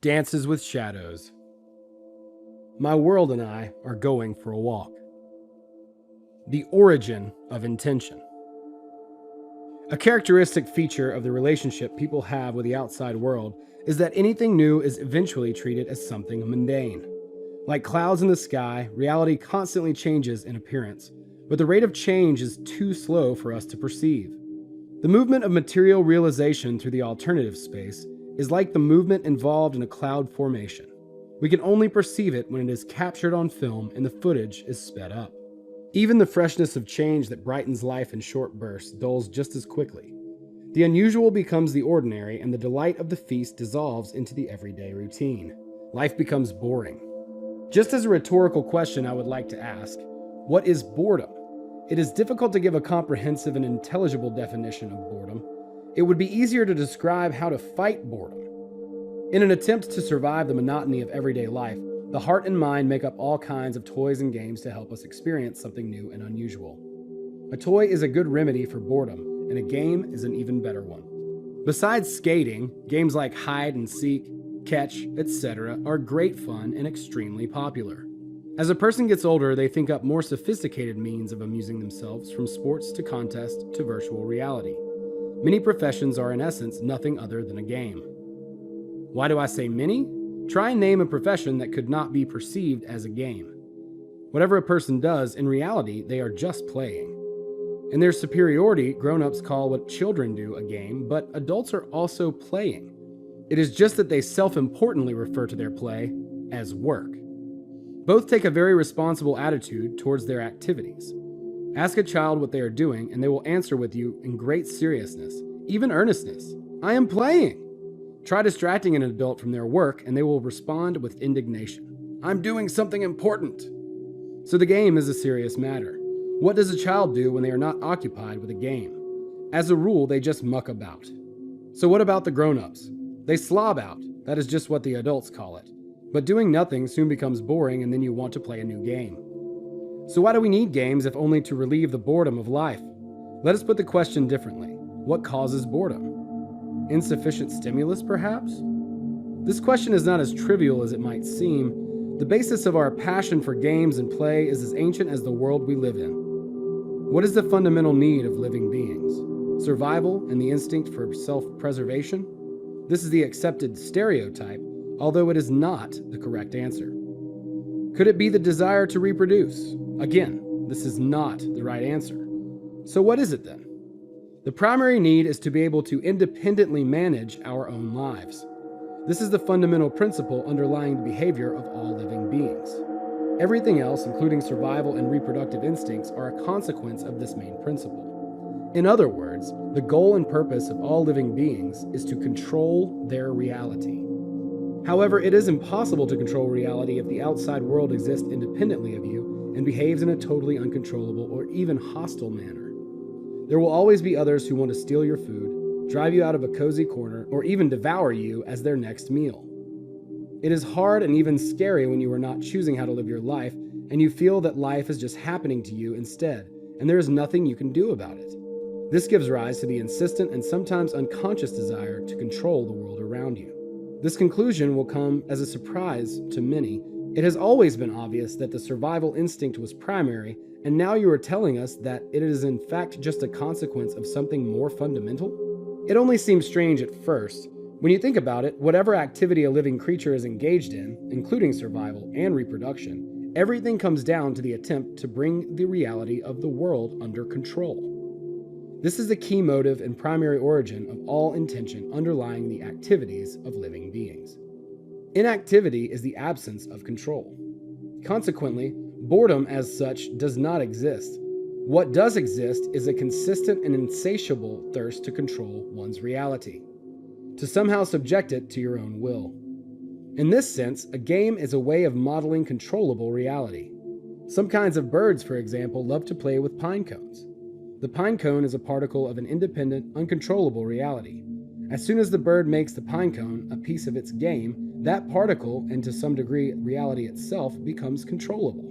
Dances with shadows. My world and I are going for a walk. The origin of intention. A characteristic feature of the relationship people have with the outside world is that anything new is eventually treated as something mundane. Like clouds in the sky, reality constantly changes in appearance, but the rate of change is too slow for us to perceive. The movement of material realization through the alternative space is like the movement involved in a cloud formation. We can only perceive it when it is captured on film and the footage is sped up. Even the freshness of change that brightens life in short bursts dulls just as quickly. The unusual becomes the ordinary, and the delight of the feast dissolves into the everyday routine. Life becomes boring. Just as a rhetorical question I would like to ask, what is boredom? It is difficult to give a comprehensive and intelligible definition of boredom. It would be easier to describe how to fight boredom. In an attempt to survive the monotony of everyday life, the heart and mind make up all kinds of toys and games to help us experience something new and unusual. A toy is a good remedy for boredom, and a game is an even better one. Besides skating, games like hide and seek, catch, etc. are great fun and extremely popular. As a person gets older, they think up more sophisticated means of amusing themselves, from sports to contests to virtual reality. Many professions are in essence nothing other than a game. Why do I say many? Try and name a profession that could not be perceived as a game. Whatever a person does, in reality, they are just playing. In their superiority, grown-ups call what children do a game, but adults are also playing. It is just that they self-importantly refer to their play as work. Both take a very responsible attitude towards their activities. Ask a child what they are doing, and they will answer with you in great seriousness, even earnestness. I am playing. Try distracting an adult from their work, and they will respond with indignation. I'm doing something important. So the game is a serious matter. What does a child do when they are not occupied with a game? As a rule, they just muck about. So what about the grown-ups? They slob out. That is just what the adults call it. But doing nothing soon becomes boring, and then you want to play a new game. So why do we need games if only to relieve the boredom of life? Let us put the question differently. What causes boredom? Insufficient stimulus, perhaps? This question is not as trivial as it might seem. The basis of our passion for games and play is as ancient as the world we live in. What is the fundamental need of living beings? Survival and the instinct for self-preservation? This is the accepted stereotype, although it is not the correct answer. Could it be the desire to reproduce? Again, this is not the right answer. So what is it then? The primary need is to be able to independently manage our own lives. This is the fundamental principle underlying the behavior of all living beings. Everything else, including survival and reproductive instincts, are a consequence of this main principle. In other words, the goal and purpose of all living beings is to control their reality. However, it is impossible to control reality if the outside world exists independently of you and behaves in a totally uncontrollable or even hostile manner. There will always be others who want to steal your food, drive you out of a cozy corner, or even devour you as their next meal. It is hard and even scary when you are not choosing how to live your life and you feel that life is just happening to you instead, and there is nothing you can do about it. This gives rise to the insistent and sometimes unconscious desire to control the world around you. This conclusion will come as a surprise to many. It has always been obvious that the survival instinct was primary, and now you are telling us that it is in fact just a consequence of something more fundamental? It only seems strange at first. When you think about it, whatever activity a living creature is engaged in, including survival and reproduction, everything comes down to the attempt to bring the reality of the world under control. This is the key motive and primary origin of all intention underlying the activities of living beings. Inactivity is the absence of control. Consequently, boredom as such does not exist. What does exist is a consistent and insatiable thirst to control one's reality, to somehow subject it to your own will. In this sense, a game is a way of modeling controllable reality. Some kinds of birds, for example, love to play with pine cones. The pine cone is a particle of an independent, uncontrollable reality. As soon as the bird makes the pine cone a piece of its game, that particle, and to some degree reality itself, becomes controllable.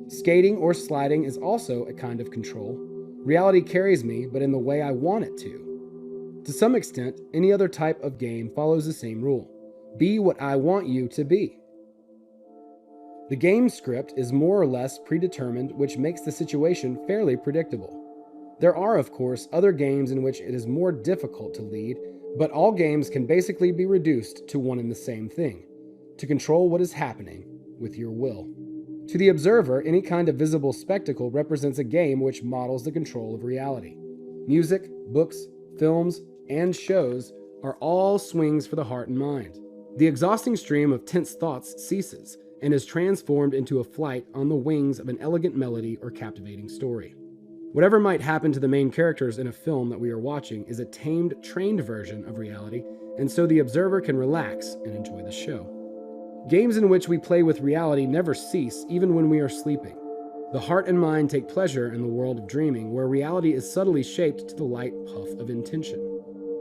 Skating or sliding is also a kind of control. Reality carries me, but in the way I want it to. To some extent, any other type of game follows the same rule. Be what I want you to be. The game script is more or less predetermined, which makes the situation fairly predictable. There are, of course, other games in which it is more difficult to lead, but all games can basically be reduced to one and the same thing: to control what is happening with your will. To the observer, any kind of visible spectacle represents a game which models the control of reality. Music, books, films, and shows are all swings for the heart and mind. The exhausting stream of tense thoughts ceases and is transformed into a flight on the wings of an elegant melody or captivating story. Whatever might happen to the main characters in a film that we are watching is a tamed, trained version of reality, and so the observer can relax and enjoy the show. Games in which we play with reality never cease, even when we are sleeping. The heart and mind take pleasure in the world of dreaming, where reality is subtly shaped to the light puff of intention.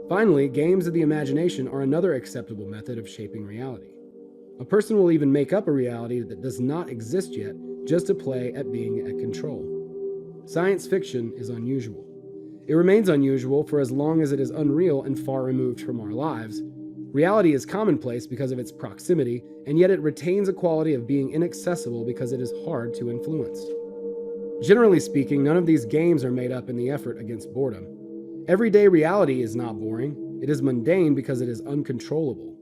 Finally, games of the imagination are another acceptable method of shaping reality. A person will even make up a reality that does not exist yet, just to play at being at control. Science fiction is unusual. It remains unusual for as long as it is unreal and far removed from our lives. Reality is commonplace because of its proximity, and yet it retains a quality of being inaccessible because it is hard to influence. Generally speaking, none of these games are made up in the effort against boredom. Everyday reality is not boring. It is mundane because it is uncontrollable.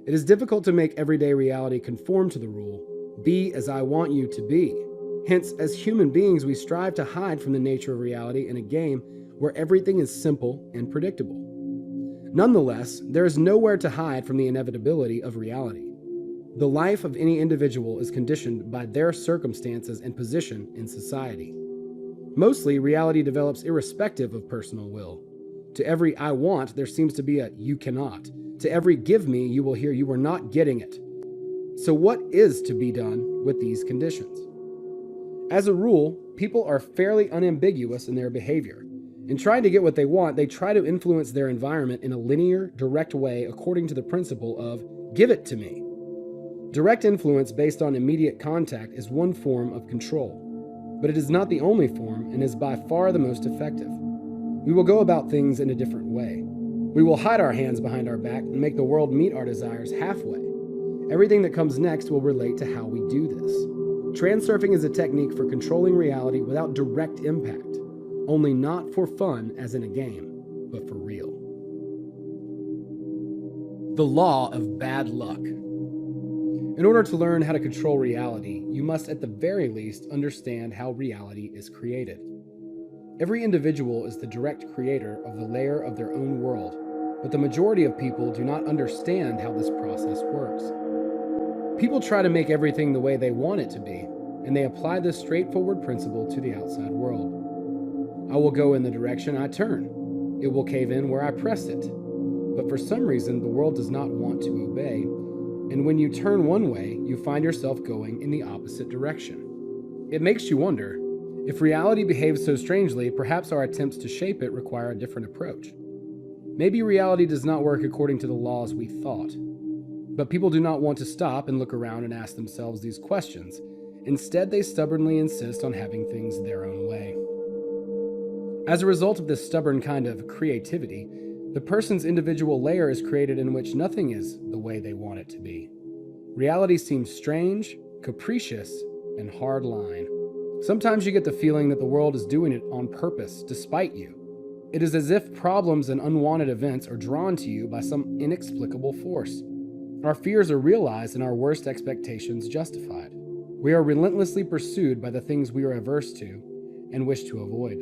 It is difficult to make everyday reality conform to the rule, be as I want you to be. Hence, as human beings, we strive to hide from the nature of reality in a game where everything is simple and predictable. Nonetheless, there is nowhere to hide from the inevitability of reality. The life of any individual is conditioned by their circumstances and position in society. Mostly, reality develops irrespective of personal will. To every I want, there seems to be a you cannot. To every give me, you will hear you are not getting it. So what is to be done with these conditions? As a rule, people are fairly unambiguous in their behavior. In trying to get what they want, they try to influence their environment in a linear, direct way according to the principle of give it to me. Direct influence based on immediate contact is one form of control, but it is not the only form and is by far the most effective. We will go about things in a different way. We will hide our hands behind our back and make the world meet our desires halfway. Everything that comes next will relate to how we do this. Transurfing is a technique for controlling reality without direct impact, only not for fun as in a game, but for real. The law of bad luck. In order to learn how to control reality, you must at the very least understand how reality is created. Every individual is the direct creator of the layer of their own world, but the majority of people do not understand how this process works. People try to make everything the way they want it to be, and they apply this straightforward principle to the outside world. I will go in the direction I turn. It will cave in where I press it. But for some reason, the world does not want to obey, and when you turn one way, you find yourself going in the opposite direction. It makes you wonder, if reality behaves so strangely, perhaps our attempts to shape it require a different approach. Maybe reality does not work according to the laws we thought. But people do not want to stop and look around and ask themselves these questions. Instead, they stubbornly insist on having things their own way. As a result of this stubborn kind of creativity, the person's individual layer is created in which nothing is the way they want it to be. Reality seems strange, capricious, and hard-line. Sometimes you get the feeling that the world is doing it on purpose, despite you. It is as if problems and unwanted events are drawn to you by some inexplicable force. Our fears are realized and our worst expectations justified. We are relentlessly pursued by the things we are averse to and wish to avoid.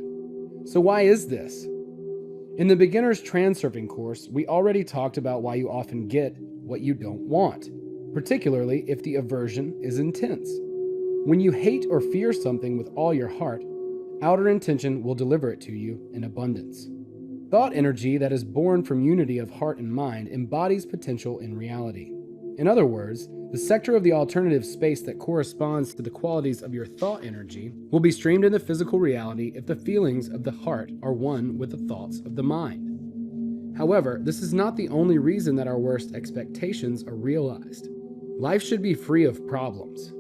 So why is this? In the beginner's transurfing course, we already talked about why you often get what you don't want, particularly if the aversion is intense. When you hate or fear something with all your heart, outer intention will deliver it to you in abundance. Thought energy that is born from unity of heart and mind embodies potential in reality. In other words, the sector of the alternative space that corresponds to the qualities of your thought energy will be streamed into physical reality if the feelings of the heart are one with the thoughts of the mind. However, this is not the only reason that our worst expectations are realized. Life should be free of problems.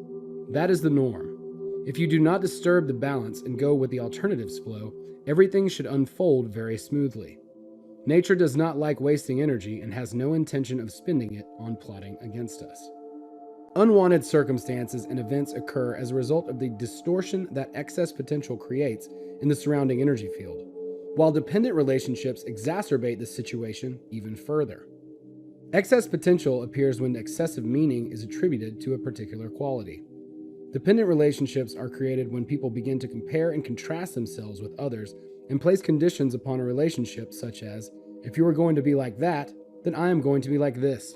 That is the norm. If you do not disturb the balance and go with the alternatives flow, everything should unfold very smoothly. Nature does not like wasting energy and has no intention of spending it on plotting against us. Unwanted circumstances and events occur as a result of the distortion that excess potential creates in the surrounding energy field, while dependent relationships exacerbate the situation even further. Excess potential appears when excessive meaning is attributed to a particular quality. Dependent relationships are created when people begin to compare and contrast themselves with others and place conditions upon a relationship such as, if you are going to be like that, then I am going to be like this.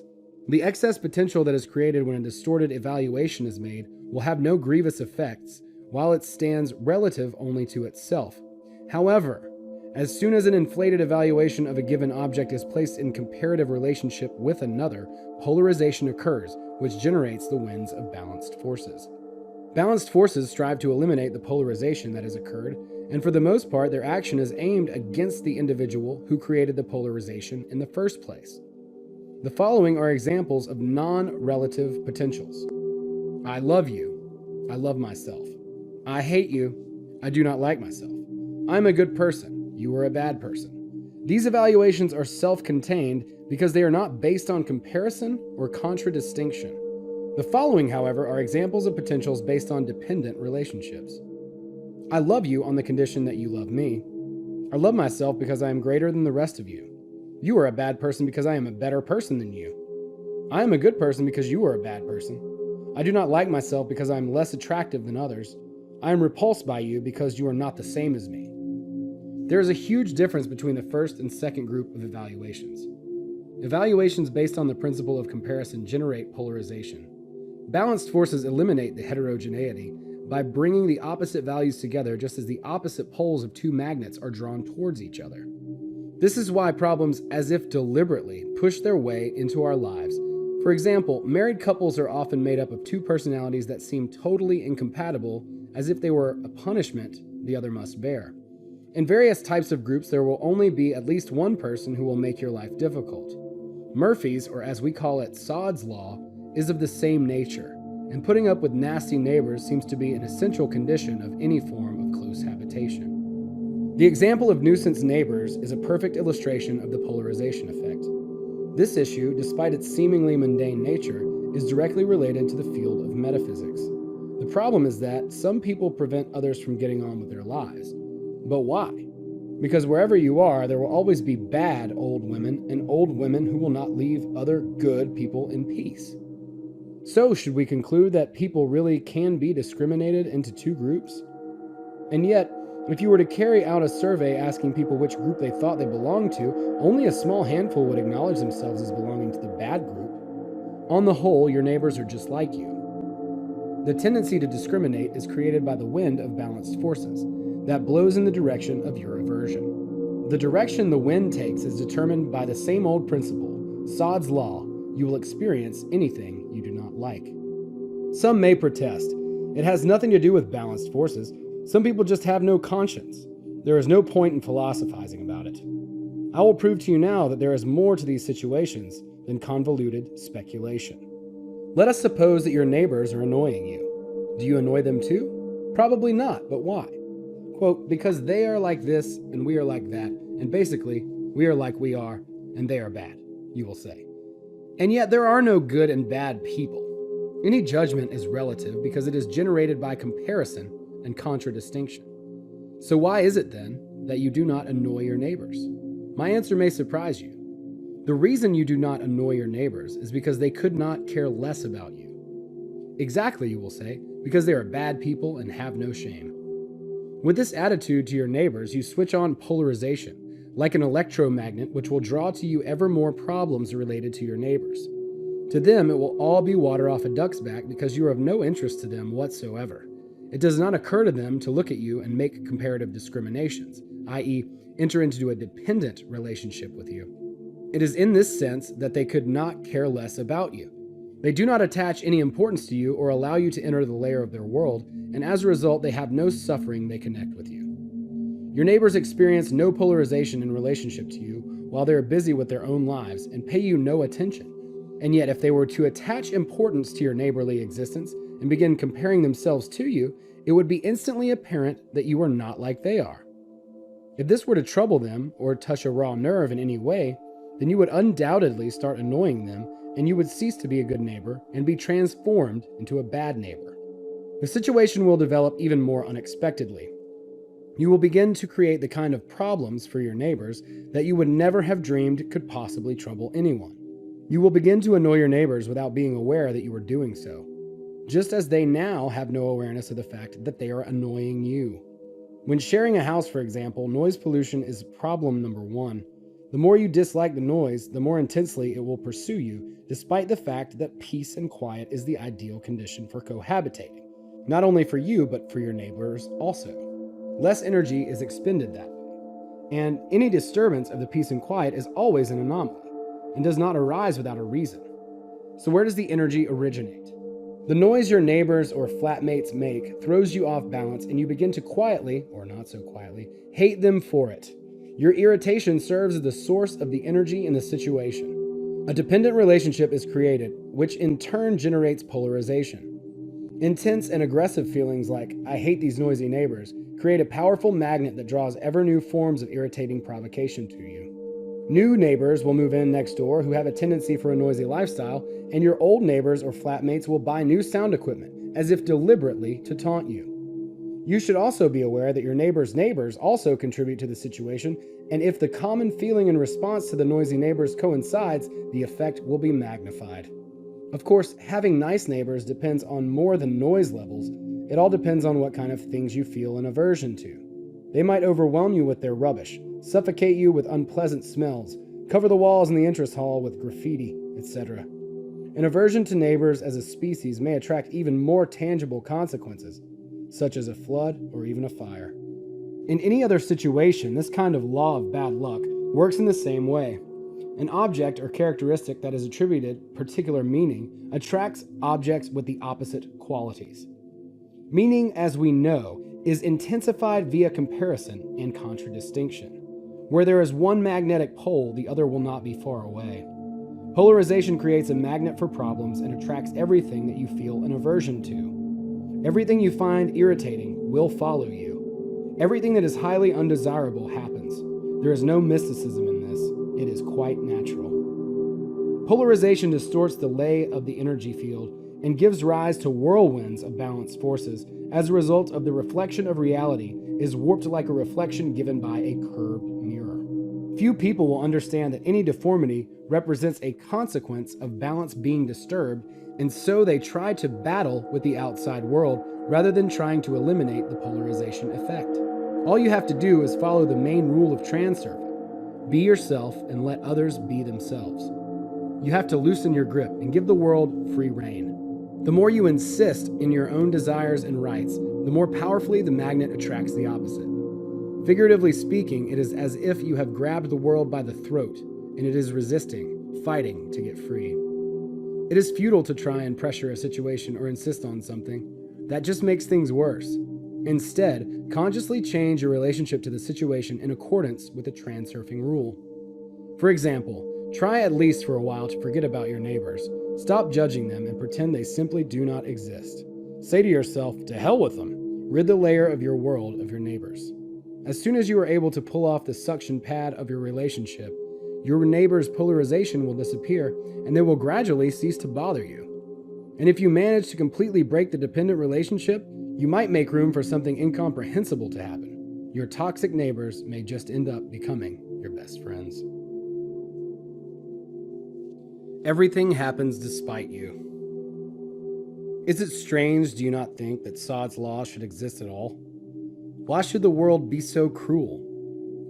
The excess potential that is created when a distorted evaluation is made will have no grievous effects, while it stands relative only to itself. However, as soon as an inflated evaluation of a given object is placed in comparative relationship with another, polarization occurs, which generates the winds of balanced forces. Balanced forces strive to eliminate the polarization that has occurred, and for the most part, their action is aimed against the individual who created the polarization in the first place. The following are examples of non-relative potentials. I love you. I love myself. I hate you. I do not like myself. I'm a good person. You are a bad person. These evaluations are self-contained because they are not based on comparison or contradistinction. The following, however, are examples of potentials based on dependent relationships. I love you on the condition that you love me. I love myself because I am greater than the rest of you. You are a bad person because I am a better person than you. I am a good person because you are a bad person. I do not like myself because I am less attractive than others. I am repulsed by you because you are not the same as me. There is a huge difference between the first and second group of evaluations. Evaluations based on the principle of comparison generate polarization. Balanced forces eliminate the heterogeneity by bringing the opposite values together, just as the opposite poles of two magnets are drawn towards each other. This is why problems, as if deliberately, push their way into our lives. For example, married couples are often made up of two personalities that seem totally incompatible, as if they were a punishment the other must bear. In various types of groups, there will only be at least one person who will make your life difficult. Murphy's, or as we call it, Sod's Law, is of the same nature, and putting up with nasty neighbors seems to be an essential condition of any form of close habitation. The example of nuisance neighbors is a perfect illustration of the polarization effect. This issue, despite its seemingly mundane nature, is directly related to the field of metaphysics. The problem is that some people prevent others from getting on with their lives. But why? Because wherever you are, there will always be bad old women and old women who will not leave other good people in peace. So, should we conclude that people really can be discriminated into two groups? And yet, if you were to carry out a survey asking people which group they thought they belonged to, only a small handful would acknowledge themselves as belonging to the bad group. On the whole, your neighbors are just like you. The tendency to discriminate is created by the wind of balanced forces that blows in the direction of your aversion. The direction the wind takes is determined by the same old principle, Sod's Law. You will experience anything you do not like. Some may protest. It has nothing to do with balanced forces. Some people just have no conscience. There is no point in philosophizing about it. I will prove to you now that there is more to these situations than convoluted speculation. Let us suppose that your neighbors are annoying you. Do you annoy them too? Probably not, but why? Quote, because they are like this and we are like that, and basically, we are like we are and they are bad, you will say. And yet there are no good and bad people. Any judgment is relative because it is generated by comparison and contradistinction. So why is it then that you do not annoy your neighbors? My answer may surprise you. The reason you do not annoy your neighbors is because they could not care less about you. Exactly, you will say, because they are bad people and have no shame. With this attitude to your neighbors, you switch on polarization, like an electromagnet which will draw to you ever more problems related to your neighbors. To them, it will all be water off a duck's back because you are of no interest to them whatsoever. It does not occur to them to look at you and make comparative discriminations, i.e., enter into a dependent relationship with you. It is in this sense that they could not care less about you. They do not attach any importance to you or allow you to enter the layer of their world, and as a result, they have no suffering they connect with you. Your neighbors experience no polarization in relationship to you while they are busy with their own lives and pay you no attention. And yet, if they were to attach importance to your neighborly existence and begin comparing themselves to you, it would be instantly apparent that you are not like they are. If this were to trouble them or touch a raw nerve in any way, then you would undoubtedly start annoying them, and you would cease to be a good neighbor and be transformed into a bad neighbor. The situation will develop even more unexpectedly. You will begin to create the kind of problems for your neighbors that you would never have dreamed could possibly trouble anyone. You will begin to annoy your neighbors without being aware that you are doing so, just as they now have no awareness of the fact that they are annoying you. When sharing a house, for example, noise pollution is problem number one. The more you dislike the noise, the more intensely it will pursue you, despite the fact that peace and quiet is the ideal condition for cohabitating, not only for you, but for your neighbors also. Less energy is expended that way, and any disturbance of the peace and quiet is always an anomaly, and does not arise without a reason. So where does the energy originate? The noise your neighbors or flatmates make throws you off balance, and you begin to quietly, or not so quietly, hate them for it. Your irritation serves as the source of the energy in the situation. A dependent relationship is created, which in turn generates polarization. Intense and aggressive feelings like, "I hate these noisy neighbors," create a powerful magnet that draws ever new forms of irritating provocation to you. New neighbors will move in next door who have a tendency for a noisy lifestyle, and your old neighbors or flatmates will buy new sound equipment, as if deliberately to taunt you. You should also be aware that your neighbors' neighbors also contribute to the situation, and if the common feeling and response to the noisy neighbors coincides, the effect will be magnified. Of course, having nice neighbors depends on more than noise levels. It all depends on what kind of things you feel an aversion to. They might overwhelm you with their rubbish, suffocate you with unpleasant smells, cover the walls in the entrance hall with graffiti, etc. An aversion to neighbors as a species may attract even more tangible consequences, such as a flood or even a fire. In any other situation, this kind of law of bad luck works in the same way. An object or characteristic that is attributed particular meaning attracts objects with the opposite qualities. Meaning, as we know, is intensified via comparison and contradistinction. Where there is one magnetic pole, the other will not be far away. Polarization creates a magnet for problems and attracts everything that you feel an aversion to. Everything you find irritating will follow you. Everything that is highly undesirable happens. There is no mysticism in this. It is quite natural. Polarization distorts the lay of the energy field and gives rise to whirlwinds of balanced forces. As a result of the reflection of reality is warped like a reflection given by a curved mirror. Few people will understand that any deformity represents a consequence of balance being disturbed, and so they try to battle with the outside world rather than trying to eliminate the polarization effect. All you have to do is follow the main rule of transurfing. Be yourself and let others be themselves. You have to loosen your grip and give the world free rein. The more you insist in your own desires and rights, the more powerfully the magnet attracts the opposite. Figuratively speaking, it is as if you have grabbed the world by the throat, and it is resisting, fighting to get free. It is futile to try and pressure a situation or insist on something. That just makes things worse. Instead, consciously change your relationship to the situation in accordance with the transurfing rule. For example, try at least for a while to forget about your neighbors. Stop judging them and pretend they simply do not exist. Say to yourself, to hell with them. Rid the layer of your world of your neighbors. As soon as you are able to pull off the suction pad of your relationship, your neighbor's polarization will disappear and they will gradually cease to bother you. And if you manage to completely break the dependent relationship, you might make room for something incomprehensible to happen. Your toxic neighbors may just end up becoming your best friends. Everything happens despite you. Is it strange, do you not think, that Sod's Law should exist at all? Why should the world be so cruel?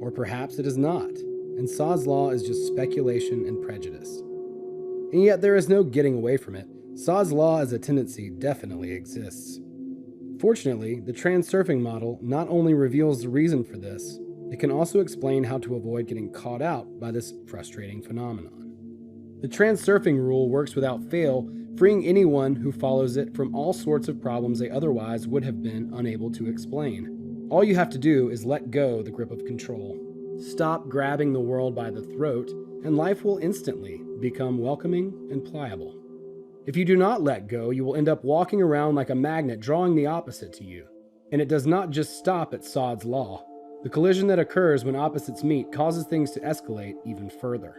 Or perhaps it is not, and Sod's Law is just speculation and prejudice. And yet there is no getting away from it. Sod's Law as a tendency definitely exists. Fortunately, the transurfing model not only reveals the reason for this, it can also explain how to avoid getting caught out by this frustrating phenomenon. The transurfing rule works without fail, freeing anyone who follows it from all sorts of problems they otherwise would have been unable to explain. All you have to do is let go the grip of control. Stop grabbing the world by the throat, and life will instantly become welcoming and pliable. If you do not let go, you will end up walking around like a magnet drawing the opposite to you. And it does not just stop at Sod's Law. The collision that occurs when opposites meet causes things to escalate even further.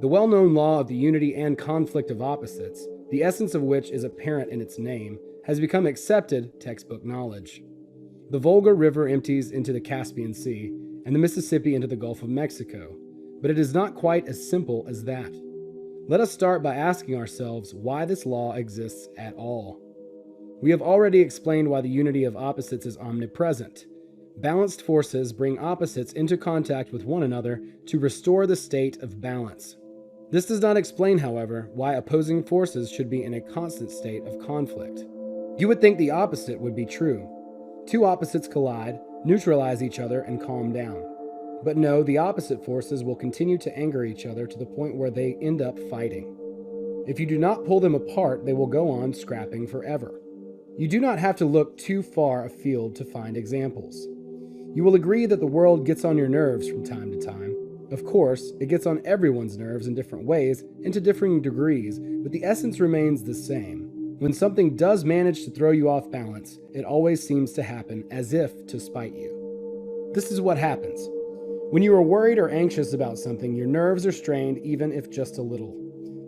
The well-known law of the unity and conflict of opposites, the essence of which is apparent in its name, has become accepted textbook knowledge. The Volga River empties into the Caspian Sea, and the Mississippi into the Gulf of Mexico, but it is not quite as simple as that. Let us start by asking ourselves why this law exists at all. We have already explained why the unity of opposites is omnipresent. Balanced forces bring opposites into contact with one another to restore the state of balance. This does not explain, however, why opposing forces should be in a constant state of conflict. You would think the opposite would be true. Two opposites collide, neutralize each other, and calm down. But no, the opposite forces will continue to anger each other to the point where they end up fighting. If you do not pull them apart, they will go on scrapping forever. You do not have to look too far afield to find examples. You will agree that the world gets on your nerves from time to time. Of course, it gets on everyone's nerves in different ways and to differing degrees, but the essence remains the same. When something does manage to throw you off balance, it always seems to happen as if to spite you. This is what happens. When you are worried or anxious about something, your nerves are strained even if just a little.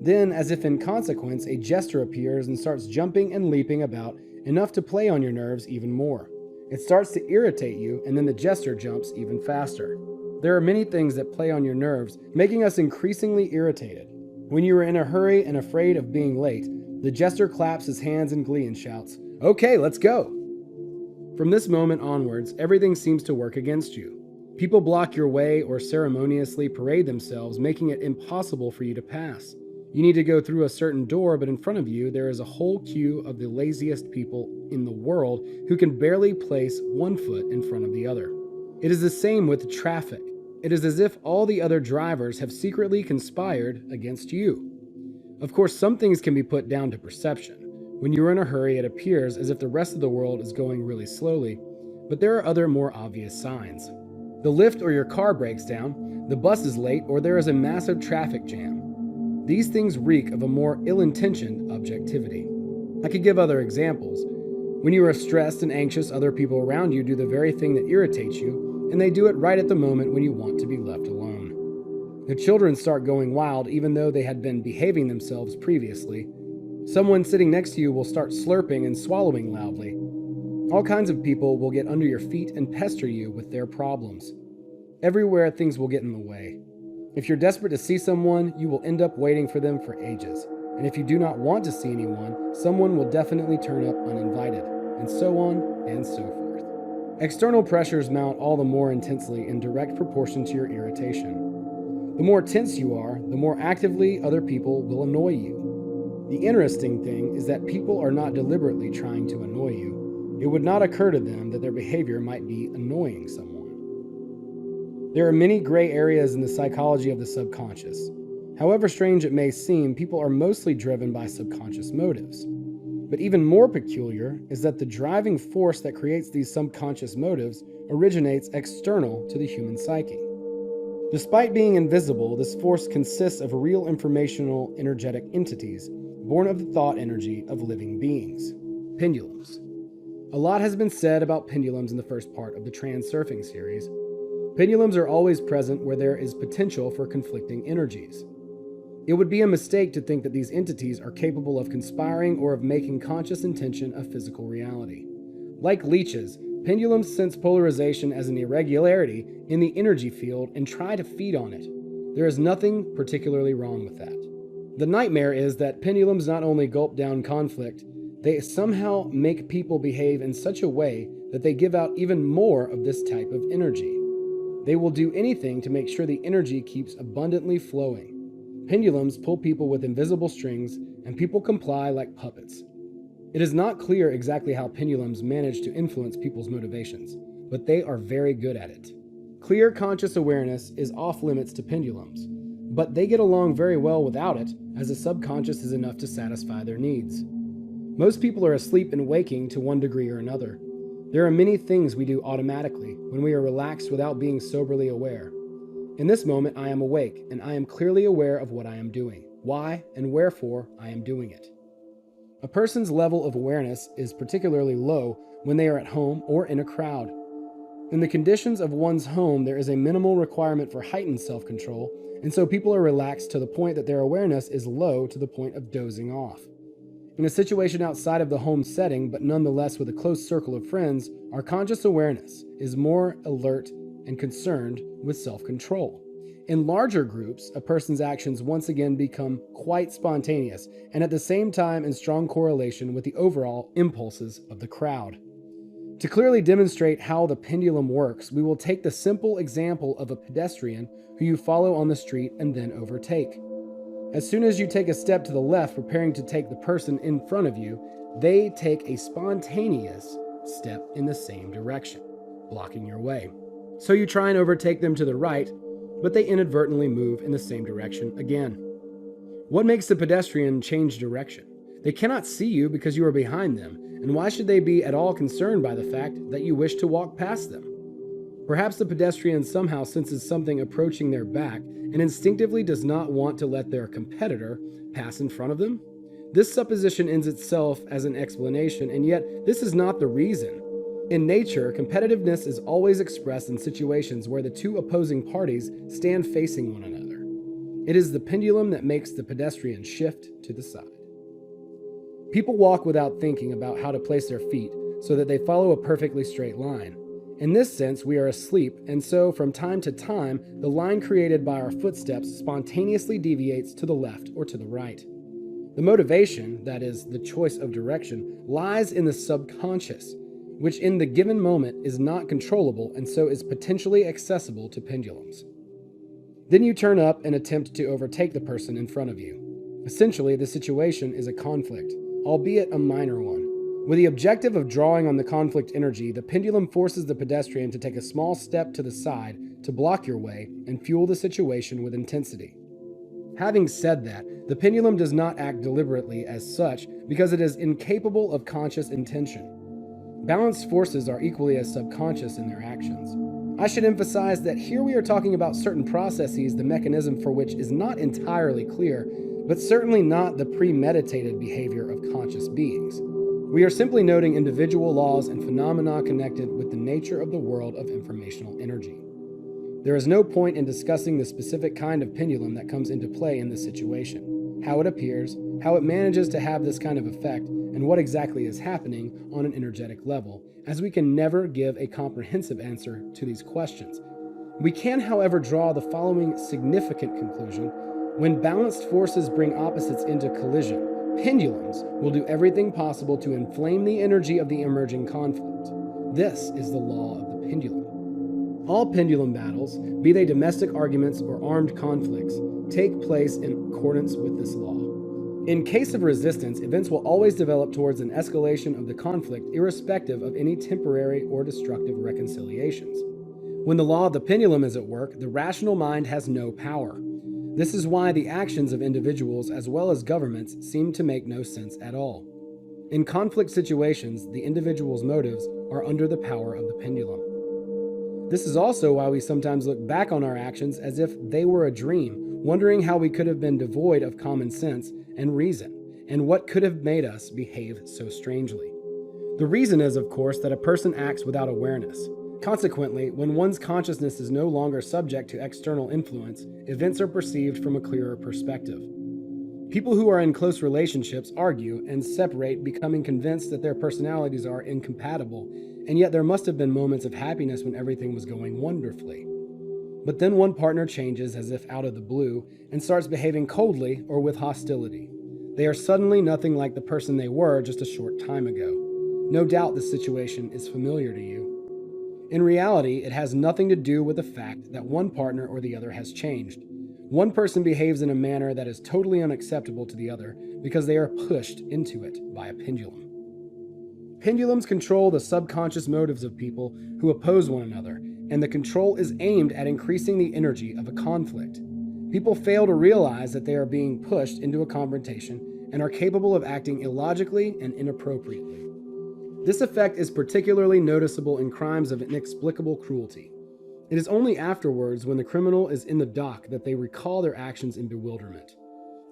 Then, as if in consequence, a jester appears and starts jumping and leaping about enough to play on your nerves even more. It starts to irritate you, and then the jester jumps even faster. There are many things that play on your nerves, making us increasingly irritated. When you are in a hurry and afraid of being late, the jester claps his hands in glee and shouts, "Okay, let's go!" From this moment onwards, everything seems to work against you. People block your way or ceremoniously parade themselves, making it impossible for you to pass. You need to go through a certain door, but in front of you there is a whole queue of the laziest people in the world who can barely place one foot in front of the other. It is the same with traffic. It is as if all the other drivers have secretly conspired against you. Of course, some things can be put down to perception. When you're in a hurry, it appears as if the rest of the world is going really slowly, but there are other more obvious signs. The lift or your car breaks down, the bus is late, or there is a massive traffic jam. These things reek of a more ill-intentioned objectivity. I could give other examples. When you are stressed and anxious, other people around you do the very thing that irritates you, and they do it right at the moment when you want to be left alone. The children start going wild even though they had been behaving themselves previously. Someone sitting next to you will start slurping and swallowing loudly. All kinds of people will get under your feet and pester you with their problems. Everywhere, things will get in the way. If you're desperate to see someone, you will end up waiting for them for ages. And if you do not want to see anyone, someone will definitely turn up uninvited, and so on and so forth. External pressures mount all the more intensely in direct proportion to your irritation. The more tense you are, the more actively other people will annoy you. The interesting thing is that people are not deliberately trying to annoy you. It would not occur to them that their behavior might be annoying someone. There are many gray areas in the psychology of the subconscious. However strange it may seem, people are mostly driven by subconscious motives. But even more peculiar is that the driving force that creates these subconscious motives originates external to the human psyche. Despite being invisible, this force consists of real informational energetic entities born of the thought energy of living beings. Pendulums. A lot has been said about pendulums in the first part of the Transurfing series. Pendulums are always present where there is potential for conflicting energies. It would be a mistake to think that these entities are capable of conspiring or of making conscious intention a physical reality. Like leeches, pendulums sense polarization as an irregularity in the energy field and try to feed on it. There is nothing particularly wrong with that. The nightmare is that pendulums not only gulp down conflict, they somehow make people behave in such a way that they give out even more of this type of energy. They will do anything to make sure the energy keeps abundantly flowing. Pendulums pull people with invisible strings, and people comply like puppets. It is not clear exactly how pendulums manage to influence people's motivations, but they are very good at it. Clear conscious awareness is off limits to pendulums, but they get along very well without it, as the subconscious is enough to satisfy their needs. Most people are asleep and waking to one degree or another. There are many things we do automatically when we are relaxed without being soberly aware. In this moment, I am awake, and I am clearly aware of what I am doing, why and wherefore I am doing it. A person's level of awareness is particularly low when they are at home or in a crowd. In the conditions of one's home, there is a minimal requirement for heightened self-control, and so people are relaxed to the point that their awareness is low to the point of dozing off. In a situation outside of the home setting, but nonetheless with a close circle of friends, our conscious awareness is more alert and concerned with self-control. In larger groups, a person's actions once again become quite spontaneous and at the same time in strong correlation with the overall impulses of the crowd. To clearly demonstrate how the pendulum works, we will take the simple example of a pedestrian who you follow on the street and then overtake. As soon as you take a step to the left, preparing to take the person in front of you, they take a spontaneous step in the same direction, blocking your way. So you try and overtake them to the right, but they inadvertently move in the same direction again. What makes the pedestrian change direction? They cannot see you because you are behind them, and why should they be at all concerned by the fact that you wish to walk past them? Perhaps the pedestrian somehow senses something approaching their back and instinctively does not want to let their competitor pass in front of them. This supposition ends itself as an explanation, and yet this is not the reason. In nature, competitiveness is always expressed in situations where the two opposing parties stand facing one another. It is the pendulum that makes the pedestrian shift to the side. People walk without thinking about how to place their feet so that they follow a perfectly straight line. In this sense, we are asleep, and so from time to time, the line created by our footsteps spontaneously deviates to the left or to the right. The motivation, that is, the choice of direction, lies in the subconscious, which in the given moment is not controllable and so is potentially accessible to pendulums. Then you turn up and attempt to overtake the person in front of you. Essentially, the situation is a conflict, albeit a minor one. With the objective of drawing on the conflict energy, the pendulum forces the pedestrian to take a small step to the side to block your way and fuel the situation with intensity. Having said that, the pendulum does not act deliberately as such because it is incapable of conscious intention. Balanced forces are equally as subconscious in their actions. I should emphasize that here we are talking about certain processes, the mechanism for which is not entirely clear, but certainly not the premeditated behavior of conscious beings. We are simply noting individual laws and phenomena connected with the nature of the world of informational energy. There is no point in discussing the specific kind of pendulum that comes into play in this situation, how it appears, how it manages to have this kind of effect, and what exactly is happening on an energetic level, as we can never give a comprehensive answer to these questions. We can, however, draw the following significant conclusion. When balanced forces bring opposites into collision, pendulums will do everything possible to inflame the energy of the emerging conflict. This is the law of the pendulum. All pendulum battles, be they domestic arguments or armed conflicts, take place in accordance with this law. In case of resistance, events will always develop towards an escalation of the conflict, irrespective of any temporary or destructive reconciliations. When the law of the pendulum is at work, the rational mind has no power. This is why the actions of individuals as well as governments seem to make no sense at all. In conflict situations, the individual's motives are under the power of the pendulum. This is also why we sometimes look back on our actions as if they were a dream, wondering how we could have been devoid of common sense and reason, and what could have made us behave so strangely. The reason is, of course, that a person acts without awareness. Consequently, when one's consciousness is no longer subject to external influence, events are perceived from a clearer perspective. People who are in close relationships argue and separate, becoming convinced that their personalities are incompatible, and yet there must have been moments of happiness when everything was going wonderfully. But then one partner changes as if out of the blue and starts behaving coldly or with hostility. They are suddenly nothing like the person they were just a short time ago. No doubt this situation is familiar to you. In reality, it has nothing to do with the fact that one partner or the other has changed. One person behaves in a manner that is totally unacceptable to the other because they are pushed into it by a pendulum. Pendulums control the subconscious motives of people who oppose one another, and the control is aimed at increasing the energy of a conflict. People fail to realize that they are being pushed into a confrontation and are capable of acting illogically and inappropriately. This effect is particularly noticeable in crimes of inexplicable cruelty. It is only afterwards, when the criminal is in the dock, that they recall their actions in bewilderment.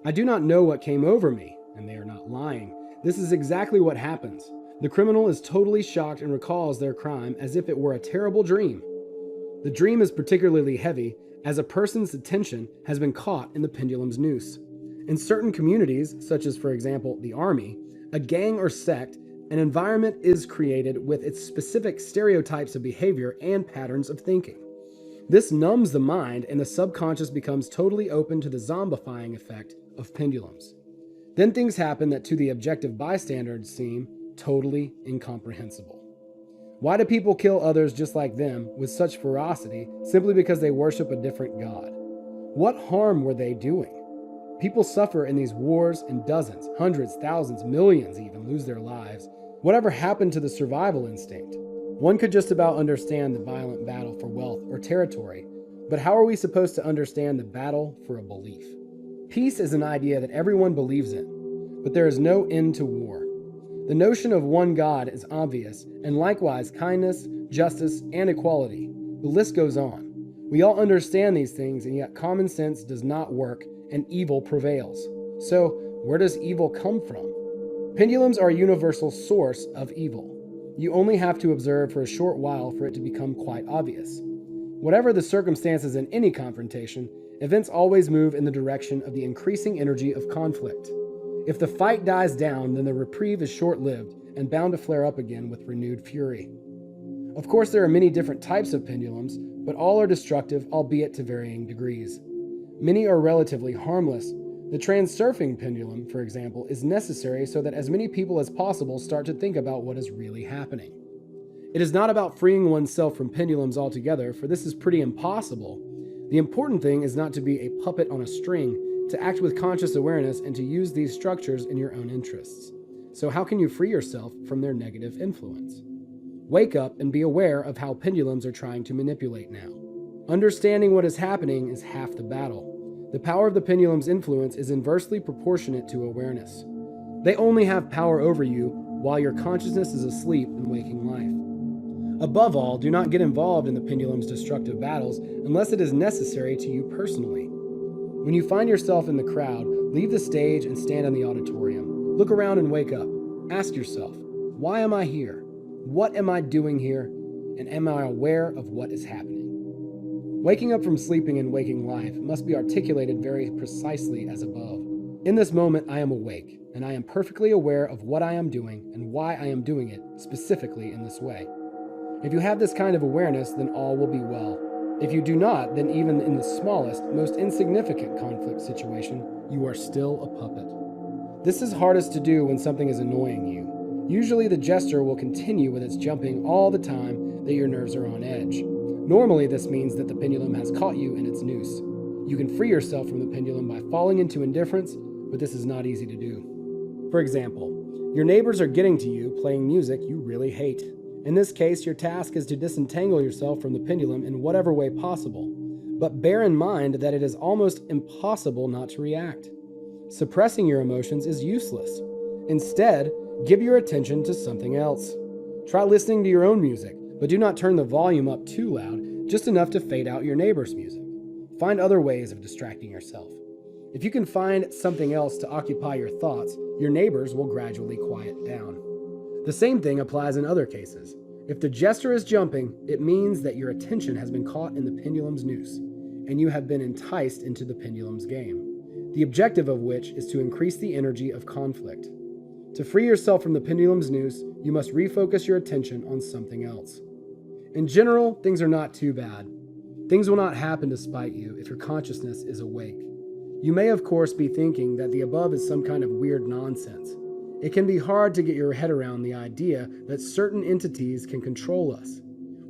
I do not know what came over me, and they are not lying. This is exactly what happens. The criminal is totally shocked and recalls their crime as if it were a terrible dream. The dream is particularly heavy as a person's attention has been caught in the pendulum's noose. In certain communities, such as, for example, the army, a gang or sect, an environment is created with its specific stereotypes of behavior and patterns of thinking. This numbs the mind, and the subconscious becomes totally open to the zombifying effect of pendulums. Then things happen that to the objective bystanders seem totally incomprehensible. Why do people kill others just like them with such ferocity simply because they worship a different god? What harm were they doing? People suffer in these wars, and dozens, hundreds, thousands, millions even lose their lives. Whatever happened to the survival instinct? One could just about understand the violent battle for wealth or territory, but how are we supposed to understand the battle for a belief? Peace is an idea that everyone believes in, but there is no end to war. The notion of one God is obvious, and likewise kindness, justice, and equality. The list goes on. We all understand these things, and yet common sense does not work, and evil prevails. So, where does evil come from? Pendulums are a universal source of evil. You only have to observe for a short while for it to become quite obvious. Whatever the circumstances in any confrontation, events always move in the direction of the increasing energy of conflict. If the fight dies down, then the reprieve is short-lived and bound to flare up again with renewed fury. Of course, there are many different types of pendulums, but all are destructive, albeit to varying degrees. Many are relatively harmless. The Transurfing pendulum, for example, is necessary so that as many people as possible start to think about what is really happening. It is not about freeing oneself from pendulums altogether, for this is pretty impossible. The important thing is not to be a puppet on a string, to act with conscious awareness and to use these structures in your own interests. So how can you free yourself from their negative influence? Wake up and be aware of how pendulums are trying to manipulate now. Understanding what is happening is half the battle. The power of the pendulum's influence is inversely proportionate to awareness. They only have power over you while your consciousness is asleep in waking life. Above all, do not get involved in the pendulum's destructive battles unless it is necessary to you personally. When you find yourself in the crowd, leave the stage and stand in the auditorium. Look around and wake up. Ask yourself, why am I here? What am I doing here? And am I aware of what is happening? Waking up from sleeping and waking life must be articulated very precisely as above. In this moment, I am awake, and I am perfectly aware of what I am doing and why I am doing it specifically in this way. If you have this kind of awareness, then all will be well. If you do not, then even in the smallest, most insignificant conflict situation, you are still a puppet. This is hardest to do when something is annoying you. Usually the gesture will continue with its jumping all the time that your nerves are on edge. Normally this means that the pendulum has caught you in its noose. You can free yourself from the pendulum by falling into indifference, but this is not easy to do. For example, your neighbors are getting to you playing music you really hate. In this case, your task is to disentangle yourself from the pendulum in whatever way possible, but bear in mind that it is almost impossible not to react. Suppressing your emotions is useless. Instead, give your attention to something else. Try listening to your own music, but do not turn the volume up too loud, just enough to fade out your neighbor's music. Find other ways of distracting yourself. If you can find something else to occupy your thoughts, your neighbors will gradually quiet down. The same thing applies in other cases. If the gesture is jumping, it means that your attention has been caught in the pendulum's noose, and you have been enticed into the pendulum's game, the objective of which is to increase the energy of conflict. To free yourself from the pendulum's noose, you must refocus your attention on something else. In general, things are not too bad. Things will not happen to spite you if your consciousness is awake. You may, of course, be thinking that the above is some kind of weird nonsense. It can be hard to get your head around the idea that certain entities can control us.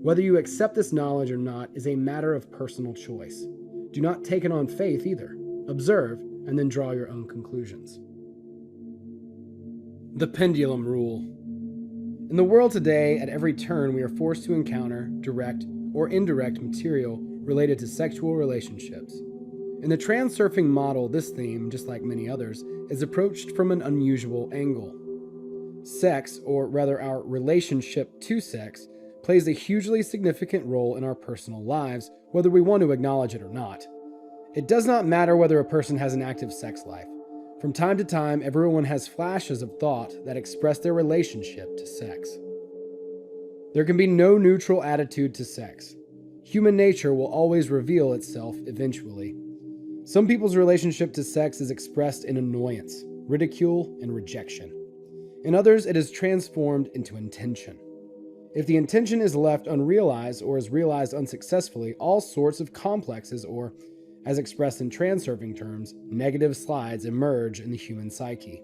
Whether you accept this knowledge or not is a matter of personal choice. Do not take it on faith either. Observe and then draw your own conclusions. The pendulum rule. In the world today, at every turn we are forced to encounter direct or indirect material related to sexual relationships. In the Transurfing model, this theme, just like many others, is approached from an unusual angle. Sex, or rather our relationship to sex, plays a hugely significant role in our personal lives, whether we want to acknowledge it or not. It does not matter whether a person has an active sex life. From time to time, everyone has flashes of thought that express their relationship to sex. There can be no neutral attitude to sex. Human nature will always reveal itself eventually. Some people's relationship to sex is expressed in annoyance, ridicule, and rejection. In others, it is transformed into intention. If the intention is left unrealized or is realized unsuccessfully, all sorts of complexes or, as expressed in transurfing terms, negative slides emerge in the human psyche.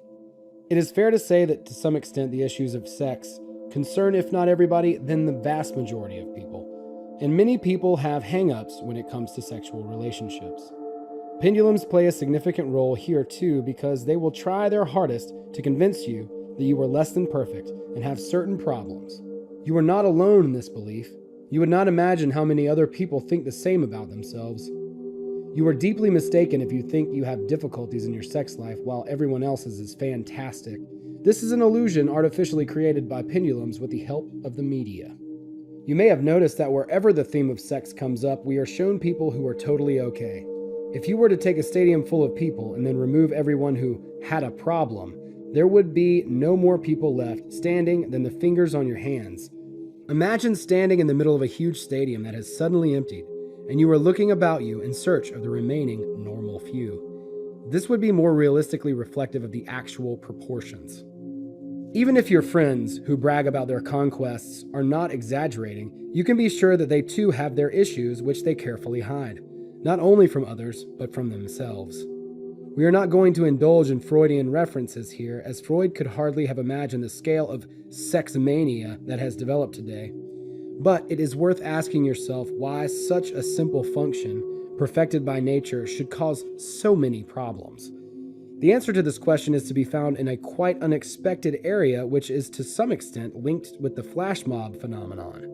It is fair to say that to some extent the issues of sex concern, if not everybody, then the vast majority of people. And many people have hang-ups when it comes to sexual relationships. Pendulums play a significant role here too, because they will try their hardest to convince you that you are less than perfect and have certain problems. You are not alone in this belief. You would not imagine how many other people think the same about themselves. You are deeply mistaken if you think you have difficulties in your sex life while everyone else's is fantastic. This is an illusion artificially created by pendulums with the help of the media. You may have noticed that wherever the theme of sex comes up, we are shown people who are totally okay. If you were to take a stadium full of people and then remove everyone who had a problem, there would be no more people left standing than the fingers on your hands. Imagine standing in the middle of a huge stadium that has suddenly emptied, and you are looking about you in search of the remaining normal few. This would be more realistically reflective of the actual proportions. Even if your friends who brag about their conquests are not exaggerating, you can be sure that they too have their issues which they carefully hide, not only from others, but from themselves. We are not going to indulge in Freudian references here, as Freud could hardly have imagined the scale of sex mania that has developed today. But it is worth asking yourself why such a simple function, perfected by nature, should cause so many problems. The answer to this question is to be found in a quite unexpected area, which is to some extent linked with the flash mob phenomenon.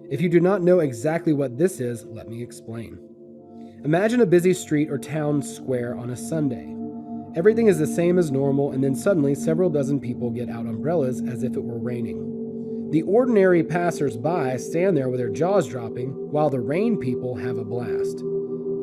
If you do not know exactly what this is, let me explain. Imagine a busy street or town square on a Sunday. Everything is the same as normal, and then suddenly several dozen people get out umbrellas as if it were raining. The ordinary passers-by stand there with their jaws dropping, while the rain people have a blast.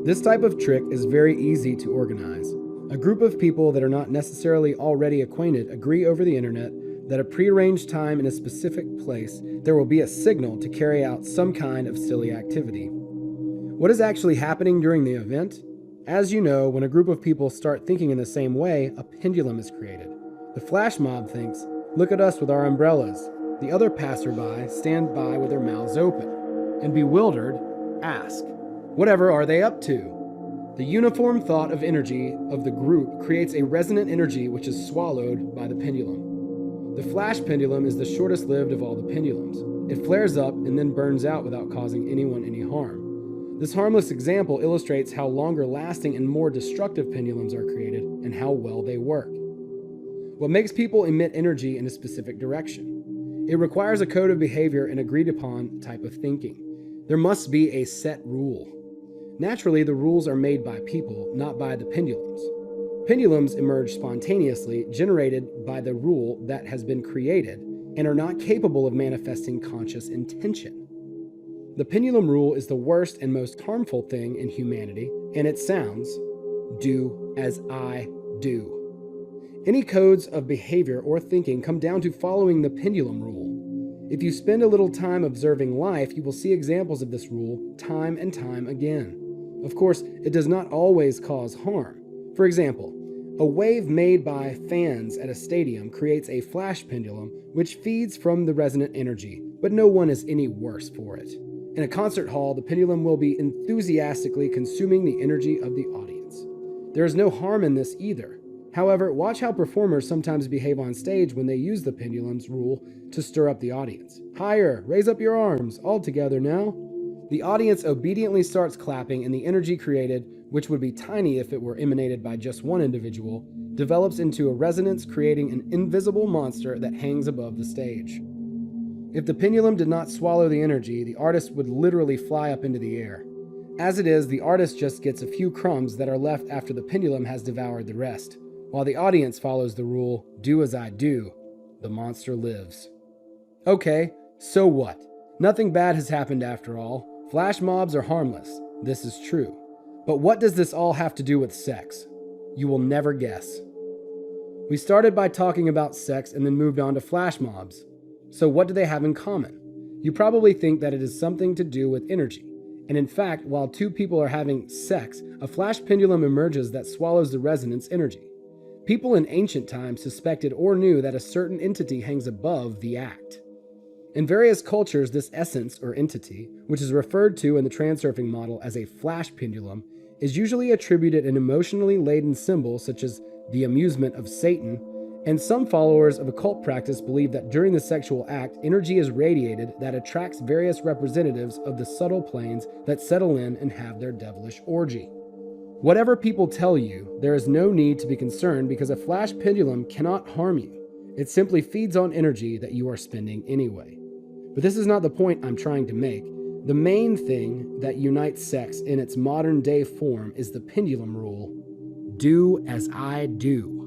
This type of trick is very easy to organize. A group of people that are not necessarily already acquainted agree over the internet that at a prearranged time in a specific place, there will be a signal to carry out some kind of silly activity. What is actually happening during the event? As you know, when a group of people start thinking in the same way, a pendulum is created. The flash mob thinks, "Look at us with our umbrellas." The other passerby stand by with their mouths open, and bewildered, ask, "Whatever are they up to?" The uniform thought of energy of the group creates a resonant energy which is swallowed by the pendulum. The flash pendulum is the shortest lived of all the pendulums. It flares up and then burns out without causing anyone any harm. This harmless example illustrates how longer lasting and more destructive pendulums are created and how well they work. What makes people emit energy in a specific direction? It requires a code of behavior and agreed upon type of thinking. There must be a set rule. Naturally, the rules are made by people, not by the pendulums. Pendulums emerge spontaneously, generated by the rule that has been created, and are not capable of manifesting conscious intention. The pendulum rule is the worst and most harmful thing in humanity, and it sounds, "Do as I do." Any codes of behavior or thinking come down to following the pendulum rule. If you spend a little time observing life, you will see examples of this rule time and time again. Of course, it does not always cause harm. For example, a wave made by fans at a stadium creates a flash pendulum which feeds from the resonant energy, but no one is any worse for it. In a concert hall, the pendulum will be enthusiastically consuming the energy of the audience. There is no harm in this either. However, watch how performers sometimes behave on stage when they use the pendulum's rule to stir up the audience. "Higher, raise up your arms, all together now." The audience obediently starts clapping, and the energy created, which would be tiny if it were emanated by just one individual, develops into a resonance, creating an invisible monster that hangs above the stage. If the pendulum did not swallow the energy, the artist would literally fly up into the air. As it is, the artist just gets a few crumbs that are left after the pendulum has devoured the rest. While the audience follows the rule, "Do as I do," the monster lives. Okay, so what? Nothing bad has happened after all. Flash mobs are harmless. This is true. But what does this all have to do with sex? You will never guess. We started by talking about sex and then moved on to flash mobs. So what do they have in common? You probably think that it is something to do with energy. And in fact, while two people are having sex, a flash pendulum emerges that swallows the resonance energy. People in ancient times suspected or knew that a certain entity hangs above the act. In various cultures, this essence or entity, which is referred to in the transurfing model as a flash pendulum, is usually attributed an emotionally laden symbol such as the amusement of Satan, and some followers of occult practice believe that during the sexual act, energy is radiated that attracts various representatives of the subtle planes that settle in and have their devilish orgy. Whatever people tell you, there is no need to be concerned because a flash pendulum cannot harm you. It simply feeds on energy that you are spending anyway. But this is not the point I'm trying to make. The main thing that unites sex in its modern day form is the pendulum rule. Do as I do.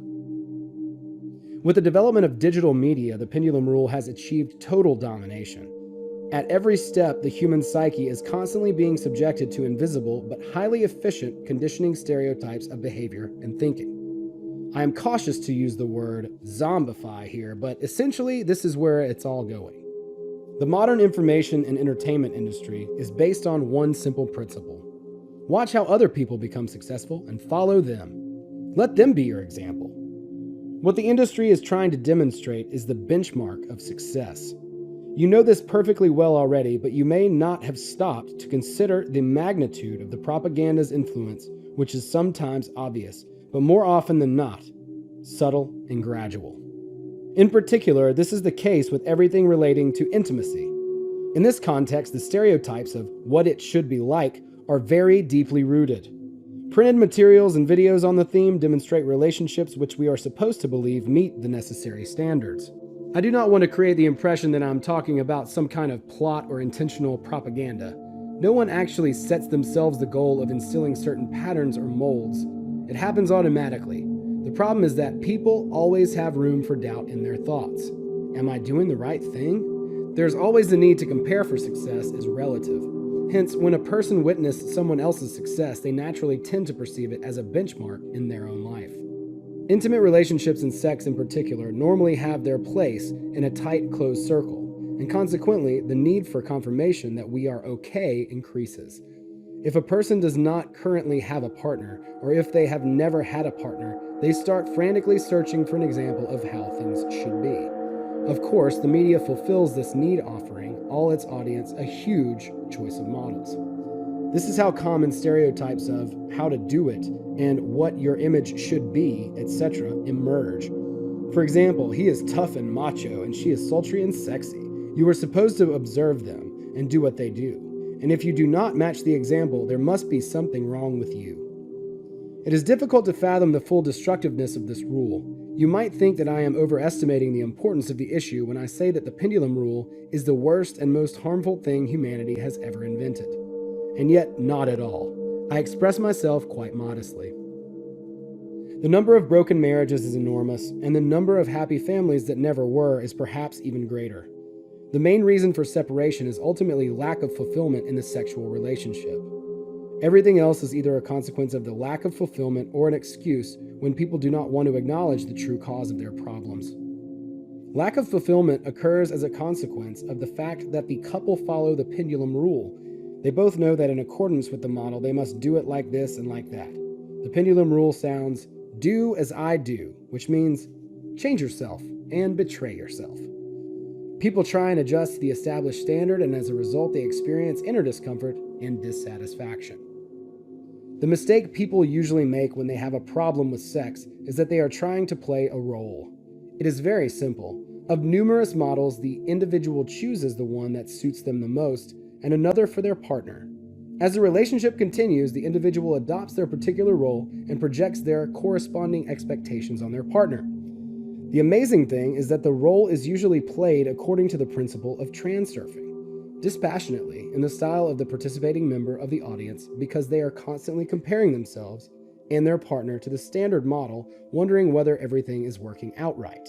With the development of digital media, the pendulum rule has achieved total domination. At every step, the human psyche is constantly being subjected to invisible but highly efficient conditioning stereotypes of behavior and thinking. I am cautious to use the word zombify here, but essentially this is where it's all going. The modern information and entertainment industry is based on one simple principle. Watch how other people become successful and follow them. Let them be your example. What the industry is trying to demonstrate is the benchmark of success. You know this perfectly well already, but you may not have stopped to consider the magnitude of the propaganda's influence, which is sometimes obvious, but more often than not, subtle and gradual. In particular, this is the case with everything relating to intimacy. In this context, the stereotypes of what it should be like are very deeply rooted. Printed materials and videos on the theme demonstrate relationships which we are supposed to believe meet the necessary standards. I do not want to create the impression that I'm talking about some kind of plot or intentional propaganda. No one actually sets themselves the goal of instilling certain patterns or molds. It happens automatically. The problem is that people always have room for doubt in their thoughts. Am I doing the right thing? There's always the need to compare, for success is relative. Hence, when a person witnesses someone else's success, they naturally tend to perceive it as a benchmark in their own life. Intimate relationships and sex in particular normally have their place in a tight, closed circle, and consequently, the need for confirmation that we are okay increases. If a person does not currently have a partner, or if they have never had a partner, they start frantically searching for an example of how things should be. Of course, the media fulfills this need, offering all its audience a huge choice of models. This is how common stereotypes of how to do it and what your image should be, etc., emerge. For example, he is tough and macho and she is sultry and sexy. You are supposed to observe them and do what they do. And if you do not match the example, there must be something wrong with you. It is difficult to fathom the full destructiveness of this rule. You might think that I am overestimating the importance of the issue when I say that the pendulum rule is the worst and most harmful thing humanity has ever invented. And yet, not at all. I express myself quite modestly. The number of broken marriages is enormous, and the number of happy families that never were is perhaps even greater. The main reason for separation is ultimately lack of fulfillment in the sexual relationship. Everything else is either a consequence of the lack of fulfillment or an excuse when people do not want to acknowledge the true cause of their problems. Lack of fulfillment occurs as a consequence of the fact that the couple follow the pendulum rule. They both know that in accordance with the model, they must do it like this and like that. The pendulum rule sounds, do as I do, which means change yourself and betray yourself. People try and adjust to the established standard, and as a result, they experience inner discomfort and dissatisfaction. The mistake people usually make when they have a problem with sex is that they are trying to play a role. It is very simple. Of numerous models, the individual chooses the one that suits them the most and another for their partner. As the relationship continues, the individual adopts their particular role and projects their corresponding expectations on their partner. The amazing thing is that the role is usually played according to the principle of transurfing, dispassionately in the style of the participating member of the audience, because they are constantly comparing themselves and their partner to the standard model, wondering whether everything is working out right.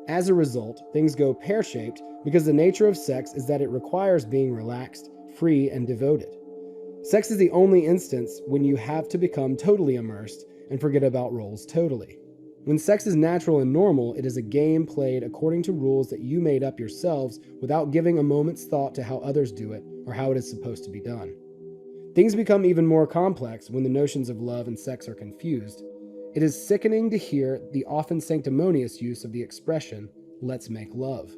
As a result, things go pear-shaped because the nature of sex is that it requires being relaxed, free, and devoted. Sex is the only instance when you have to become totally immersed and forget about roles totally. When sex is natural and normal, it is a game played according to rules that you made up yourselves without giving a moment's thought to how others do it or how it is supposed to be done. Things become even more complex when the notions of love and sex are confused. It is sickening to hear the often sanctimonious use of the expression, "let's make love."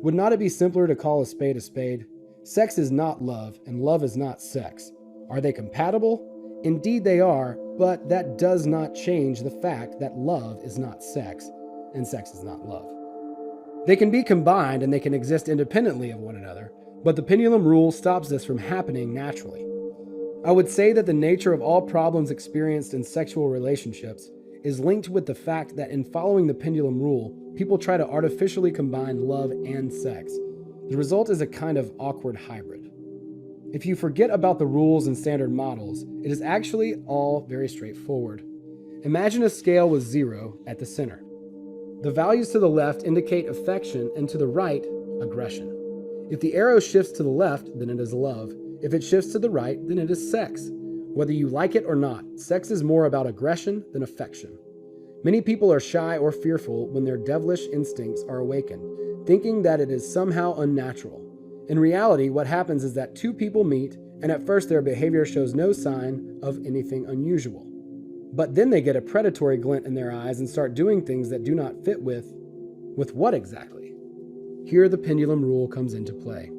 Would not it be simpler to call a spade a spade? Sex is not love, and love is not sex. Are they compatible? Indeed they are, but that does not change the fact that love is not sex, and sex is not love. They can be combined and they can exist independently of one another, but the pendulum rule stops this from happening naturally. I would say that the nature of all problems experienced in sexual relationships is linked with the fact that in following the pendulum rule, people try to artificially combine love and sex. The result is a kind of awkward hybrid. If you forget about the rules and standard models, it is actually all very straightforward. Imagine a scale with 0 at the center. The values to the left indicate affection and to the right, aggression. If the arrow shifts to the left, then it is love. If it shifts to the right, then it is sex. Whether you like it or not, sex is more about aggression than affection. Many people are shy or fearful when their devilish instincts are awakened, thinking that it is somehow unnatural. In reality, what happens is that two people meet, and at first their behavior shows no sign of anything unusual. But then they get a predatory glint in their eyes and start doing things that do not fit with what exactly? Here the pendulum rule comes into play.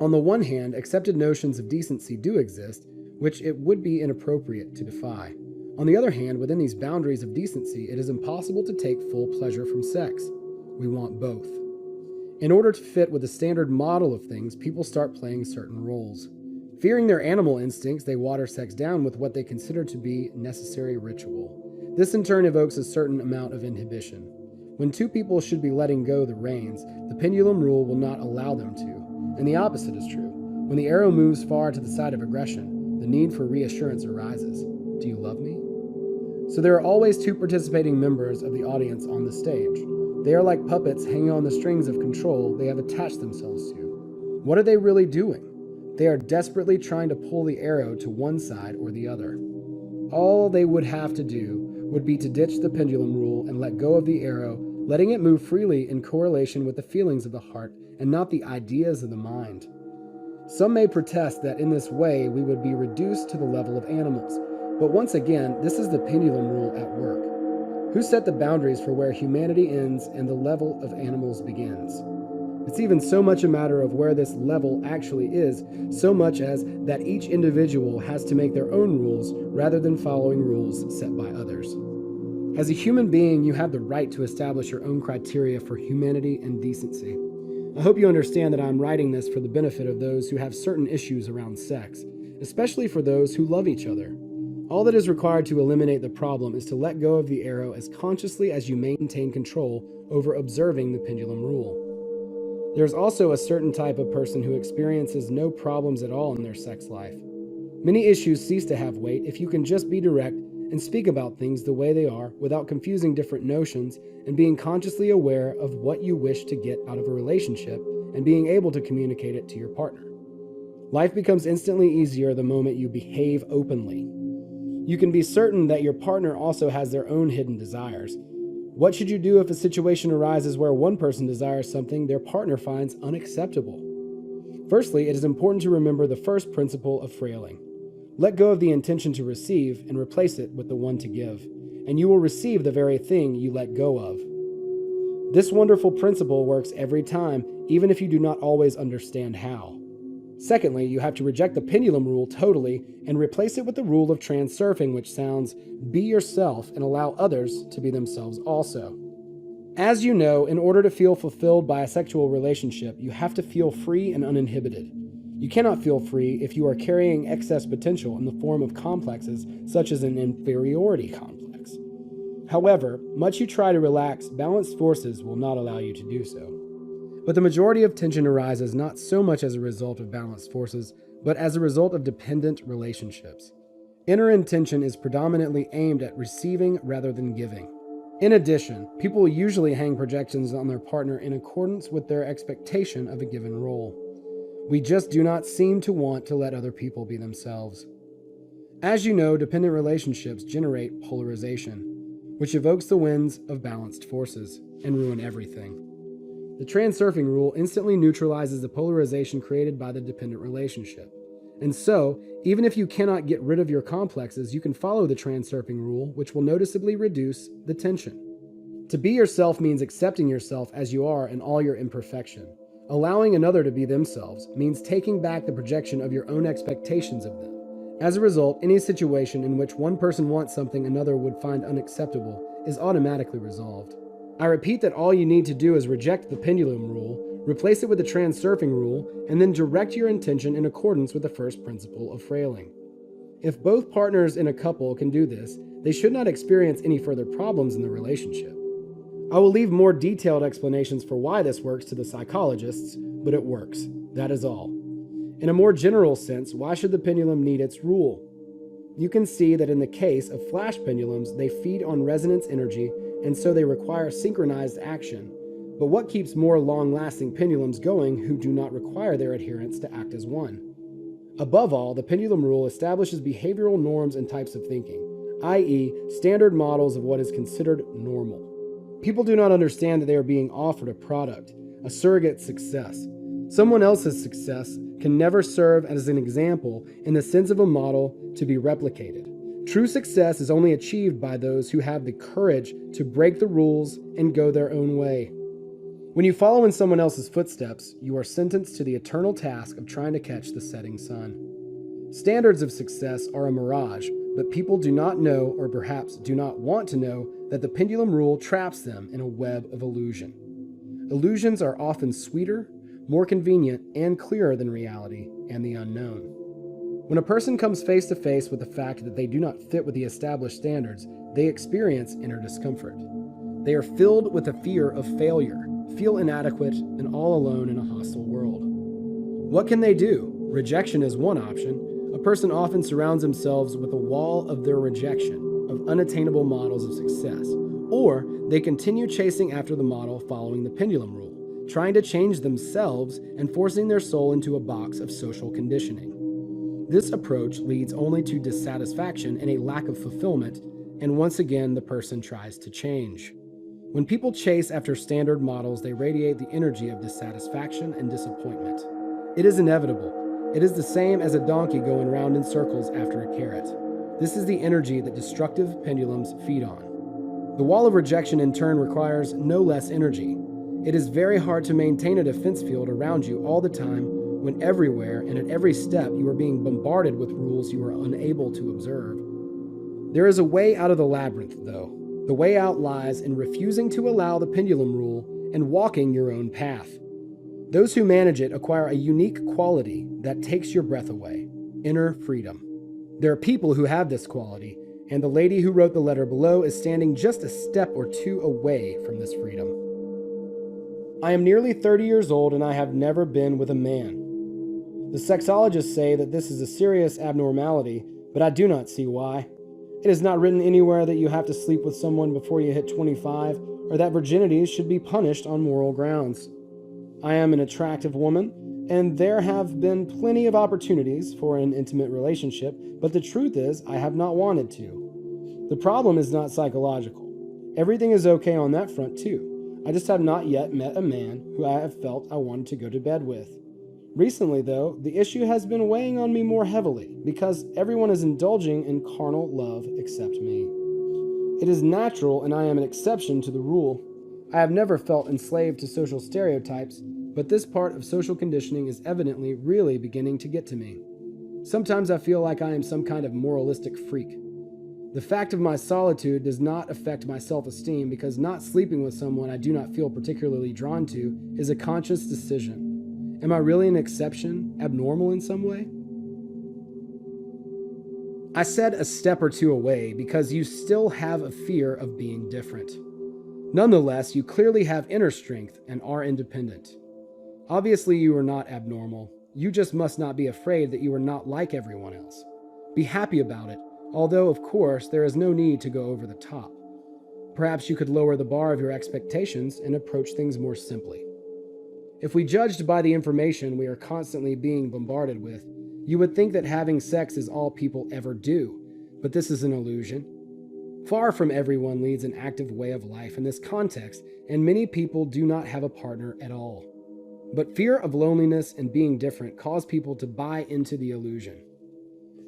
On the one hand, accepted notions of decency do exist, which it would be inappropriate to defy. On the other hand, within these boundaries of decency, it is impossible to take full pleasure from sex. We want both. In order to fit with the standard model of things, people start playing certain roles. Fearing their animal instincts, they water sex down with what they consider to be necessary ritual. This in turn evokes a certain amount of inhibition. When two people should be letting go the reins, the pendulum rule will not allow them to. And the opposite is true. When the arrow moves far to the side of aggression, the need for reassurance arises. Do you love me? So there are always two participating members of the audience on the stage. They are like puppets hanging on the strings of control they have attached themselves to. What are they really doing? They are desperately trying to pull the arrow to one side or the other. All they would have to do would be to ditch the pendulum rule and let go of the arrow, letting it move freely in correlation with the feelings of the heart and not the ideas of the mind. Some may protest that in this way we would be reduced to the level of animals, but once again, this is the pendulum rule at work. Who set the boundaries for where humanity ends and the level of animals begins? It's even so much a matter of where this level actually is, so much as that each individual has to make their own rules rather than following rules set by others. As a human being, you have the right to establish your own criteria for humanity and decency. I hope you understand that I'm writing this for the benefit of those who have certain issues around sex, especially for those who love each other. All that is required to eliminate the problem is to let go of the arrow as consciously as you maintain control over observing the pendulum rule. There's also a certain type of person who experiences no problems at all in their sex life. Many issues cease to have weight if you can just be direct and speak about things the way they are without confusing different notions and being consciously aware of what you wish to get out of a relationship and being able to communicate it to your partner. Life becomes instantly easier the moment you behave openly. You can be certain that your partner also has their own hidden desires. What should you do if a situation arises where one person desires something their partner finds unacceptable? Firstly, it is important to remember the first principle of frailing. Let go of the intention to receive and replace it with the one to give, and you will receive the very thing you let go of. This wonderful principle works every time, even if you do not always understand how. Secondly, you have to reject the pendulum rule totally and replace it with the rule of transurfing, which sounds, be yourself and allow others to be themselves also. As you know, in order to feel fulfilled by a sexual relationship, you have to feel free and uninhibited. You cannot feel free if you are carrying excess potential in the form of complexes such as an inferiority complex. However, much you try to relax, balanced forces will not allow you to do so. But the majority of tension arises not so much as a result of balanced forces, but as a result of dependent relationships. Inner intention is predominantly aimed at receiving rather than giving. In addition, people usually hang projections on their partner in accordance with their expectation of a given role. We just do not seem to want to let other people be themselves. As you know, dependent relationships generate polarization. which evokes the winds of balanced forces and ruin everything. The Transurfing rule instantly neutralizes the polarization created by the dependent relationship. And so, even if you cannot get rid of your complexes, you can follow the Transurfing rule, which will noticeably reduce the tension. To be yourself means accepting yourself as you are in all your imperfection. Allowing another to be themselves means taking back the projection of your own expectations of them. As a result, any situation in which one person wants something another would find unacceptable is automatically resolved. I repeat that all you need to do is reject the pendulum rule, replace it with the Transurfing rule, and then direct your intention in accordance with the first principle of frailing. If both partners in a couple can do this, they should not experience any further problems in the relationship. I will leave more detailed explanations for why this works to the psychologists, but it works. That is all. In a more general sense, why should the pendulum need its rule? You can see that in the case of flash pendulums, they feed on resonance energy, and so they require synchronized action. But what keeps more long-lasting pendulums going who do not require their adherents to act as one? Above all, the pendulum rule establishes behavioral norms and types of thinking, i.e., standard models of what is considered normal. People do not understand that they are being offered a product, a surrogate success. Someone else's success can never serve as an example in the sense of a model to be replicated. True success is only achieved by those who have the courage to break the rules and go their own way. When you follow in someone else's footsteps, you are sentenced to the eternal task of trying to catch the setting sun. Standards of success are a mirage, but people do not know, or perhaps do not want to know, that the pendulum rule traps them in a web of illusion. Illusions are often sweeter, more convenient, and clearer than reality and the unknown. When a person comes face to face with the fact that they do not fit with the established standards, they experience inner discomfort. They are filled with a fear of failure, feel inadequate, and all alone in a hostile world. What can they do? Rejection is one option. A person often surrounds themselves with a wall of their rejection, of unattainable models of success, or they continue chasing after the model following the pendulum rule, trying to change themselves and forcing their soul into a box of social conditioning. This approach leads only to dissatisfaction and a lack of fulfillment, and once again the person tries to change. When people chase after standard models, they radiate the energy of dissatisfaction and disappointment. It is inevitable. It is the same as a donkey going round in circles after a carrot. This is the energy that destructive pendulums feed on. The wall of rejection in turn requires no less energy. It is very hard to maintain a defense field around you all the time when everywhere and at every step you are being bombarded with rules you are unable to observe. There is a way out of the labyrinth, though. The way out lies in refusing to allow the pendulum rule and walking your own path. Those who manage it acquire a unique quality that takes your breath away: inner freedom. There are people who have this quality, and the lady who wrote the letter below is standing just a step or two away from this freedom. I am nearly 30 years old and I have never been with a man. The sexologists say that this is a serious abnormality, but I do not see why. It is not written anywhere that you have to sleep with someone before you hit 25, or that virginity should be punished on moral grounds. I am an attractive woman, and there have been plenty of opportunities for an intimate relationship, but the truth is, I have not wanted to. The problem is not psychological. Everything is okay on that front too. I just have not yet met a man who I have felt I wanted to go to bed with. Recently, though, the issue has been weighing on me more heavily because everyone is indulging in carnal love except me. It is natural and I am an exception to the rule. I have never felt enslaved to social stereotypes, but this part of social conditioning is evidently really beginning to get to me. Sometimes I feel like I am some kind of moralistic freak. The fact of my solitude does not affect my self-esteem because not sleeping with someone I do not feel particularly drawn to is a conscious decision. Am I really an exception, abnormal in some way? I said a step or two away because you still have a fear of being different. Nonetheless, you clearly have inner strength and are independent. Obviously, you are not abnormal. You just must not be afraid that you are not like everyone else. Be happy about it, although, of course, there is no need to go over the top. Perhaps you could lower the bar of your expectations and approach things more simply. If we judged by the information we are constantly being bombarded with, you would think that having sex is all people ever do, but this is an illusion. Far from everyone leads an active way of life in this context, and many people do not have a partner at all. But fear of loneliness and being different cause people to buy into the illusion.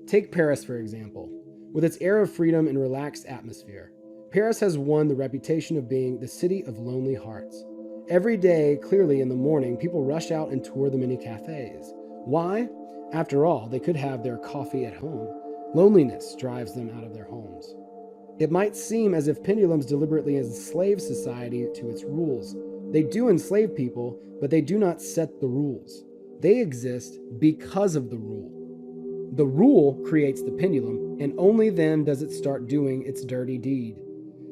Take Paris, for example. With its air of freedom and relaxed atmosphere, Paris has won the reputation of being the city of lonely hearts. Every day, clearly in the morning, people rush out and tour the many cafes. Why? After all, they could have their coffee at home. Loneliness drives them out of their homes. It might seem as if pendulums deliberately enslave society to its rules. They do enslave people, but they do not set the rules. They exist because of the rule. The rule creates the pendulum, and only then does it start doing its dirty deed.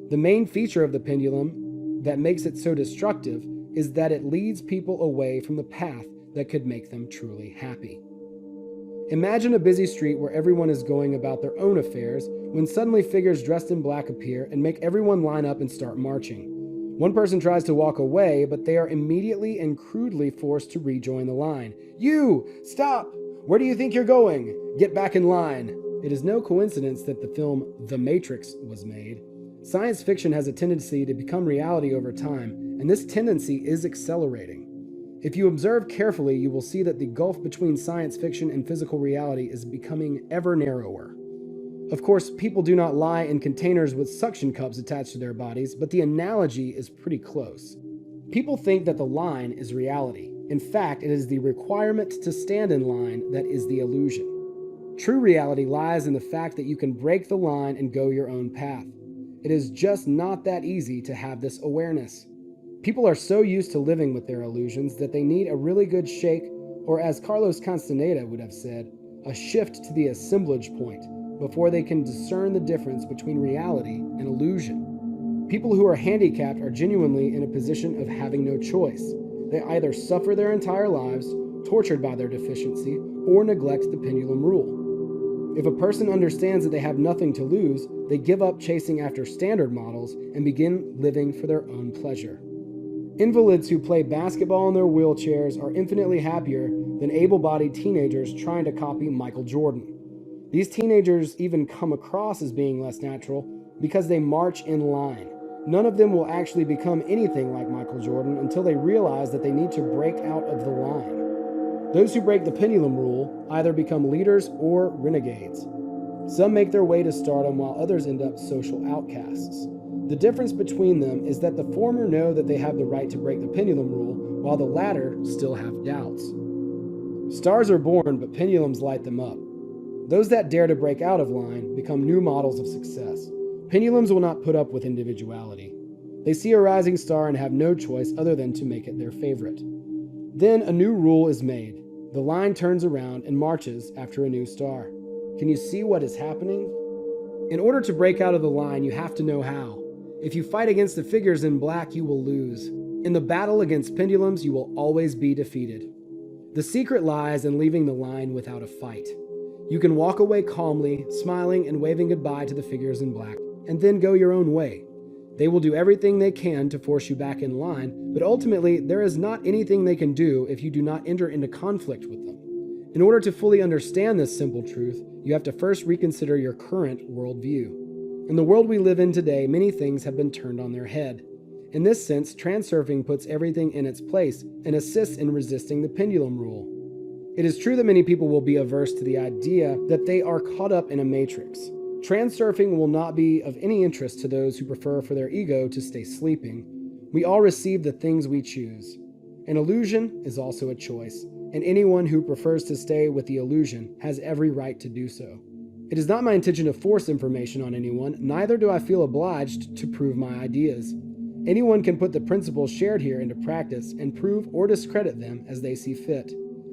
The main feature of the pendulum that makes it so destructive is that it leads people away from the path that could make them truly happy. Imagine a busy street where everyone is going about their own affairs when suddenly figures dressed in black appear and make everyone line up and start marching. One person tries to walk away, but they are immediately and crudely forced to rejoin the line. You! Stop! Where do you think you're going? Get back in line. It is no coincidence that the film The Matrix was made. Science fiction has a tendency to become reality over time, and this tendency is accelerating. If you observe carefully, you will see that the gulf between science fiction and physical reality is becoming ever narrower. Of course, people do not lie in containers with suction cups attached to their bodies, but the analogy is pretty close. People think that the line is reality. In fact, it is the requirement to stand in line that is the illusion. True reality lies in the fact that you can break the line and go your own path. It is just not that easy to have this awareness. People are so used to living with their illusions that they need a really good shake, or as Carlos Castaneda would have said, a shift to the assemblage point before they can discern the difference between reality and illusion. People who are handicapped are genuinely in a position of having no choice. They either suffer their entire lives, tortured by their deficiency, or neglect the pendulum rule. If a person understands that they have nothing to lose, they give up chasing after standard models and begin living for their own pleasure. Invalids who play basketball in their wheelchairs are infinitely happier than able-bodied teenagers trying to copy Michael Jordan. These teenagers even come across as being less natural because they march in line. None of them will actually become anything like Michael Jordan until they realize that they need to break out of the line. Those who break the pendulum rule either become leaders or renegades. Some make their way to stardom while others end up social outcasts. The difference between them is that the former know that they have the right to break the pendulum rule, while the latter still have doubts. Stars are born, but pendulums light them up. Those that dare to break out of line become new models of success. Pendulums will not put up with individuality. They see a rising star and have no choice other than to make it their favorite. Then a new rule is made. The line turns around and marches after a new star. Can you see what is happening? In order to break out of the line, you have to know how. If you fight against the figures in black, you will lose. In the battle against pendulums, you will always be defeated. The secret lies in leaving the line without a fight. You can walk away calmly, smiling and waving goodbye to the figures in black, and then go your own way. They will do everything they can to force you back in line, but ultimately, there is not anything they can do if you do not enter into conflict with them. In order to fully understand this simple truth, you have to first reconsider your current worldview. In the world we live in today, many things have been turned on their head. In this sense, Transurfing puts everything in its place and assists in resisting the pendulum rule. It is true that many people will be averse to the idea that they are caught up in a matrix. Transurfing will not be of any interest to those who prefer for their ego to stay sleeping. We all receive the things we choose. An illusion is also a choice, and anyone who prefers to stay with the illusion has every right to do so. It is not my intention to force information on anyone, neither do I feel obliged to prove my ideas. Anyone can put the principles shared here into practice and prove or discredit them as they see fit.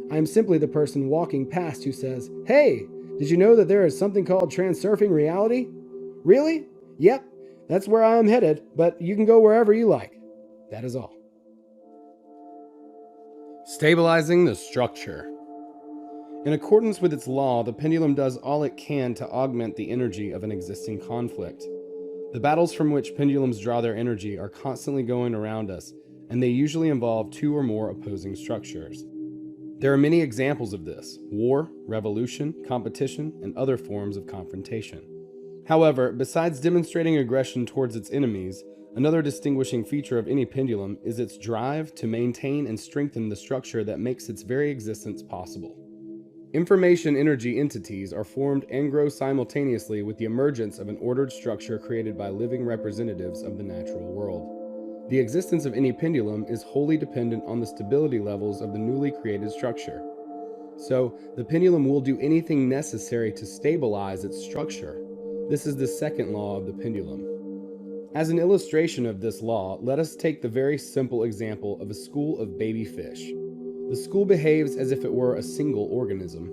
I am simply the person walking past who says, "Hey, did you know that there is something called Transurfing reality?" "Really? Yep, that's where I am headed, but you can go wherever you like." That is all. Stabilizing the structure. In accordance with its law, the pendulum does all it can to augment the energy of an existing conflict. The battles from which pendulums draw their energy are constantly going around us, and they usually involve two or more opposing structures. There are many examples of this: war, revolution, competition, and other forms of confrontation. However, besides demonstrating aggression towards its enemies, another distinguishing feature of any pendulum is its drive to maintain and strengthen the structure that makes its very existence possible. Information energy entities are formed and grow simultaneously with the emergence of an ordered structure created by living representatives of the natural world. The existence of any pendulum is wholly dependent on the stability levels of the newly created structure. So, the pendulum will do anything necessary to stabilize its structure. This is the second law of the pendulum. As an illustration of this law, let us take the very simple example of a school of baby fish. The school behaves as if it were a single organism.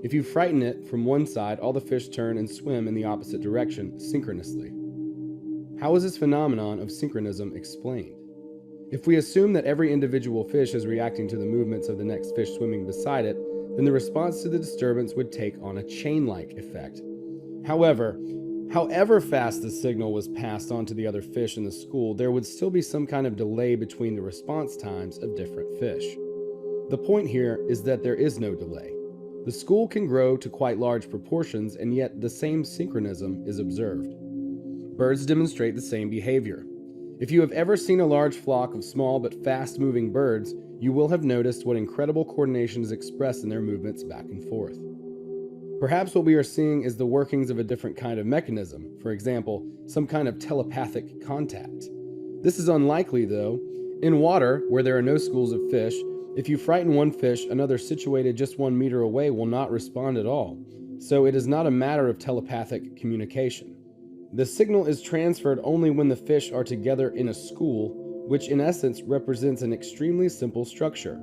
If you frighten it from one side, all the fish turn and swim in the opposite direction synchronously. How is this phenomenon of synchronism explained? If we assume that every individual fish is reacting to the movements of the next fish swimming beside it, then the response to the disturbance would take on a chain-like effect. However fast the signal was passed on to the other fish in the school, there would still be some kind of delay between the response times of different fish. The point here is that there is no delay. The school can grow to quite large proportions, and yet the same synchronism is observed. Birds demonstrate the same behavior. If you have ever seen a large flock of small but fast-moving birds, you will have noticed what incredible coordination is expressed in their movements back and forth. Perhaps what we are seeing is the workings of a different kind of mechanism, for example, some kind of telepathic contact. This is unlikely, though. In water, where there are no schools of fish, if you frighten one fish, another situated just 1 meter away will not respond at all. So it is not a matter of telepathic communication. The signal is transferred only when the fish are together in a school, which in essence represents an extremely simple structure.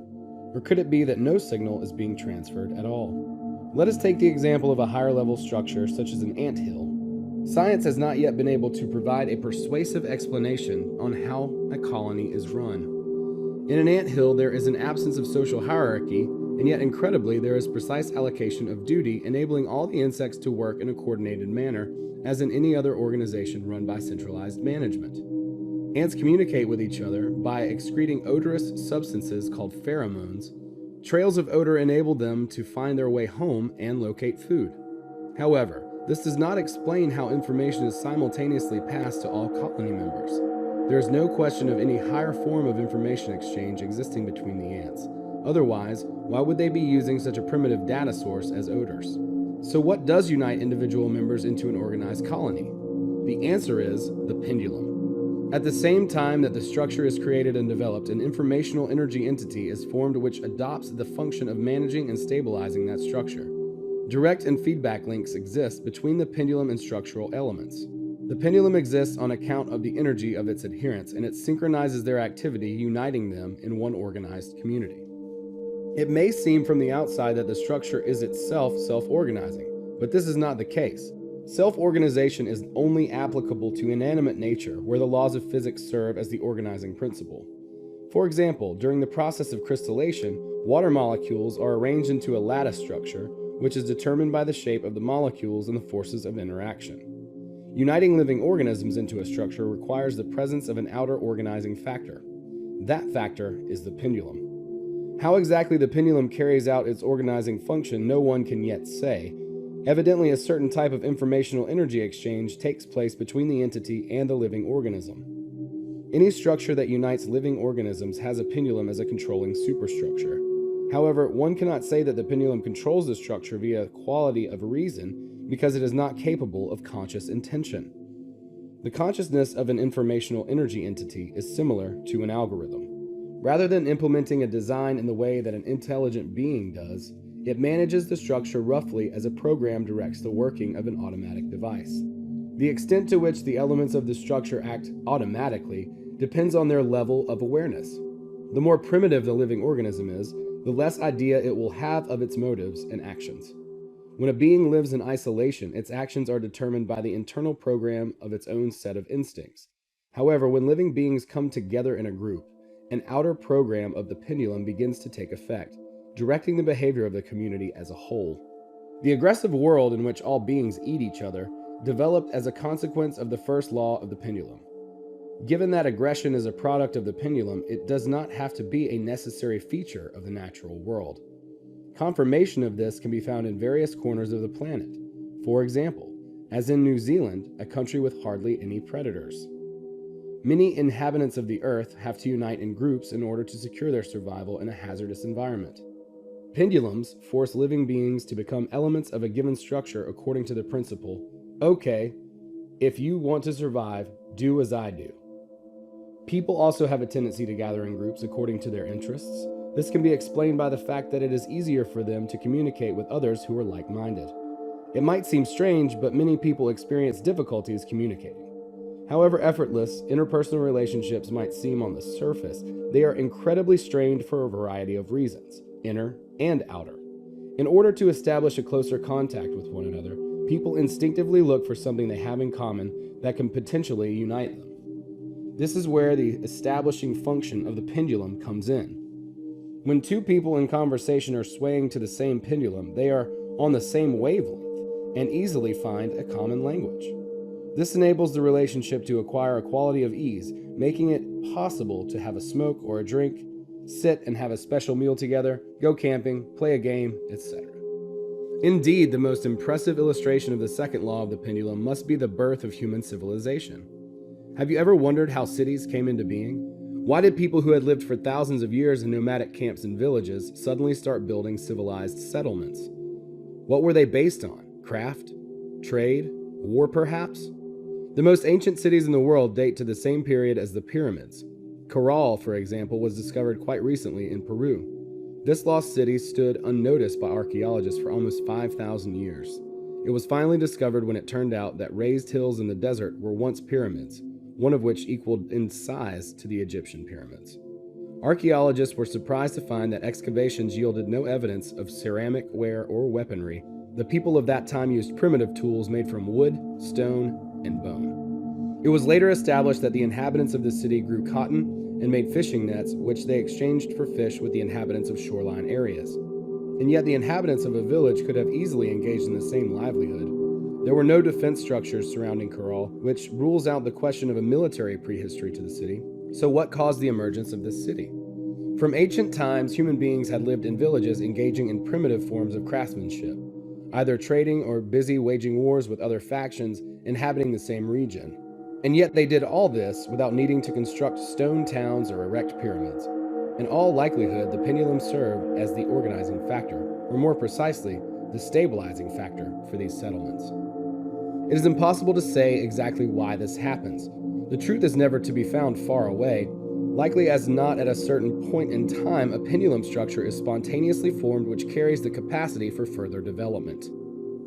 Or could it be that no signal is being transferred at all? Let us take the example of a higher level structure such as an anthill. Science has not yet been able to provide a persuasive explanation on how a colony is run. In an anthill, there is an absence of social hierarchy, and yet incredibly, there is precise allocation of duty, enabling all the insects to work in a coordinated manner, as in any other organization run by centralized management. Ants communicate with each other by excreting odorous substances called pheromones. Trails of odor enable them to find their way home and locate food. However, this does not explain how information is simultaneously passed to all colony members. There is no question of any higher form of information exchange existing between the ants. Otherwise, why would they be using such a primitive data source as odors? So what does unite individual members into an organized colony? The answer is the pendulum. At the same time that the structure is created and developed, an informational energy entity is formed which adopts the function of managing and stabilizing that structure. Direct and feedback links exist between the pendulum and structural elements. The pendulum exists on account of the energy of its adherents, and it synchronizes their activity, uniting them in one organized community. It may seem from the outside that the structure is itself self-organizing, but this is not the case. Self-organization is only applicable to inanimate nature, where the laws of physics serve as the organizing principle. For example, during the process of crystallization, water molecules are arranged into a lattice structure, which is determined by the shape of the molecules and the forces of interaction. Uniting living organisms into a structure requires the presence of an outer organizing factor. That factor is the pendulum. How exactly the pendulum carries out its organizing function, no one can yet say. Evidently, a certain type of informational energy exchange takes place between the entity and the living organism. Any structure that unites living organisms has a pendulum as a controlling superstructure. However, one cannot say that the pendulum controls the structure via a quality of reason, because it is not capable of conscious intention. The consciousness of an informational energy entity is similar to an algorithm. Rather than implementing a design in the way that an intelligent being does, it manages the structure roughly as a program directs the working of an automatic device. The extent to which the elements of the structure act automatically depends on their level of awareness. The more primitive the living organism is, the less idea it will have of its motives and actions. When a being lives in isolation, its actions are determined by the internal program of its own set of instincts. However, when living beings come together in a group, an outer program of the pendulum begins to take effect, directing the behavior of the community as a whole. The aggressive world in which all beings eat each other developed as a consequence of the first law of the pendulum. Given that aggression is a product of the pendulum, it does not have to be a necessary feature of the natural world. Confirmation of this can be found in various corners of the planet. For example, as in New Zealand, a country with hardly any predators. Many inhabitants of the earth have to unite in groups in order to secure their survival in a hazardous environment. Pendulums force living beings to become elements of a given structure according to the principle, okay, if you want to survive, do as I do. People also have a tendency to gather in groups according to their interests. This can be explained by the fact that it is easier for them to communicate with others who are like-minded. It might seem strange, but many people experience difficulties communicating. However effortless interpersonal relationships might seem on the surface, they are incredibly strained for a variety of reasons, inner and outer. In order to establish a closer contact with one another, people instinctively look for something they have in common that can potentially unite them. This is where the establishing function of the pendulum comes in. When two people in conversation are swaying to the same pendulum, they are on the same wavelength and easily find a common language. This enables the relationship to acquire a quality of ease, making it possible to have a smoke or a drink, sit and have a special meal together, go camping, play a game, etc. Indeed, the most impressive illustration of the second law of the pendulum must be the birth of human civilization. Have you ever wondered how cities came into being? Why did people who had lived for thousands of years in nomadic camps and villages suddenly start building civilized settlements? What were they based on? Craft? Trade? War, perhaps? The most ancient cities in the world date to the same period as the pyramids. Caral, for example, was discovered quite recently in Peru. This lost city stood unnoticed by archaeologists for almost 5,000 years. It was finally discovered when it turned out that raised hills in the desert were once pyramids, one of which equaled in size to the Egyptian pyramids. Archaeologists were surprised to find that excavations yielded no evidence of ceramic ware or weaponry. The people of that time used primitive tools made from wood, stone, and bone. It was later established that the inhabitants of the city grew cotton and made fishing nets, which they exchanged for fish with the inhabitants of shoreline areas. And yet the inhabitants of a village could have easily engaged in the same livelihood. There were no defense structures surrounding Caral, which rules out the question of a military prehistory to the city. So what caused the emergence of this city? From ancient times, human beings had lived in villages engaging in primitive forms of craftsmanship, either trading or busy waging wars with other factions inhabiting the same region. And yet they did all this without needing to construct stone towns or erect pyramids. In all likelihood, the pendulum served as the organizing factor, or more precisely, the stabilizing factor for these settlements. It is impossible to say exactly why this happens. The truth is never to be found far away. Likely as not, at a certain point in time, a pendulum structure is spontaneously formed which carries the capacity for further development.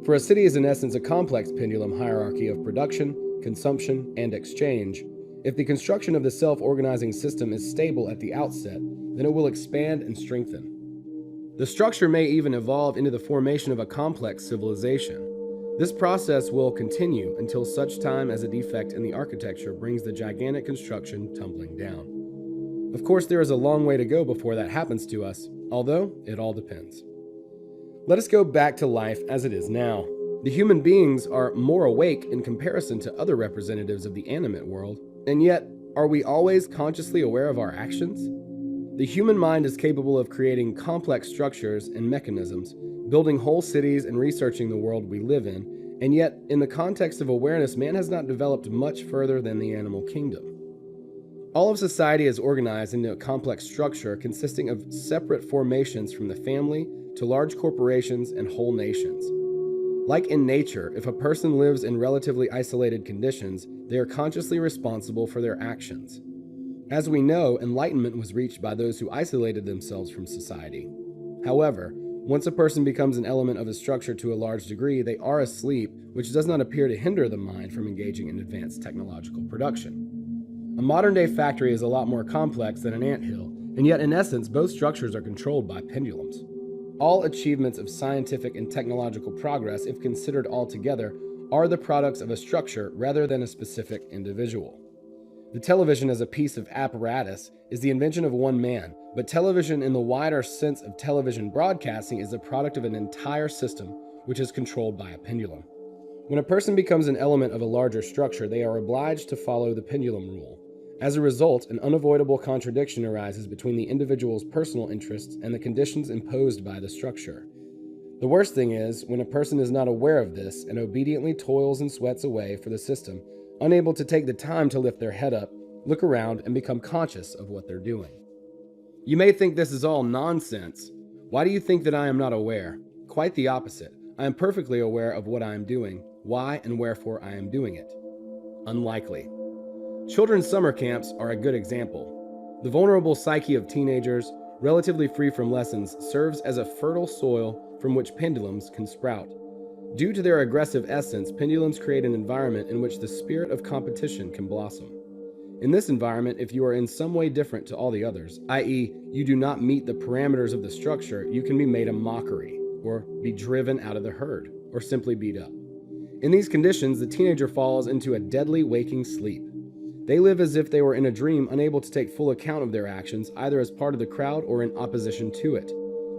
For a city is in essence a complex pendulum hierarchy of production, consumption, and exchange. If the construction of the self-organizing system is stable at the outset, then it will expand and strengthen. The structure may even evolve into the formation of a complex civilization. This process will continue until such time as a defect in the architecture brings the gigantic construction tumbling down. Of course, there is a long way to go before that happens to us, although it all depends. Let us go back to life as it is now. The human beings are more awake in comparison to other representatives of the animate world, and yet, are we always consciously aware of our actions? The human mind is capable of creating complex structures and mechanisms, building whole cities and researching the world we live in, and yet, in the context of awareness, man has not developed much further than the animal kingdom. All of society is organized into a complex structure consisting of separate formations from the family to large corporations and whole nations. Like in nature, if a person lives in relatively isolated conditions, they are consciously responsible for their actions. As we know, enlightenment was reached by those who isolated themselves from society. However, once a person becomes an element of a structure to a large degree, they are asleep, which does not appear to hinder the mind from engaging in advanced technological production. A modern-day factory is a lot more complex than an anthill, and yet in essence, both structures are controlled by pendulums. All achievements of scientific and technological progress, if considered all together, are the products of a structure rather than a specific individual. The television as a piece of apparatus is the invention of one man, but television in the wider sense of television broadcasting is the product of an entire system which is controlled by a pendulum. When a person becomes an element of a larger structure, they are obliged to follow the pendulum rule. As a result, an unavoidable contradiction arises between the individual's personal interests and the conditions imposed by the structure. The worst thing is when a person is not aware of this and obediently toils and sweats away for the system, unable to take the time to lift their head up, look around, and become conscious of what they're doing. You may think this is all nonsense. Why do you think that I am not aware? Quite the opposite. I am perfectly aware of what I am doing, why and wherefore I am doing it. Unlikely. Children's summer camps are a good example. The vulnerable psyche of teenagers, relatively free from lessons, serves as a fertile soil from which pendulums can sprout. Due to their aggressive essence, pendulums create an environment in which the spirit of competition can blossom. In this environment, if you are in some way different to all the others, i.e., you do not meet the parameters of the structure, you can be made a mockery, or be driven out of the herd, or simply beat up. In these conditions, the teenager falls into a deadly waking sleep. They live as if they were in a dream, unable to take full account of their actions, either as part of the crowd or in opposition to it.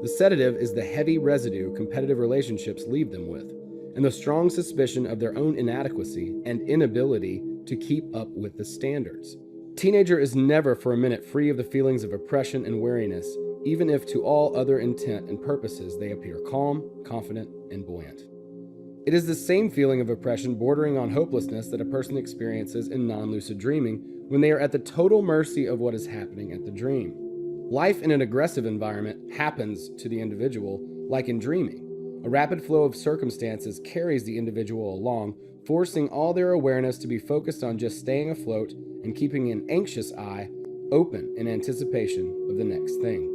The sedative is the heavy residue competitive relationships leave them with, and the strong suspicion of their own inadequacy and inability to keep up with the standards. Teenager is never for a minute free of the feelings of oppression and weariness, even if to all other intent and purposes they appear calm, confident, and buoyant. It is the same feeling of oppression bordering on hopelessness that a person experiences in non-lucid dreaming when they are at the total mercy of what is happening at the dream. Life in an aggressive environment happens to the individual like in dreaming. A rapid flow of circumstances carries the individual along, forcing all their awareness to be focused on just staying afloat and keeping an anxious eye open in anticipation of the next thing.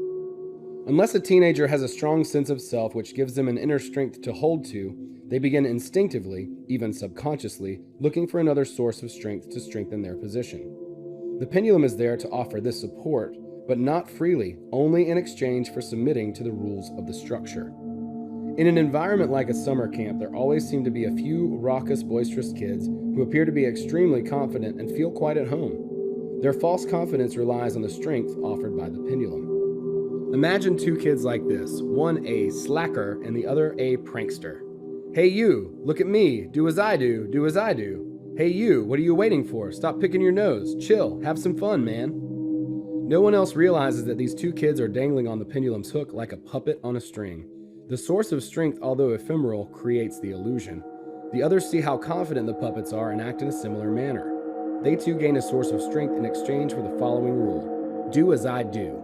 Unless a teenager has a strong sense of self which gives them an inner strength to hold to, they begin instinctively, even subconsciously, looking for another source of strength to strengthen their position. The pendulum is there to offer this support, but not freely, only in exchange for submitting to the rules of the structure. In an environment like a summer camp, there always seem to be a few raucous, boisterous kids who appear to be extremely confident and feel quite at home. Their false confidence relies on the strength offered by the pendulum. Imagine two kids like this, one a slacker and the other a prankster. Hey you, look at me, do as I do as I do. Hey you, what are you waiting for? Stop picking your nose, chill, have some fun, man. No one else realizes that these two kids are dangling on the pendulum's hook like a puppet on a string. The source of strength, although ephemeral, creates the illusion. The others see how confident the puppets are and act in a similar manner. They too gain a source of strength in exchange for the following rule: do as I do.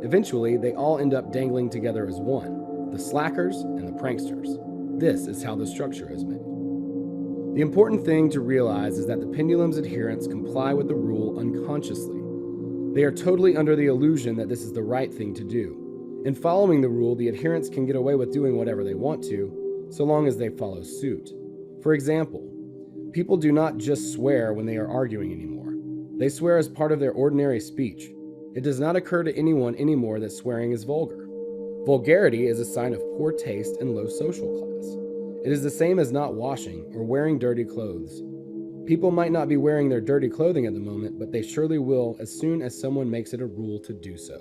Eventually, they all end up dangling together as one, the slackers and the pranksters. This is how the structure is made. The important thing to realize is that the pendulum's adherents comply with the rule unconsciously. They are totally under the illusion that this is the right thing to do. In following the rule, the adherents can get away with doing whatever they want to, so long as they follow suit. For example, people do not just swear when they are arguing anymore. They swear as part of their ordinary speech. It does not occur to anyone anymore that swearing is vulgar. Vulgarity is a sign of poor taste and low social class. It is the same as not washing or wearing dirty clothes. People might not be wearing their dirty clothing at the moment, but they surely will as soon as someone makes it a rule to do so.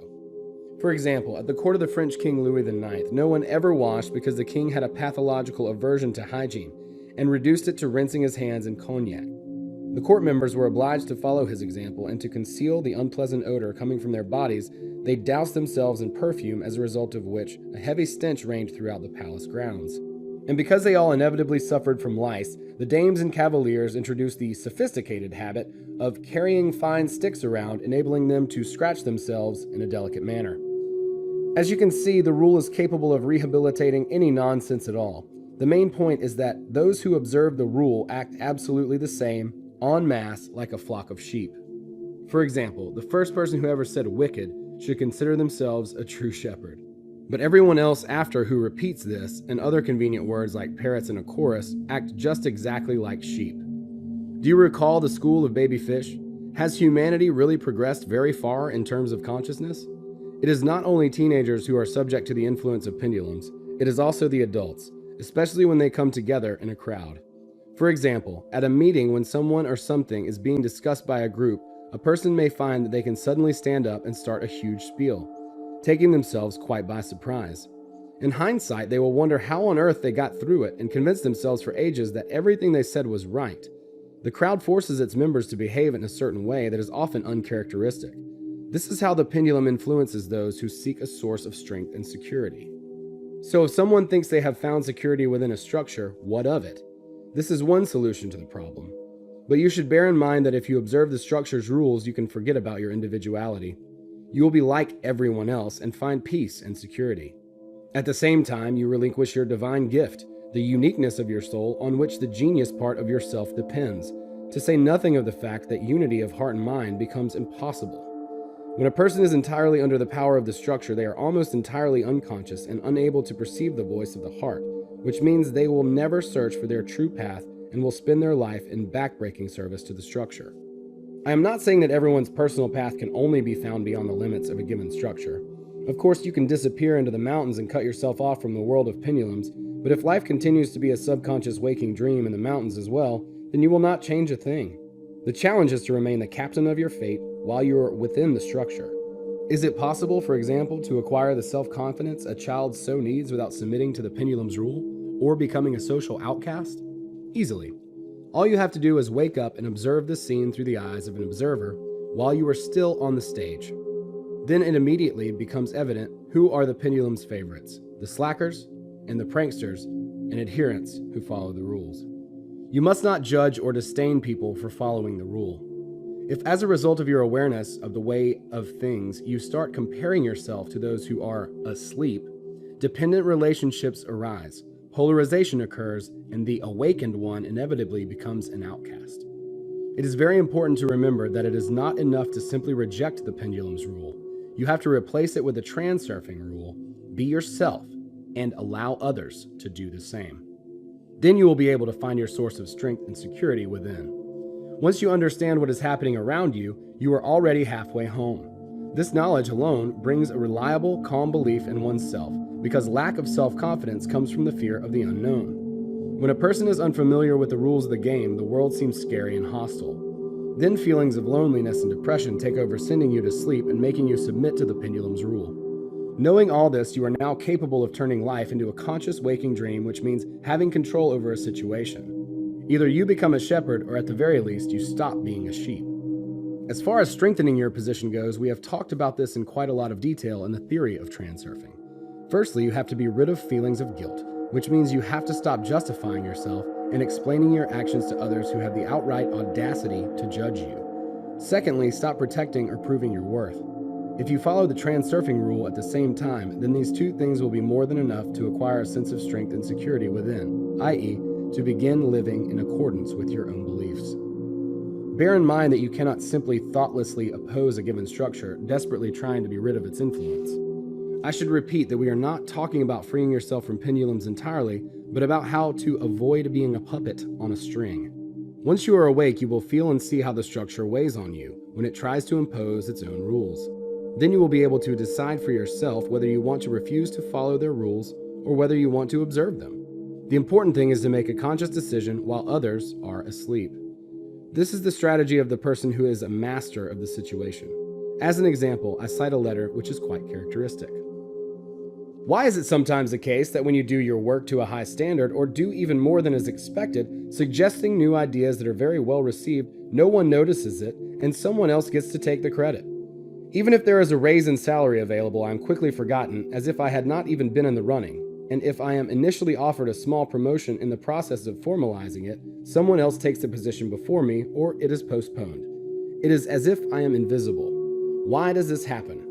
For example, at the court of the French King Louis IX, no one ever washed because the king had a pathological aversion to hygiene and reduced it to rinsing his hands in cognac. The court members were obliged to follow his example, and to conceal the unpleasant odor coming from their bodies, they doused themselves in perfume, as a result of which a heavy stench reigned throughout the palace grounds. And because they all inevitably suffered from lice, the dames and cavaliers introduced the sophisticated habit of carrying fine sticks around, enabling them to scratch themselves in a delicate manner. As you can see, the rule is capable of rehabilitating any nonsense at all. The main point is that those who observe the rule act absolutely the same, en masse, like a flock of sheep. For example, the first person who ever said wicked should consider themselves a true shepherd. But everyone else after who repeats this, and other convenient words like parrots in a chorus, act just exactly like sheep. Do you recall the school of baby fish? Has humanity really progressed very far in terms of consciousness? It is not only teenagers who are subject to the influence of pendulums, it is also the adults, especially when they come together in a crowd. For example, at a meeting when someone or something is being discussed by a group, a person may find that they can suddenly stand up and start a huge spiel, taking themselves quite by surprise. In hindsight, they will wonder how on earth they got through it and convince themselves for ages that everything they said was right. The crowd forces its members to behave in a certain way that is often uncharacteristic. This is how the pendulum influences those who seek a source of strength and security. So if someone thinks they have found security within a structure, what of it? This is one solution to the problem. But you should bear in mind that if you observe the structure's rules, you can forget about your individuality. You will be like everyone else and find peace and security. At the same time, you relinquish your divine gift, the uniqueness of your soul on which the genius part of yourself depends, to say nothing of the fact that unity of heart and mind becomes impossible. When a person is entirely under the power of the structure, they are almost entirely unconscious and unable to perceive the voice of the heart, which means they will never search for their true path and will spend their life in backbreaking service to the structure. I am not saying that everyone's personal path can only be found beyond the limits of a given structure. Of course, you can disappear into the mountains and cut yourself off from the world of pendulums, but if life continues to be a subconscious waking dream in the mountains as well, then you will not change a thing. The challenge is to remain the captain of your fate while you are within the structure. Is it possible, for example, to acquire the self-confidence a child so needs without submitting to the pendulum's rule, or becoming a social outcast? Easily. All you have to do is wake up and observe the scene through the eyes of an observer while you are still on the stage. Then it immediately becomes evident who are the pendulum's favorites, the slackers and the pranksters and adherents who follow the rules. You must not judge or disdain people for following the rule. If as a result of your awareness of the way of things, you start comparing yourself to those who are asleep, dependent relationships arise, polarization occurs, and the awakened one inevitably becomes an outcast. It is very important to remember that it is not enough to simply reject the pendulum's rule. You have to replace it with the transurfing rule, be yourself, and allow others to do the same. Then you will be able to find your source of strength and security within. Once you understand what is happening around you, you are already halfway home. This knowledge alone brings a reliable, calm belief in oneself, because lack of self-confidence comes from the fear of the unknown. When a person is unfamiliar with the rules of the game, the world seems scary and hostile. Then feelings of loneliness and depression take over, sending you to sleep and making you submit to the pendulum's rule. Knowing all this, you are now capable of turning life into a conscious waking dream, which means having control over a situation. Either you become a shepherd, or at the very least, you stop being a sheep. As far as strengthening your position goes, we have talked about this in quite a lot of detail in the theory of transurfing. Firstly, you have to be rid of feelings of guilt, which means you have to stop justifying yourself and explaining your actions to others who have the outright audacity to judge you. Secondly, stop protecting or proving your worth. If you follow the transurfing rule at the same time, then these two things will be more than enough to acquire a sense of strength and security within, i.e., to begin living in accordance with your own beliefs. Bear in mind that you cannot simply thoughtlessly oppose a given structure, desperately trying to be rid of its influence. I should repeat that we are not talking about freeing yourself from pendulums entirely, but about how to avoid being a puppet on a string. Once you are awake, you will feel and see how the structure weighs on you when it tries to impose its own rules. Then you will be able to decide for yourself whether you want to refuse to follow their rules or whether you want to observe them. The important thing is to make a conscious decision while others are asleep. This is the strategy of the person who is a master of the situation. As an example, I cite a letter which is quite characteristic. Why is it sometimes the case that when you do your work to a high standard, or do even more than is expected, suggesting new ideas that are very well received, no one notices it, and someone else gets to take the credit? Even if there is a raise in salary available, I am quickly forgotten, as if I had not even been in the running. And if I am initially offered a small promotion, in the process of formalizing it, someone else takes the position before me, or it is postponed. It is as if I am invisible. Why does this happen?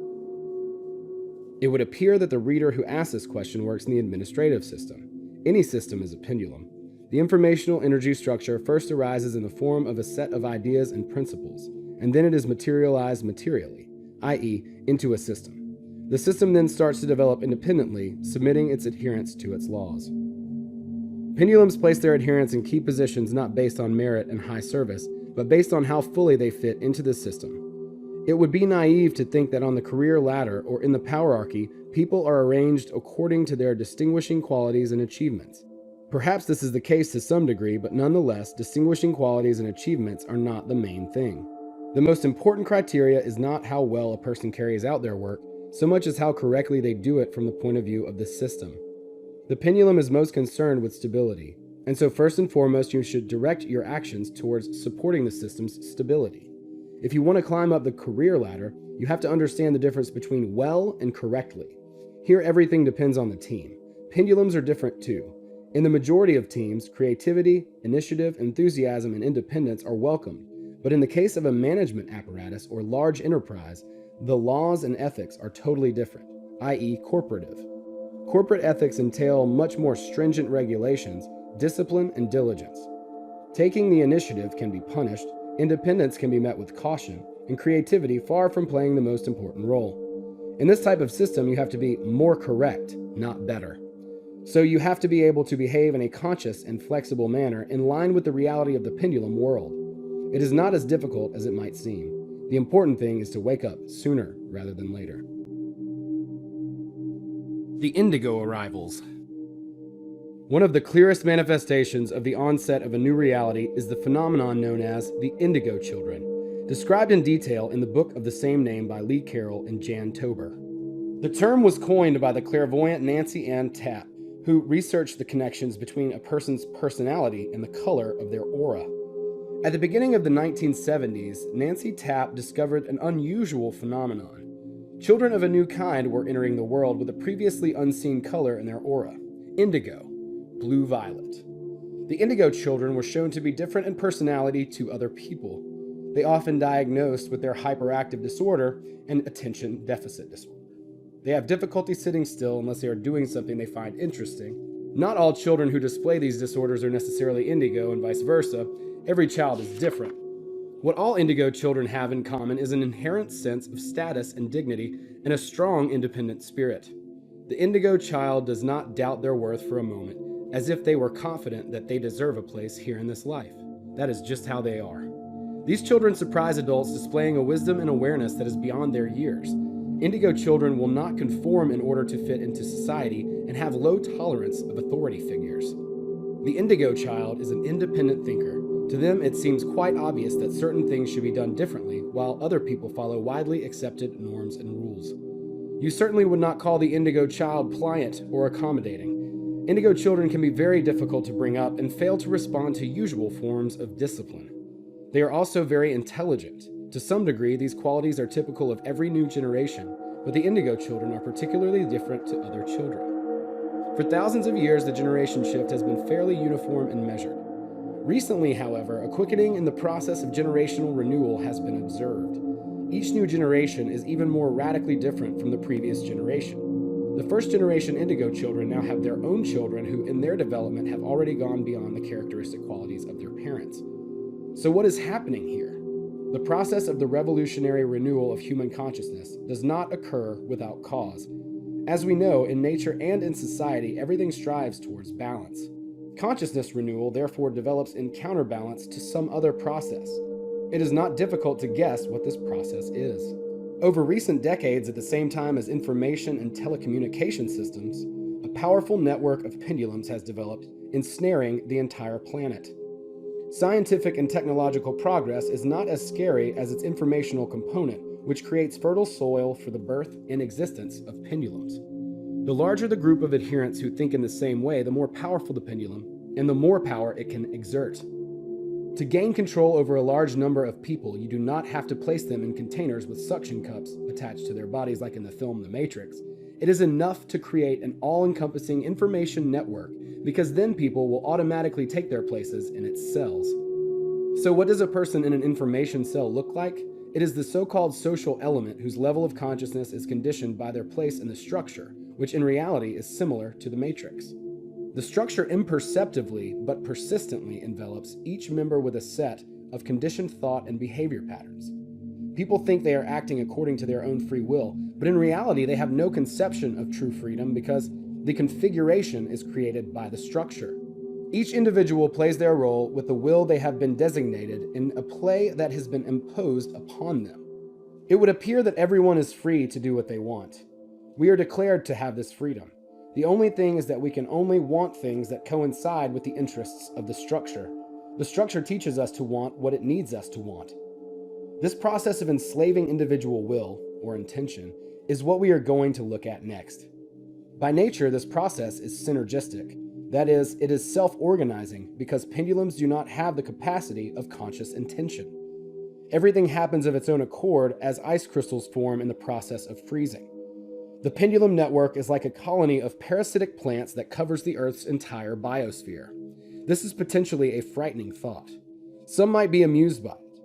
It would appear that the reader who asked this question works in the administrative system. Any system is a pendulum. The informational energy structure first arises in the form of a set of ideas and principles, and then it is materialized materially, i.e., into a system. The system then starts to develop independently, submitting its adherents to its laws. Pendulums place their adherents in key positions not based on merit and high service, but based on how fully they fit into the system. It would be naive to think that on the career ladder or in the powerarchy, people are arranged according to their distinguishing qualities and achievements. Perhaps this is the case to some degree, but nonetheless, distinguishing qualities and achievements are not the main thing. The most important criteria is not how well a person carries out their work, so much as how correctly they do it from the point of view of the system. The pendulum is most concerned with stability, and so first and foremost you should direct your actions towards supporting the system's stability. If you want to climb up the career ladder, you have to understand the difference between well and correctly. Here everything depends on the team. Pendulums are different too. In the majority of teams, creativity, initiative, enthusiasm, and independence are welcomed. But in the case of a management apparatus or large enterprise, the laws and ethics are totally different, i.e., corporative. Corporate ethics entail much more stringent regulations, discipline, and diligence. Taking the initiative can be punished, independence can be met with caution, and creativity far from playing the most important role. In this type of system, you have to be more correct, not better. So you have to be able to behave in a conscious and flexible manner in line with the reality of the pendulum world. It is not as difficult as it might seem. The important thing is to wake up sooner rather than later. The indigo arrivals. One of the clearest manifestations of the onset of a new reality is the phenomenon known as the indigo children, described in detail in the book of the same name by Lee Carroll and Jan Tober. The term was coined by the clairvoyant Nancy Ann Tapp, who researched the connections between a person's personality and the color of their aura. At the beginning of the 1970s, Nancy Tapp discovered an unusual phenomenon. Children of a new kind were entering the world with a previously unseen color in their aura, indigo, blue-violet. The indigo children were shown to be different in personality to other people. They often diagnosed with their hyperactive disorder and attention deficit disorder. They have difficulty sitting still unless they are doing something they find interesting. Not all children who display these disorders are necessarily indigo, and vice versa. Every child is different. What all indigo children have in common is an inherent sense of status and dignity and a strong independent spirit. The indigo child does not doubt their worth for a moment, as if they were confident that they deserve a place here in this life. That is just how they are. These children surprise adults displaying a wisdom and awareness that is beyond their years. Indigo children will not conform in order to fit into society and have low tolerance of authority figures. The indigo child is an independent thinker. To them, it seems quite obvious that certain things should be done differently, while other people follow widely accepted norms and rules. You certainly would not call the indigo child pliant or accommodating. Indigo children can be very difficult to bring up and fail to respond to usual forms of discipline. They are also very intelligent. To some degree, these qualities are typical of every new generation, but the indigo children are particularly different to other children. For thousands of years, the generation shift has been fairly uniform and measured. Recently, however, a quickening in the process of generational renewal has been observed. Each new generation is even more radically different from the previous generation. The first generation indigo children now have their own children who, in their development, have already gone beyond the characteristic qualities of their parents. So what is happening here? The process of the revolutionary renewal of human consciousness does not occur without cause. As we know, in nature and in society, everything strives towards balance. Consciousness renewal therefore develops in counterbalance to some other process. It is not difficult to guess what this process is. Over recent decades, at the same time as information and telecommunication systems, a powerful network of pendulums has developed, ensnaring the entire planet. Scientific and technological progress is not as scary as its informational component, which creates fertile soil for the birth and existence of pendulums. The larger the group of adherents who think in the same way, the more powerful the pendulum, and the more power it can exert. To gain control over a large number of people, you do not have to place them in containers with suction cups attached to their bodies like in the film The Matrix. It is enough to create an all-encompassing information network, because then people will automatically take their places in its cells. So what does a person in an information cell look like? It is the so-called social element whose level of consciousness is conditioned by their place in the structure, which in reality is similar to the Matrix. The structure imperceptibly but persistently envelops each member with a set of conditioned thought and behavior patterns. People think they are acting according to their own free will, but in reality they have no conception of true freedom because the configuration is created by the structure. Each individual plays their role with the will they have been designated in a play that has been imposed upon them. It would appear that everyone is free to do what they want. We are declared to have this freedom. The only thing is that we can only want things that coincide with the interests of the structure. The structure teaches us to want what it needs us to want. This process of enslaving individual will, or intention, is what we are going to look at next. By nature, this process is synergistic. That is, it is self-organizing because pendulums do not have the capacity of conscious intention. Everything happens of its own accord as ice crystals form in the process of freezing. The pendulum network is like a colony of parasitic plants that covers the Earth's entire biosphere. This is potentially a frightening thought. Some might be amused by it.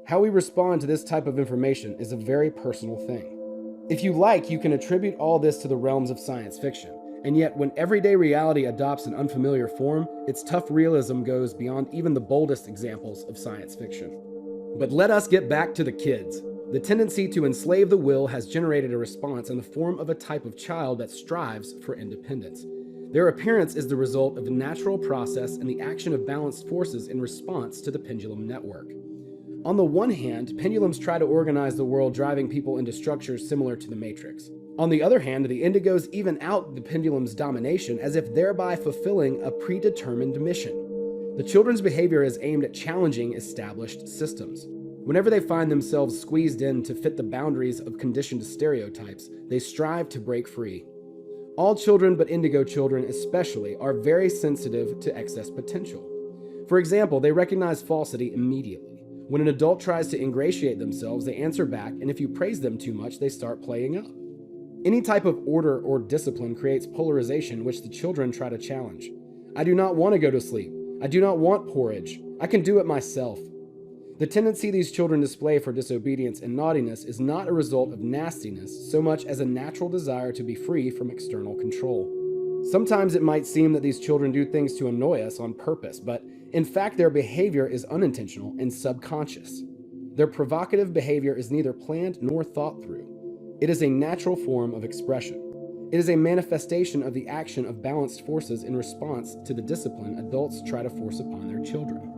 How we respond to this type of information is a very personal thing. If you like, you can attribute all this to the realms of science fiction, and yet when everyday reality adopts an unfamiliar form, its tough realism goes beyond even the boldest examples of science fiction. But let us get back to the kids. The tendency to enslave the will has generated a response in the form of a type of child that strives for independence. Their appearance is the result of a natural process and the action of balanced forces in response to the pendulum network. On the one hand, pendulums try to organize the world, driving people into structures similar to the Matrix. On the other hand, the indigos even out the pendulum's domination as if thereby fulfilling a predetermined mission. The children's behavior is aimed at challenging established systems. Whenever they find themselves squeezed in to fit the boundaries of conditioned stereotypes, they strive to break free. All children, but indigo children especially, are very sensitive to excess potential. For example, they recognize falsity immediately. When an adult tries to ingratiate themselves, they answer back, and if you praise them too much, they start playing up. Any type of order or discipline creates polarization, which the children try to challenge. I do not want to go to sleep. I do not want porridge. I can do it myself. The tendency these children display for disobedience and naughtiness is not a result of nastiness so much as a natural desire to be free from external control. Sometimes it might seem that these children do things to annoy us on purpose, but in fact their behavior is unintentional and subconscious. Their provocative behavior is neither planned nor thought through. It is a natural form of expression. It is a manifestation of the action of balanced forces in response to the discipline adults try to force upon their children.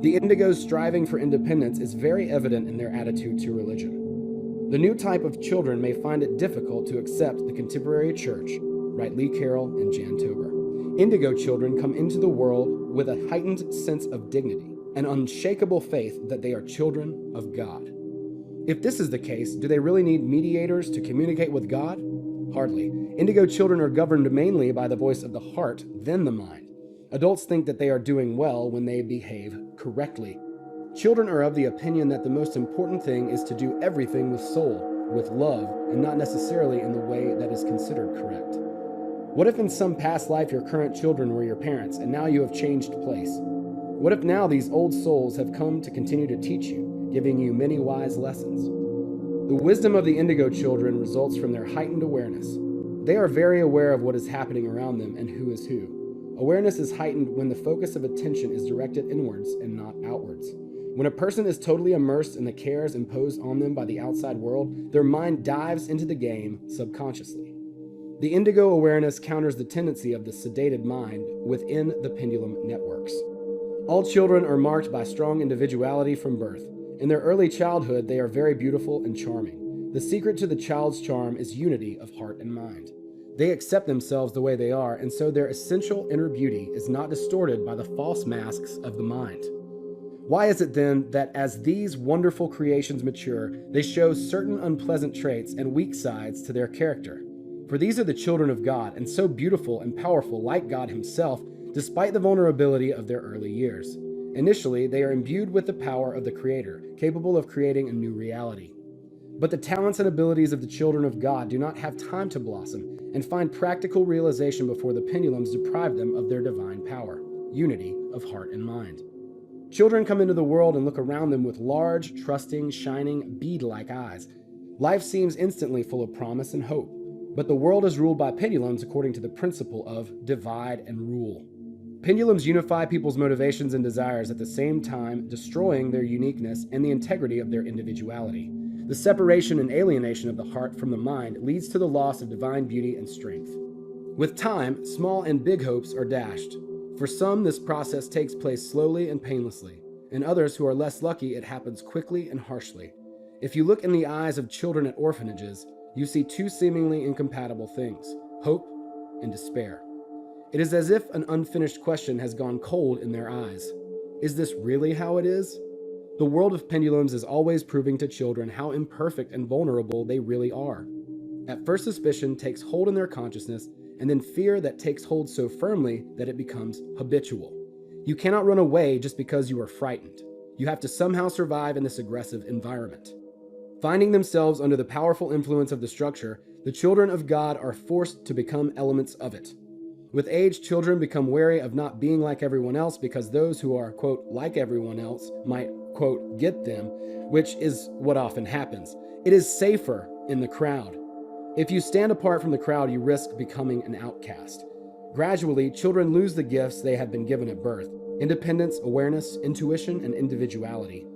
The indigos striving for independence is very evident in their attitude to religion. The new type of children may find it difficult to accept the contemporary church, write Lee Carroll and Jan Tober. Indigo children come into the world with a heightened sense of dignity, an unshakable faith that they are children of God. If this is the case, do they really need mediators to communicate with God? Hardly. Indigo children are governed mainly by the voice of the heart, then the mind. Adults think that they are doing well when they behave correctly. Children are of the opinion that the most important thing is to do everything with soul, with love, and not necessarily in the way that is considered correct. What if in some past life your current children were your parents, and now you have changed place? What if now these old souls have come to continue to teach you, giving you many wise lessons? The wisdom of the indigo children results from their heightened awareness. They are very aware of what is happening around them and who is who. Awareness is heightened when the focus of attention is directed inwards and not outwards. When a person is totally immersed in the cares imposed on them by the outside world, their mind dives into the game subconsciously. The indigo awareness counters the tendency of the sedated mind within the pendulum networks. All children are marked by strong individuality from birth. In their early childhood, they are very beautiful and charming. The secret to the child's charm is unity of heart and mind. They accept themselves the way they are, and so their essential inner beauty is not distorted by the false masks of the mind. Why is it then that as these wonderful creations mature, they show certain unpleasant traits and weak sides to their character? For these are the children of God, and so beautiful and powerful like God Himself, despite the vulnerability of their early years. Initially, they are imbued with the power of the Creator, capable of creating a new reality. But the talents and abilities of the children of God do not have time to blossom and find practical realization before the pendulums deprive them of their divine power, unity of heart and mind. Children come into the world and look around them with large, trusting, shining, bead-like eyes. Life seems instantly full of promise and hope, but the world is ruled by pendulums according to the principle of divide and rule. Pendulums unify people's motivations and desires at the same time, destroying their uniqueness and the integrity of their individuality. The separation and alienation of the heart from the mind leads to the loss of divine beauty and strength. With time, small and big hopes are dashed. For some, this process takes place slowly and painlessly. In others who are less lucky, it happens quickly and harshly. If you look in the eyes of children at orphanages, you see two seemingly incompatible things: hope and despair. It is as if an unfinished question has gone cold in their eyes. Is this really how it is? The world of pendulums is always proving to children how imperfect and vulnerable they really are. At first, suspicion takes hold in their consciousness, and then fear that takes hold so firmly that it becomes habitual. You cannot run away just because you are frightened. You have to somehow survive in this aggressive environment. Finding themselves under the powerful influence of the structure, The children of God are forced to become elements of it. With age, children become wary of not being like everyone else because those who are, quote, like everyone else might, quote, get them, which is what often happens. It is safer in the crowd. If you stand apart from the crowd, you risk becoming an outcast. Gradually, children lose the gifts they have been given at birth: independence, awareness, intuition, and individuality.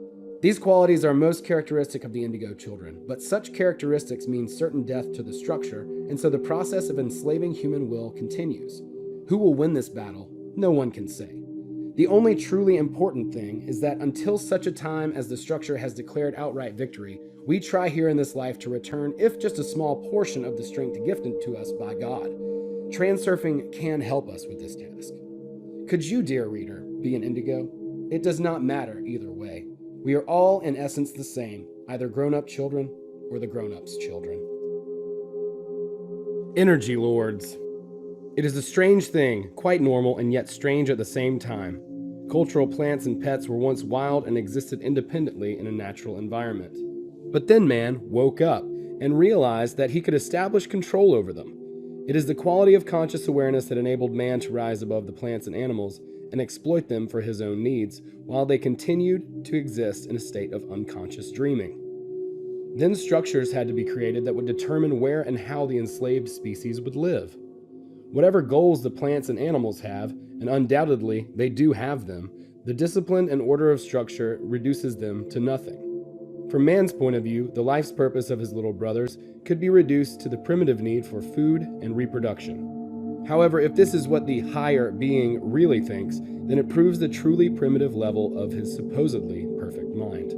These qualities are most characteristic of the indigo children, but such characteristics mean certain death to the structure, and so the process of enslaving human will continues. Who will win this battle? No one can say. The only truly important thing is that until such a time as the structure has declared outright victory, we try here in this life to return, if just a small portion of the strength gifted to us by God. Transurfing can help us with this task. Could you, dear reader, be an indigo? It does not matter either way. We are all, in essence, the same, either grown-up children or the grown-ups' children. Energy lords. It is a strange thing, quite normal and yet strange at the same time. Cultural plants and pets were once wild and existed independently in a natural environment. But then man woke up and realized that he could establish control over them. It is the quality of conscious awareness that enabled man to rise above the plants and animals and exploit them for his own needs, while they continued to exist in a state of unconscious dreaming. Then structures had to be created that would determine where and how the enslaved species would live. Whatever goals the plants and animals have, and undoubtedly they do have them, the discipline and order of structure reduces them to nothing. From man's point of view, the life's purpose of his little brothers could be reduced to the primitive need for food and reproduction. However, if this is what the higher being really thinks, then it proves the truly primitive level of his supposedly perfect mind.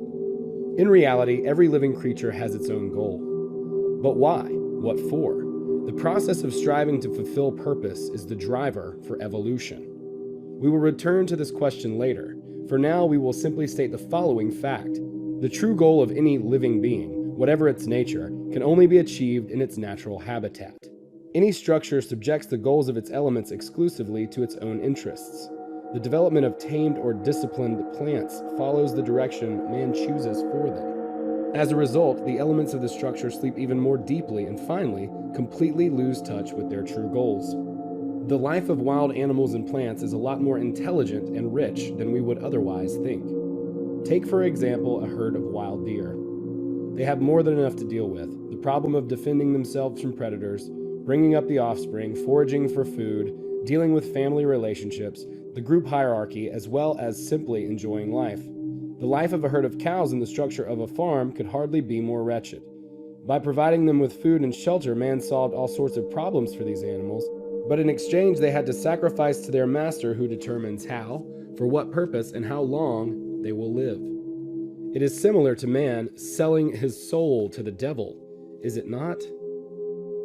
In reality, every living creature has its own goal. But why? What for? The process of striving to fulfill purpose is the driver for evolution. We will return to this question later. For now, we will simply state the following fact. The true goal of any living being, whatever its nature, can only be achieved in its natural habitat. Any structure subjects the goals of its elements exclusively to its own interests. The development of tamed or disciplined plants follows the direction man chooses for them. As a result, the elements of the structure sleep even more deeply and finally, completely lose touch with their true goals. The life of wild animals and plants is a lot more intelligent and rich than we would otherwise think. Take, for example, a herd of wild deer. They have more than enough to deal with: the problem of defending themselves from predators, bringing up the offspring, foraging for food, dealing with family relationships, the group hierarchy, as well as simply enjoying life. The life of a herd of cows in the structure of a farm could hardly be more wretched. By providing them with food and shelter, man solved all sorts of problems for these animals, but in exchange they had to sacrifice to their master, who determines how, for what purpose, and how long they will live. It is similar to man selling his soul to the devil, is it not?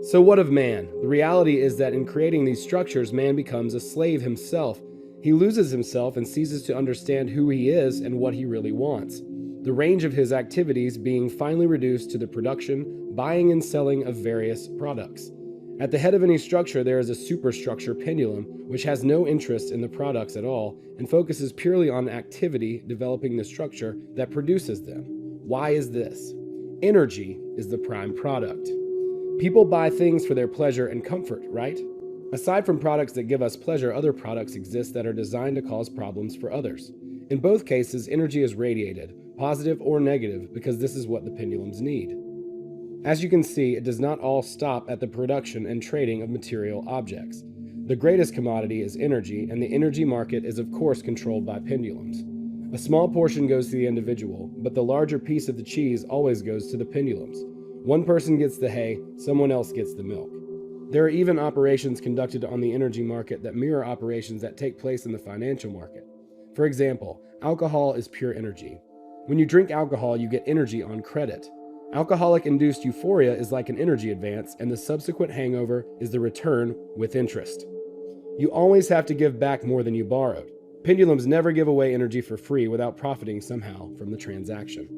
So what of man? The reality is that in creating these structures, man becomes a slave himself. He loses himself and ceases to understand who he is and what he really wants. The range of his activities being finally reduced to the production, buying and selling of various products. At the head of any structure, there is a superstructure pendulum, which has no interest in the products at all and focuses purely on activity developing the structure that produces them. Why is this? Energy is the prime product. People buy things for their pleasure and comfort, right? Aside from products that give us pleasure, other products exist that are designed to cause problems for others. In both cases, energy is radiated, positive or negative, because this is what the pendulums need. As you can see, it does not all stop at the production and trading of material objects. The greatest commodity is energy, and the energy market is of course controlled by pendulums. A small portion goes to the individual, but the larger piece of the cheese always goes to the pendulums. One person gets the hay, someone else gets the milk. There are even operations conducted on the energy market that mirror operations that take place in the financial market. For example, alcohol is pure energy. When you drink alcohol, you get energy on credit. Alcoholic-induced euphoria is like an energy advance, and the subsequent hangover is the return with interest. You always have to give back more than you borrowed. Pendulums never give away energy for free without profiting somehow from the transaction.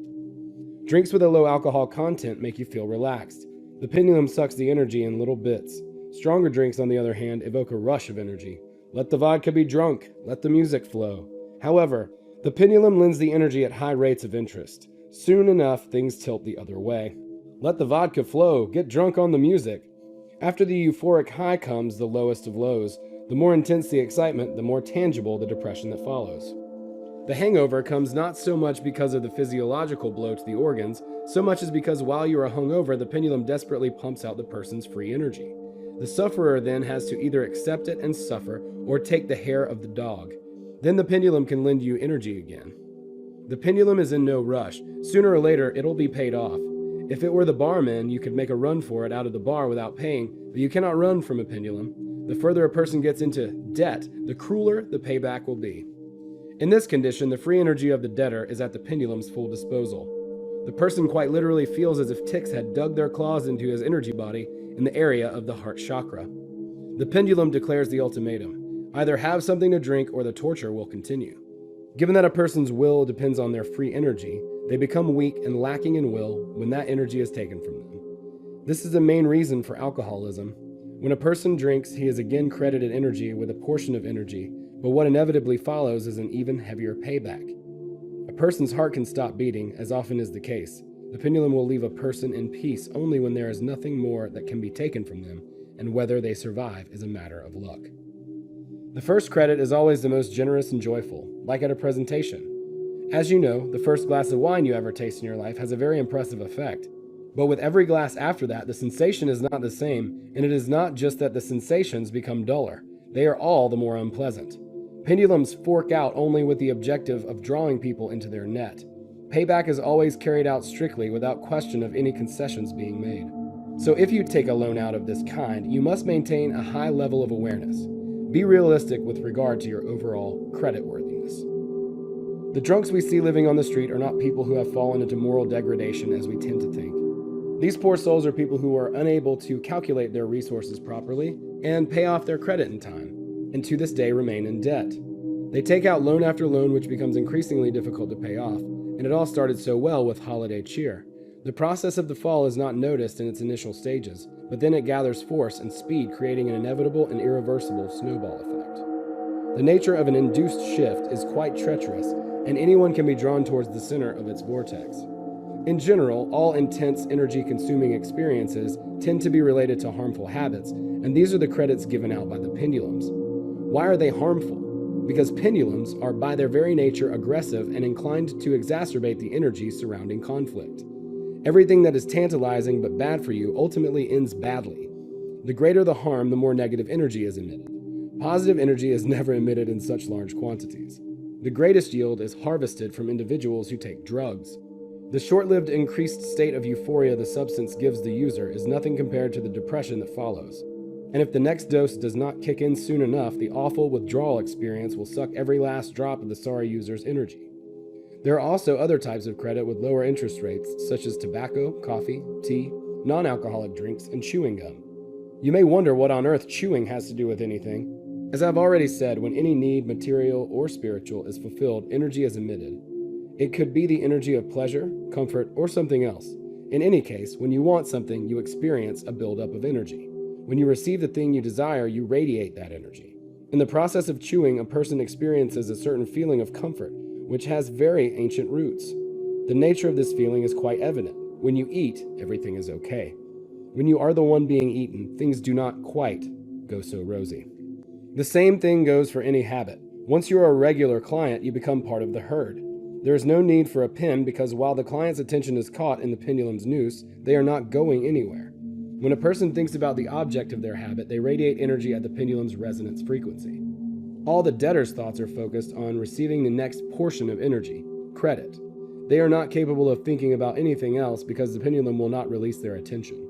Drinks with a low alcohol content make you feel relaxed. The pendulum sucks the energy in little bits. Stronger drinks, on the other hand, evoke a rush of energy. Let the vodka be drunk. Let the music flow. However, the pendulum lends the energy at high rates of interest. Soon enough, things tilt the other way. Let the vodka flow, get drunk on the music. After the euphoric high comes the lowest of lows. The more intense the excitement, the more tangible the depression that follows. The hangover comes not so much because of the physiological blow to the organs, so much as because while you are hungover, the pendulum desperately pumps out the person's free energy. The sufferer then has to either accept it and suffer, or take the hair of the dog. Then the pendulum can lend you energy again. The pendulum is in no rush. Sooner or later, it'll be paid off. If it were the barman, you could make a run for it out of the bar without paying, but you cannot run from a pendulum. The further a person gets into debt, the crueler the payback will be. In this condition, the free energy of the debtor is at the pendulum's full disposal. The person quite literally feels as if ticks had dug their claws into his energy body in the area of the heart chakra. The pendulum declares the ultimatum: either have something to drink or the torture will continue. Given that a person's will depends on their free energy, they become weak and lacking in will when that energy is taken from them. This is the main reason for alcoholism. When a person drinks, he is again credited energy with a portion of energy, but what inevitably follows is an even heavier payback. A person's heart can stop beating, as often is the case. The pendulum will leave a person in peace only when there is nothing more that can be taken from them, and whether they survive is a matter of luck. The first credit is always the most generous and joyful, like at a presentation. As you know, the first glass of wine you ever taste in your life has a very impressive effect. But with every glass after that, the sensation is not the same, and it is not just that the sensations become duller. They are all the more unpleasant. Pendulums fork out only with the objective of drawing people into their net. Payback is always carried out strictly without question of any concessions being made. So if you take a loan out of this kind, you must maintain a high level of awareness. Be realistic with regard to your overall creditworthiness. The drunks we see living on the street are not people who have fallen into moral degradation as we tend to think. These poor souls are people who are unable to calculate their resources properly and pay off their credit in time, and to this day remain in debt. They take out loan after loan, which becomes increasingly difficult to pay off, and it all started so well with holiday cheer. The process of the fall is not noticed in its initial stages, but then it gathers force and speed, creating an inevitable and irreversible snowball effect. The nature of an induced shift is quite treacherous, and anyone can be drawn towards the center of its vortex. In general, all intense energy-consuming experiences tend to be related to harmful habits, and these are the credits given out by the pendulums. Why are they harmful? Because pendulums are by their very nature aggressive and inclined to exacerbate the energy surrounding conflict. Everything that is tantalizing but bad for you ultimately ends badly. The greater the harm, the more negative energy is emitted. Positive energy is never emitted in such large quantities. The greatest yield is harvested from individuals who take drugs. The short-lived increased state of euphoria the substance gives the user is nothing compared to the depression that follows. And if the next dose does not kick in soon enough, the awful withdrawal experience will suck every last drop of the sorry user's energy. There are also other types of credit with lower interest rates, such as tobacco, coffee, tea, non-alcoholic drinks, and chewing gum. You may wonder what on earth chewing has to do with anything. As I've already said, when any need, material or spiritual, is fulfilled, energy is emitted. It could be the energy of pleasure, comfort, or something else. In any case, when you want something, you experience a buildup of energy. When you receive the thing you desire, you radiate that energy. In the process of chewing, a person experiences a certain feeling of comfort, which has very ancient roots. The nature of this feeling is quite evident. When you eat, everything is okay. When you are the one being eaten, things do not quite go so rosy. The same thing goes for any habit. Once you are a regular client, you become part of the herd. There is no need for a pin because while the client's attention is caught in the pendulum's noose, they are not going anywhere. When a person thinks about the object of their habit, they radiate energy at the pendulum's resonance frequency. All the debtor's thoughts are focused on receiving the next portion of energy, credit. They are not capable of thinking about anything else because the pendulum will not release their attention.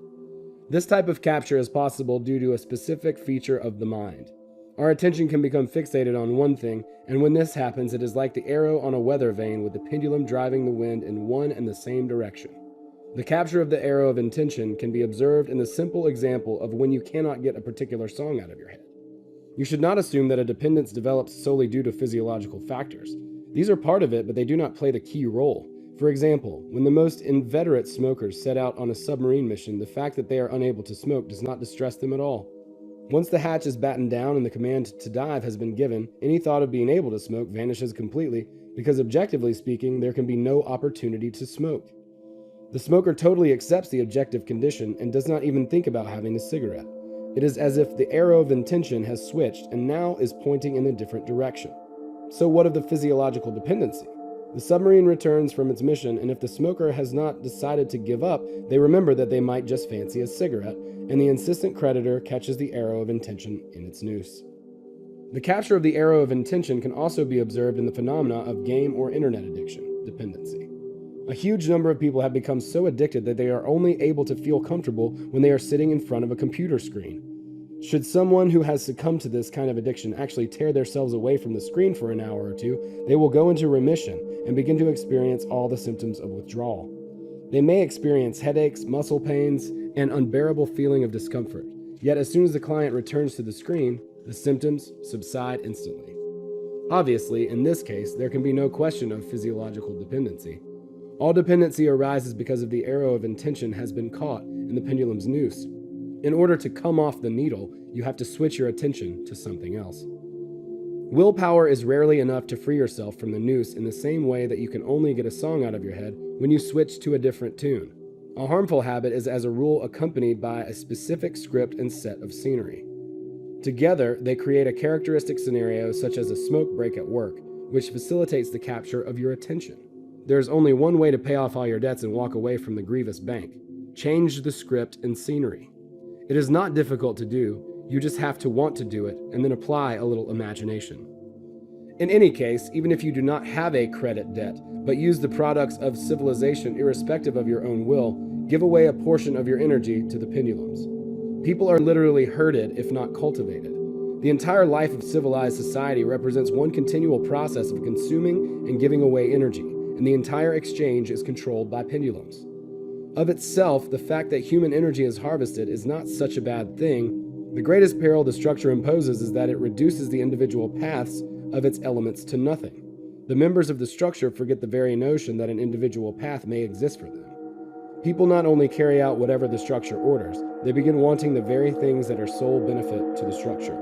This type of capture is possible due to a specific feature of the mind. Our attention can become fixated on one thing, and when this happens, it is like the arrow on a weather vane with the pendulum driving the wind in one and the same direction. The capture of the arrow of intention can be observed in the simple example of when you cannot get a particular song out of your head. You should not assume that a dependence develops solely due to physiological factors. These are part of it, but they do not play the key role. For example, when the most inveterate smokers set out on a submarine mission, the fact that they are unable to smoke does not distress them at all. Once the hatch is battened down and the command to dive has been given, any thought of being able to smoke vanishes completely because, objectively speaking, there can be no opportunity to smoke. The smoker totally accepts the objective condition and does not even think about having a cigarette. It is as if the arrow of intention has switched and now is pointing in a different direction. So what of the physiological dependency? The submarine returns from its mission, and if the smoker has not decided to give up, they remember that they might just fancy a cigarette, and the insistent creditor catches the arrow of intention in its noose. The capture of the arrow of intention can also be observed in the phenomena of game or internet addiction, dependency. A huge number of people have become so addicted that they are only able to feel comfortable when they are sitting in front of a computer screen. Should someone who has succumbed to this kind of addiction actually tear themselves away from the screen for an hour or two, they will go into remission and begin to experience all the symptoms of withdrawal. They may experience headaches, muscle pains, and unbearable feeling of discomfort. Yet as soon as the client returns to the screen, the symptoms subside instantly. Obviously, in this case, there can be no question of physiological dependency. All dependency arises because of the arrow of intention has been caught in the pendulum's noose. In order to come off the needle, you have to switch your attention to something else. Willpower is rarely enough to free yourself from the noose in the same way that you can only get a song out of your head when you switch to a different tune. A harmful habit is as a rule accompanied by a specific script and set of scenery. Together, they create a characteristic scenario such as a smoke break at work, which facilitates the capture of your attention. There is only one way to pay off all your debts and walk away from the grievous bank. Change the script and scenery. It is not difficult to do, you just have to want to do it and then apply a little imagination. In any case, even if you do not have a credit debt, but use the products of civilization irrespective of your own will, give away a portion of your energy to the pendulums. People are literally herded, if not cultivated. The entire life of civilized society represents one continual process of consuming and giving away energy, and the entire exchange is controlled by pendulums. Of itself, the fact that human energy is harvested is not such a bad thing. The greatest peril the structure imposes is that it reduces the individual paths of its elements to nothing. The members of the structure forget the very notion that an individual path may exist for them. People not only carry out whatever the structure orders, they begin wanting the very things that are sole benefit to the structure.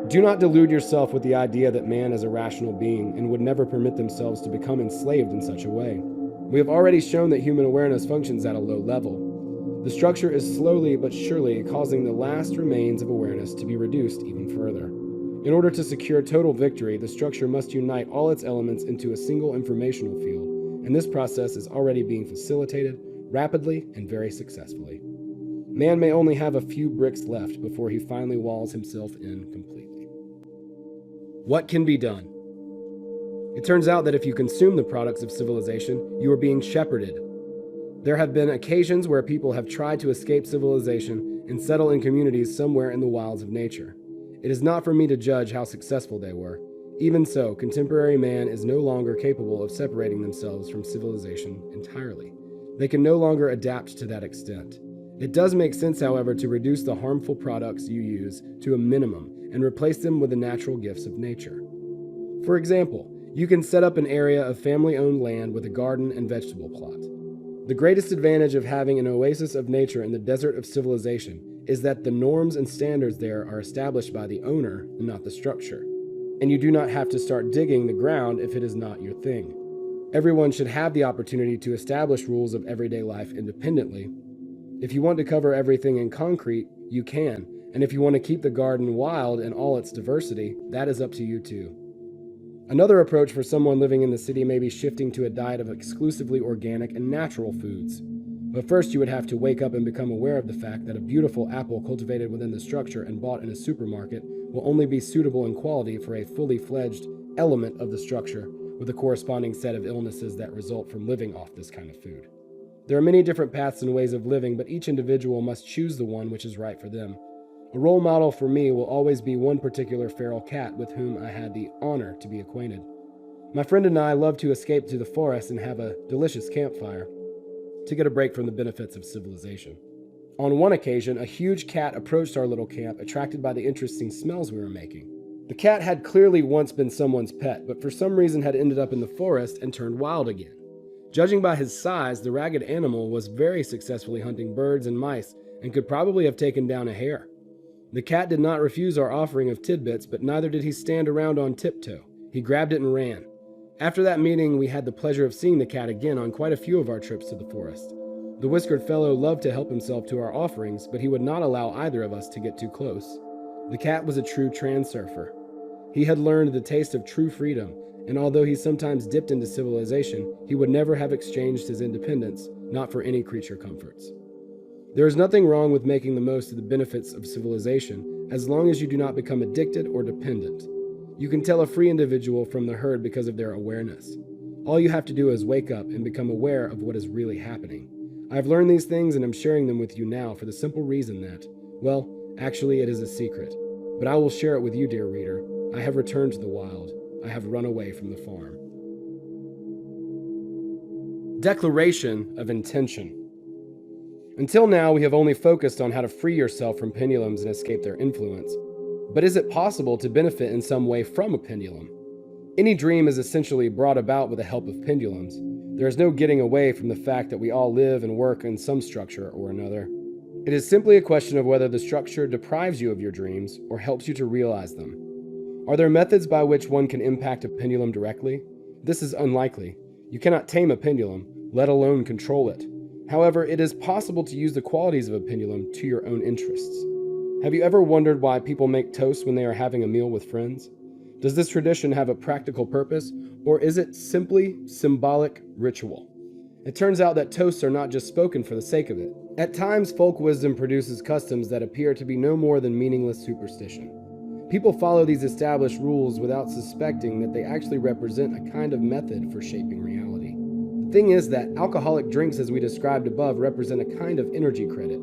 Do not delude yourself with the idea that man is a rational being and would never permit themselves to become enslaved in such a way. We have already shown that human awareness functions at a low level. The structure is slowly but surely causing the last remains of awareness to be reduced even further. In order to secure total victory, the structure must unite all its elements into a single informational field, and this process is already being facilitated rapidly and very successfully. Man may only have a few bricks left before he finally walls himself in completely. What can be done? It turns out that if you consume the products of civilization, you are being shepherded. There have been occasions where people have tried to escape civilization and settle in communities somewhere in the wilds of nature. It is not for me to judge how successful they were. Even so, contemporary man is no longer capable of separating themselves from civilization entirely. They can no longer adapt to that extent. It does make sense, however, to reduce the harmful products you use to a minimum and replace them with the natural gifts of nature. For example, you can set up an area of family-owned land with a garden and vegetable plot. The greatest advantage of having an oasis of nature in the desert of civilization is that the norms and standards there are established by the owner and not the structure, and you do not have to start digging the ground if it is not your thing. Everyone should have the opportunity to establish rules of everyday life independently. If you want to cover everything in concrete, you can, and if you want to keep the garden wild in all its diversity, that is up to you too. Another approach for someone living in the city may be shifting to a diet of exclusively organic and natural foods. But first you would have to wake up and become aware of the fact that a beautiful apple cultivated within the structure and bought in a supermarket will only be suitable in quality for a fully fledged element of the structure with a corresponding set of illnesses that result from living off this kind of food. There are many different paths and ways of living, but each individual must choose the one which is right for them. A role model for me will always be one particular feral cat with whom I had the honor to be acquainted. My friend and I love to escape to the forest and have a delicious campfire to get a break from the benefits of civilization. On one occasion, a huge cat approached our little camp, attracted by the interesting smells we were making. The cat had clearly once been someone's pet, but for some reason had ended up in the forest and turned wild again. Judging by his size, the ragged animal was very successfully hunting birds and mice and could probably have taken down a hare. The cat did not refuse our offering of tidbits, but neither did he stand around on tiptoe. He grabbed it and ran. After that meeting, we had the pleasure of seeing the cat again on quite a few of our trips to the forest. The whiskered fellow loved to help himself to our offerings, but he would not allow either of us to get too close. The cat was a true transurfer. He had learned the taste of true freedom, and although he sometimes dipped into civilization, he would never have exchanged his independence, not for any creature comforts. There is nothing wrong with making the most of the benefits of civilization, as long as you do not become addicted or dependent. You can tell a free individual from the herd because of their awareness. All you have to do is wake up and become aware of what is really happening. I've learned these things and I'm sharing them with you now for the simple reason that, well, actually it is a secret. But I will share it with you, dear reader. I have returned to the wild. I have run away from the farm. Declaration of intention. Until now, we have only focused on how to free yourself from pendulums and escape their influence. But is it possible to benefit in some way from a pendulum? Any dream is essentially brought about with the help of pendulums. There is no getting away from the fact that we all live and work in some structure or another. It is simply a question of whether the structure deprives you of your dreams or helps you to realize them. Are there methods by which one can impact a pendulum directly? This is unlikely. You cannot tame a pendulum, let alone control it. However, it is possible to use the qualities of a pendulum to your own interests. Have you ever wondered why people make toast when they are having a meal with friends? Does this tradition have a practical purpose, or is it simply symbolic ritual? It turns out that toasts are not just spoken for the sake of it. At times, folk wisdom produces customs that appear to be no more than meaningless superstition. People follow these established rules without suspecting that they actually represent a kind of method for shaping reality. The thing is that alcoholic drinks, as we described above, represent a kind of energy credit.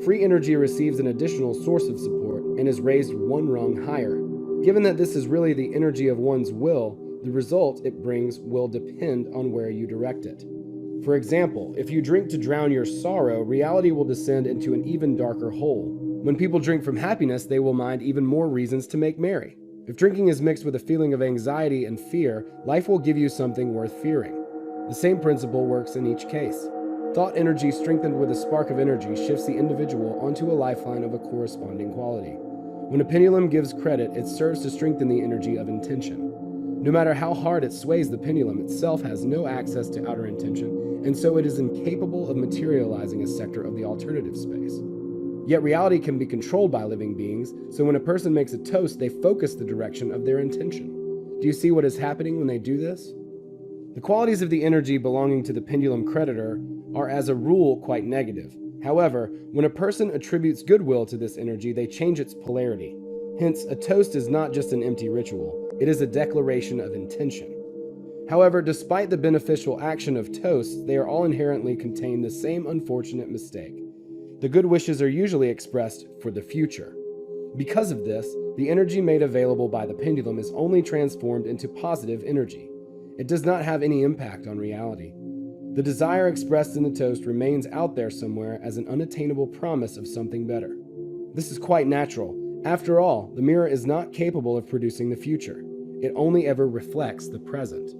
Free energy receives an additional source of support and is raised one rung higher. Given that this is really the energy of one's will, the result it brings will depend on where you direct it. For example, if you drink to drown your sorrow, reality will descend into an even darker hole. When people drink from happiness, they will find even more reasons to make merry. If drinking is mixed with a feeling of anxiety and fear, life will give you something worth fearing. The same principle works in each case. Thought energy strengthened with a spark of energy shifts the individual onto a lifeline of a corresponding quality. When a pendulum gives credit, it serves to strengthen the energy of intention. No matter how hard it sways, the pendulum itself has no access to outer intention, and so it is incapable of materializing a sector of the alternative space. Yet reality can be controlled by living beings, so when a person makes a toast, they focus the direction of their intention. Do you see what is happening when they do this? The qualities of the energy belonging to the pendulum creditor are as a rule quite negative. However, when a person attributes goodwill to this energy, they change its polarity. Hence, a toast is not just an empty ritual, it is a declaration of intention. However, despite the beneficial action of toasts, they are all inherently contain the same unfortunate mistake. The good wishes are usually expressed for the future. Because of this, the energy made available by the pendulum is only transformed into positive energy. It does not have any impact on reality. The desire expressed in the toast remains out there somewhere as an unattainable promise of something better. This is quite natural. After all, the mirror is not capable of producing the future. It only ever reflects the present.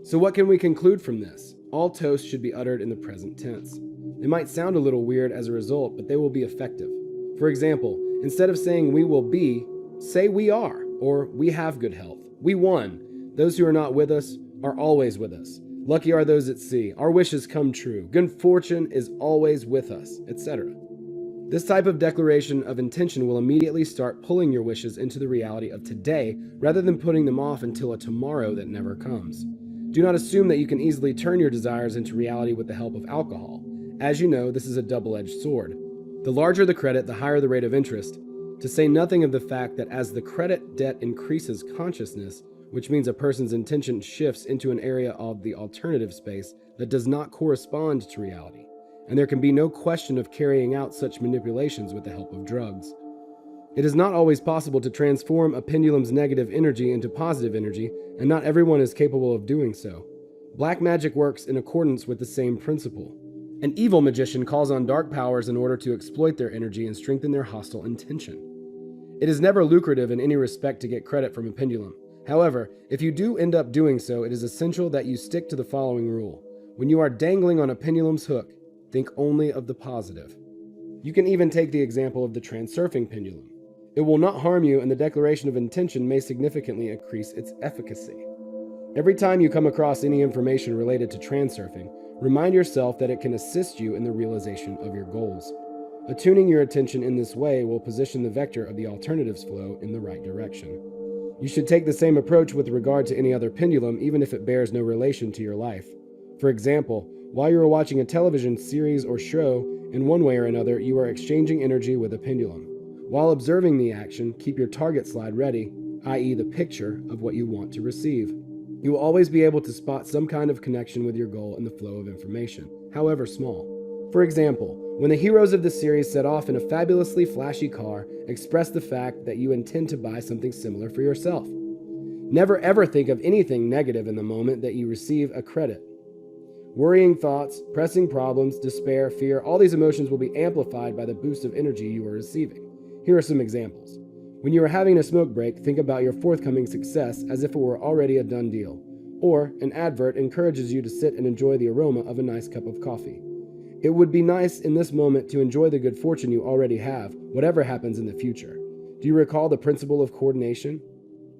So what can we conclude from this? All toasts should be uttered in the present tense. They might sound a little weird as a result, but they will be effective. For example, instead of saying we will be, say we are, or we have good health. We won. Those who are not with us are always with us. Lucky are those at sea. Our wishes come true. Good fortune is always with us, etc. This type of declaration of intention will immediately start pulling your wishes into the reality of today rather than putting them off until a tomorrow that never comes. Do not assume that you can easily turn your desires into reality with the help of alcohol. As you know, this is a double-edged sword. The larger the credit, the higher the rate of interest, to say nothing of the fact that as the credit debt increases consciousness, which means a person's intention shifts into an area of the alternative space that does not correspond to reality, and there can be no question of carrying out such manipulations with the help of drugs. It is not always possible to transform a pendulum's negative energy into positive energy, and not everyone is capable of doing so. Black magic works in accordance with the same principle. An evil magician calls on dark powers in order to exploit their energy and strengthen their hostile intention. It is never lucrative in any respect to get credit from a pendulum. However, if you do end up doing so, it is essential that you stick to the following rule. When you are dangling on a pendulum's hook, think only of the positive. You can even take the example of the Transurfing pendulum. It will not harm you, and the declaration of intention may significantly increase its efficacy. Every time you come across any information related to transurfing, remind yourself that it can assist you in the realization of your goals. Attuning your attention in this way will position the vector of the alternatives flow in the right direction. You should take the same approach with regard to any other pendulum, even if it bears no relation to your life. For example, while you are watching a television series or show, in one way or another, you are exchanging energy with a pendulum. While observing the action, keep your target slide ready, i.e. the picture of what you want to receive. You will always be able to spot some kind of connection with your goal in the flow of information, however small. For example, when the heroes of the series set off in a fabulously flashy car, express the fact that you intend to buy something similar for yourself. Never ever think of anything negative in the moment that you receive a credit. Worrying thoughts, pressing problems, despair, fear, all these emotions will be amplified by the boost of energy you are receiving. Here are some examples. When you are having a smoke break, think about your forthcoming success as if it were already a done deal. Or an advert encourages you to sit and enjoy the aroma of a nice cup of coffee. It would be nice in this moment to enjoy the good fortune you already have, whatever happens in the future. Do you recall the principle of coordination?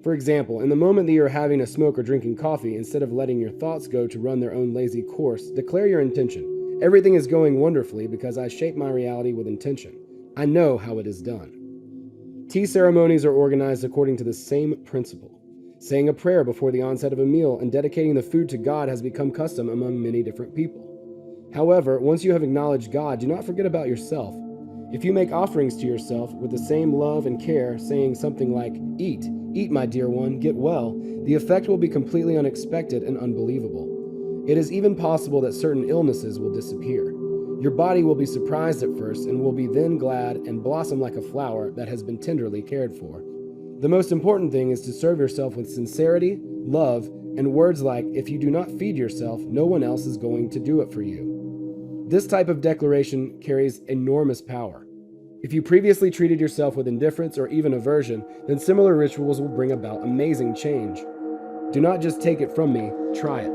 For example, in the moment that you're having a smoke or drinking coffee, instead of letting your thoughts go to run their own lazy course, declare your intention. Everything is going wonderfully because I shape my reality with intention. I know how it is done. Tea ceremonies are organized according to the same principle. Saying a prayer before the onset of a meal and dedicating the food to God has become custom among many different people. However, once you have acknowledged God, do not forget about yourself. If you make offerings to yourself with the same love and care, saying something like, "Eat, my dear one, get well," the effect will be completely unexpected and unbelievable. It is even possible that certain illnesses will disappear. Your body will be surprised at first and will be then glad and blossom like a flower that has been tenderly cared for. The most important thing is to serve yourself with sincerity, love, and words like, "If you do not feed yourself, no one else is going to do it for you." This type of declaration carries enormous power. If you previously treated yourself with indifference or even aversion, then similar rituals will bring about amazing change. Do not just take it from me, try it.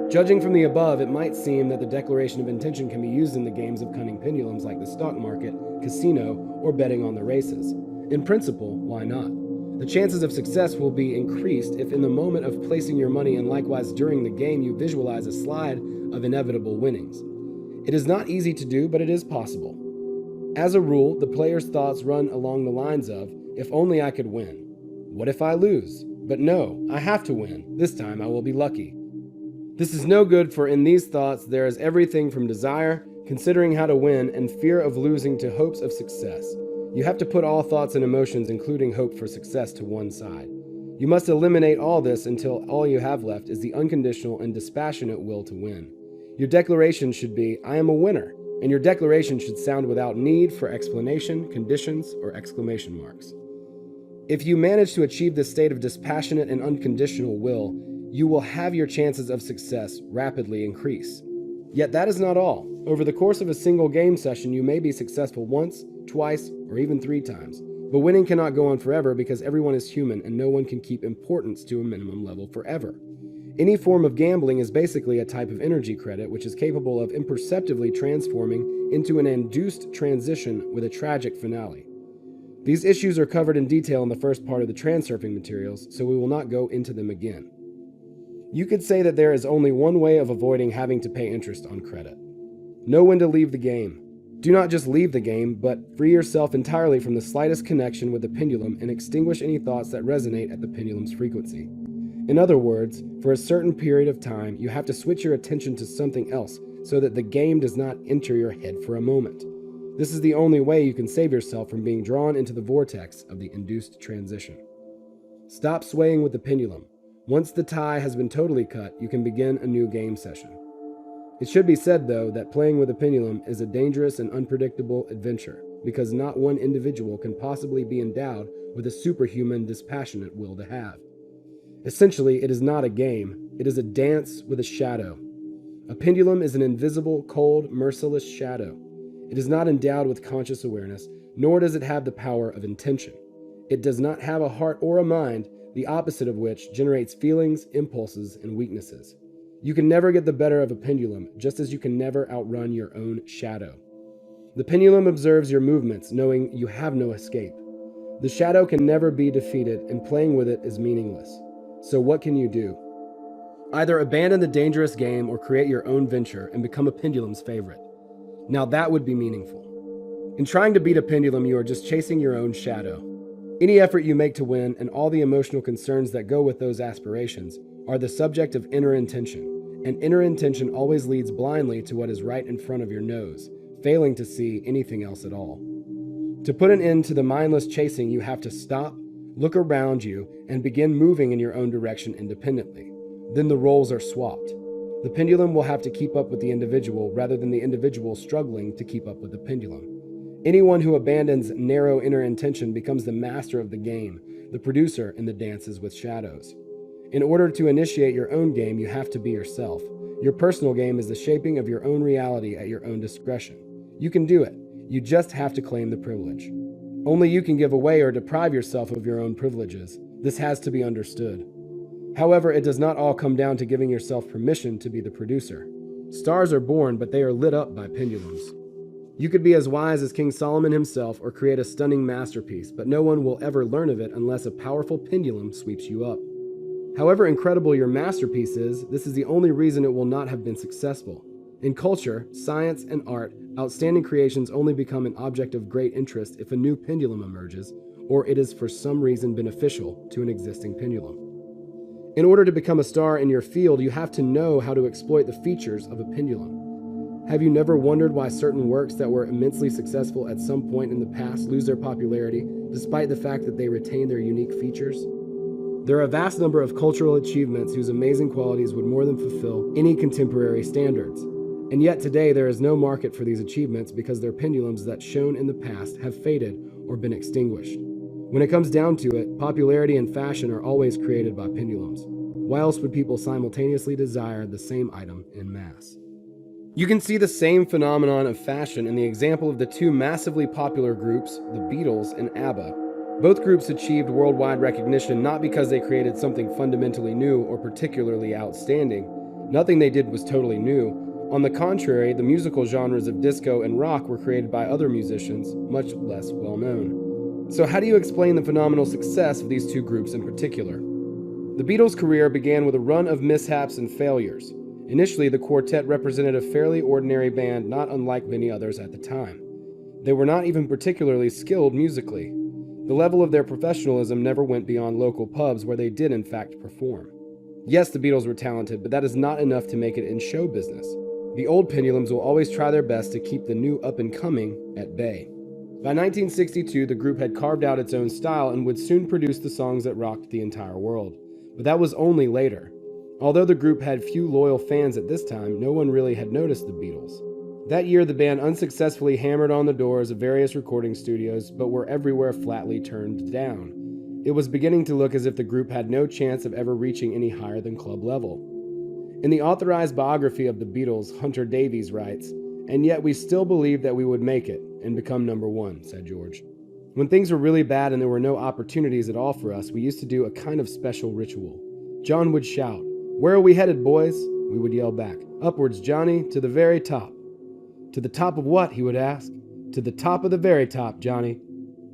Judging from the above, it might seem that the declaration of intention can be used in the games of cunning pendulums like the stock market, casino, or betting on the races. In principle, why not? The chances of success will be increased if in the moment of placing your money and likewise during the game you visualize a slide of inevitable winnings. It is not easy to do, but it is possible. As a rule, the player's thoughts run along the lines of, "If only I could win. What if I lose? But no, I have to win. This time I will be lucky." This is no good, for in these thoughts there is everything from desire, considering how to win, and fear of losing to hopes of success. You have to put all thoughts and emotions, including hope for success, to one side. You must eliminate all this until all you have left is the unconditional and dispassionate will to win. Your declaration should be, "I am a winner," and your declaration should sound without need for explanation, conditions, or exclamation marks. If you manage to achieve this state of dispassionate and unconditional will, you will have your chances of success rapidly increase. Yet that is not all. Over the course of a single game session, you may be successful once, twice, or even 3 times. But winning cannot go on forever because everyone is human and no one can keep importance to a minimum level forever. Any form of gambling is basically a type of energy credit which is capable of imperceptibly transforming into an induced transition with a tragic finale. These issues are covered in detail in the first part of the Transurfing materials, so we will not go into them again. You could say that there is only one way of avoiding having to pay interest on credit. Know when to leave the game. Do not just leave the game, but free yourself entirely from the slightest connection with the pendulum and extinguish any thoughts that resonate at the pendulum's frequency. In other words, for a certain period of time, you have to switch your attention to something else so that the game does not enter your head for a moment. This is the only way you can save yourself from being drawn into the vortex of the induced transition. Stop swaying with the pendulum. Once the tie has been totally cut, you can begin a new game session. It should be said, though, that playing with a pendulum is a dangerous and unpredictable adventure, because not one individual can possibly be endowed with a superhuman, dispassionate will to have. Essentially, it is not a game, it is a dance with a shadow. A pendulum is an invisible, cold, merciless shadow. It is not endowed with conscious awareness, nor does it have the power of intention. It does not have a heart or a mind, the opposite of which generates feelings, impulses, and weaknesses. You can never get the better of a pendulum, just as you can never outrun your own shadow. The pendulum observes your movements, knowing you have no escape. The shadow can never be defeated, and playing with it is meaningless. So what can you do? Either abandon the dangerous game or create your own venture and become a pendulum's favorite. Now that would be meaningful. In trying to beat a pendulum, you are just chasing your own shadow. Any effort you make to win and all the emotional concerns that go with those aspirations are the subject of inner intention, and inner intention always leads blindly to what is right in front of your nose, failing to see anything else at all. To put an end to the mindless chasing, you have to stop, look around you, and begin moving in your own direction independently. Then the roles are swapped. The pendulum will have to keep up with the individual rather than the individual struggling to keep up with the pendulum. Anyone who abandons narrow inner intention becomes the master of the game, the producer in the dances with shadows. In order to initiate your own game, you have to be yourself. Your personal game is the shaping of your own reality at your own discretion. You can do it. You just have to claim the privilege. Only you can give away or deprive yourself of your own privileges. This has to be understood. However, it does not all come down to giving yourself permission to be the producer. Stars are born, but they are lit up by pendulums. You could be as wise as King Solomon himself or create a stunning masterpiece, but no one will ever learn of it unless a powerful pendulum sweeps you up. However incredible your masterpiece is, this is the only reason it will not have been successful. In culture, science, and art, outstanding creations only become an object of great interest if a new pendulum emerges, or it is for some reason beneficial to an existing pendulum. In order to become a star in your field, you have to know how to exploit the features of a pendulum. Have you never wondered why certain works that were immensely successful at some point in the past lose their popularity, despite the fact that they retain their unique features? There are a vast number of cultural achievements whose amazing qualities would more than fulfill any contemporary standards. And yet today there is no market for these achievements because their pendulums that shone in the past have faded or been extinguished. When it comes down to it, popularity and fashion are always created by pendulums. Why else would people simultaneously desire the same item en masse? You can see the same phenomenon of fashion in the example of the two massively popular groups, the Beatles and ABBA. Both groups achieved worldwide recognition not because they created something fundamentally new or particularly outstanding. Nothing they did was totally new. On the contrary, the musical genres of disco and rock were created by other musicians, much less well known. So how do you explain the phenomenal success of these two groups in particular? The Beatles' career began with a run of mishaps and failures. Initially, the quartet represented a fairly ordinary band, not unlike many others at the time. They were not even particularly skilled musically. The level of their professionalism never went beyond local pubs where they did in fact perform. Yes, the Beatles were talented, but that is not enough to make it in show business. The old pendulums will always try their best to keep the new up-and-coming at bay. By 1962, the group had carved out its own style and would soon produce the songs that rocked the entire world. But that was only later. Although the group had few loyal fans at this time, no one really had noticed the Beatles. That year, the band unsuccessfully hammered on the doors of various recording studios, but were everywhere flatly turned down. It was beginning to look as if the group had no chance of ever reaching any higher than club level. In the authorized biography of the Beatles, Hunter Davies writes, "And yet we still believed that we would make it and become number one," said George. "When things were really bad and there were no opportunities at all for us, we used to do a kind of special ritual. John would shout, 'Where are we headed, boys?' We would yell back, 'Upwards, Johnny, to the very top.' 'To the top of what?' he would ask. 'To the top of the very top, Johnny.'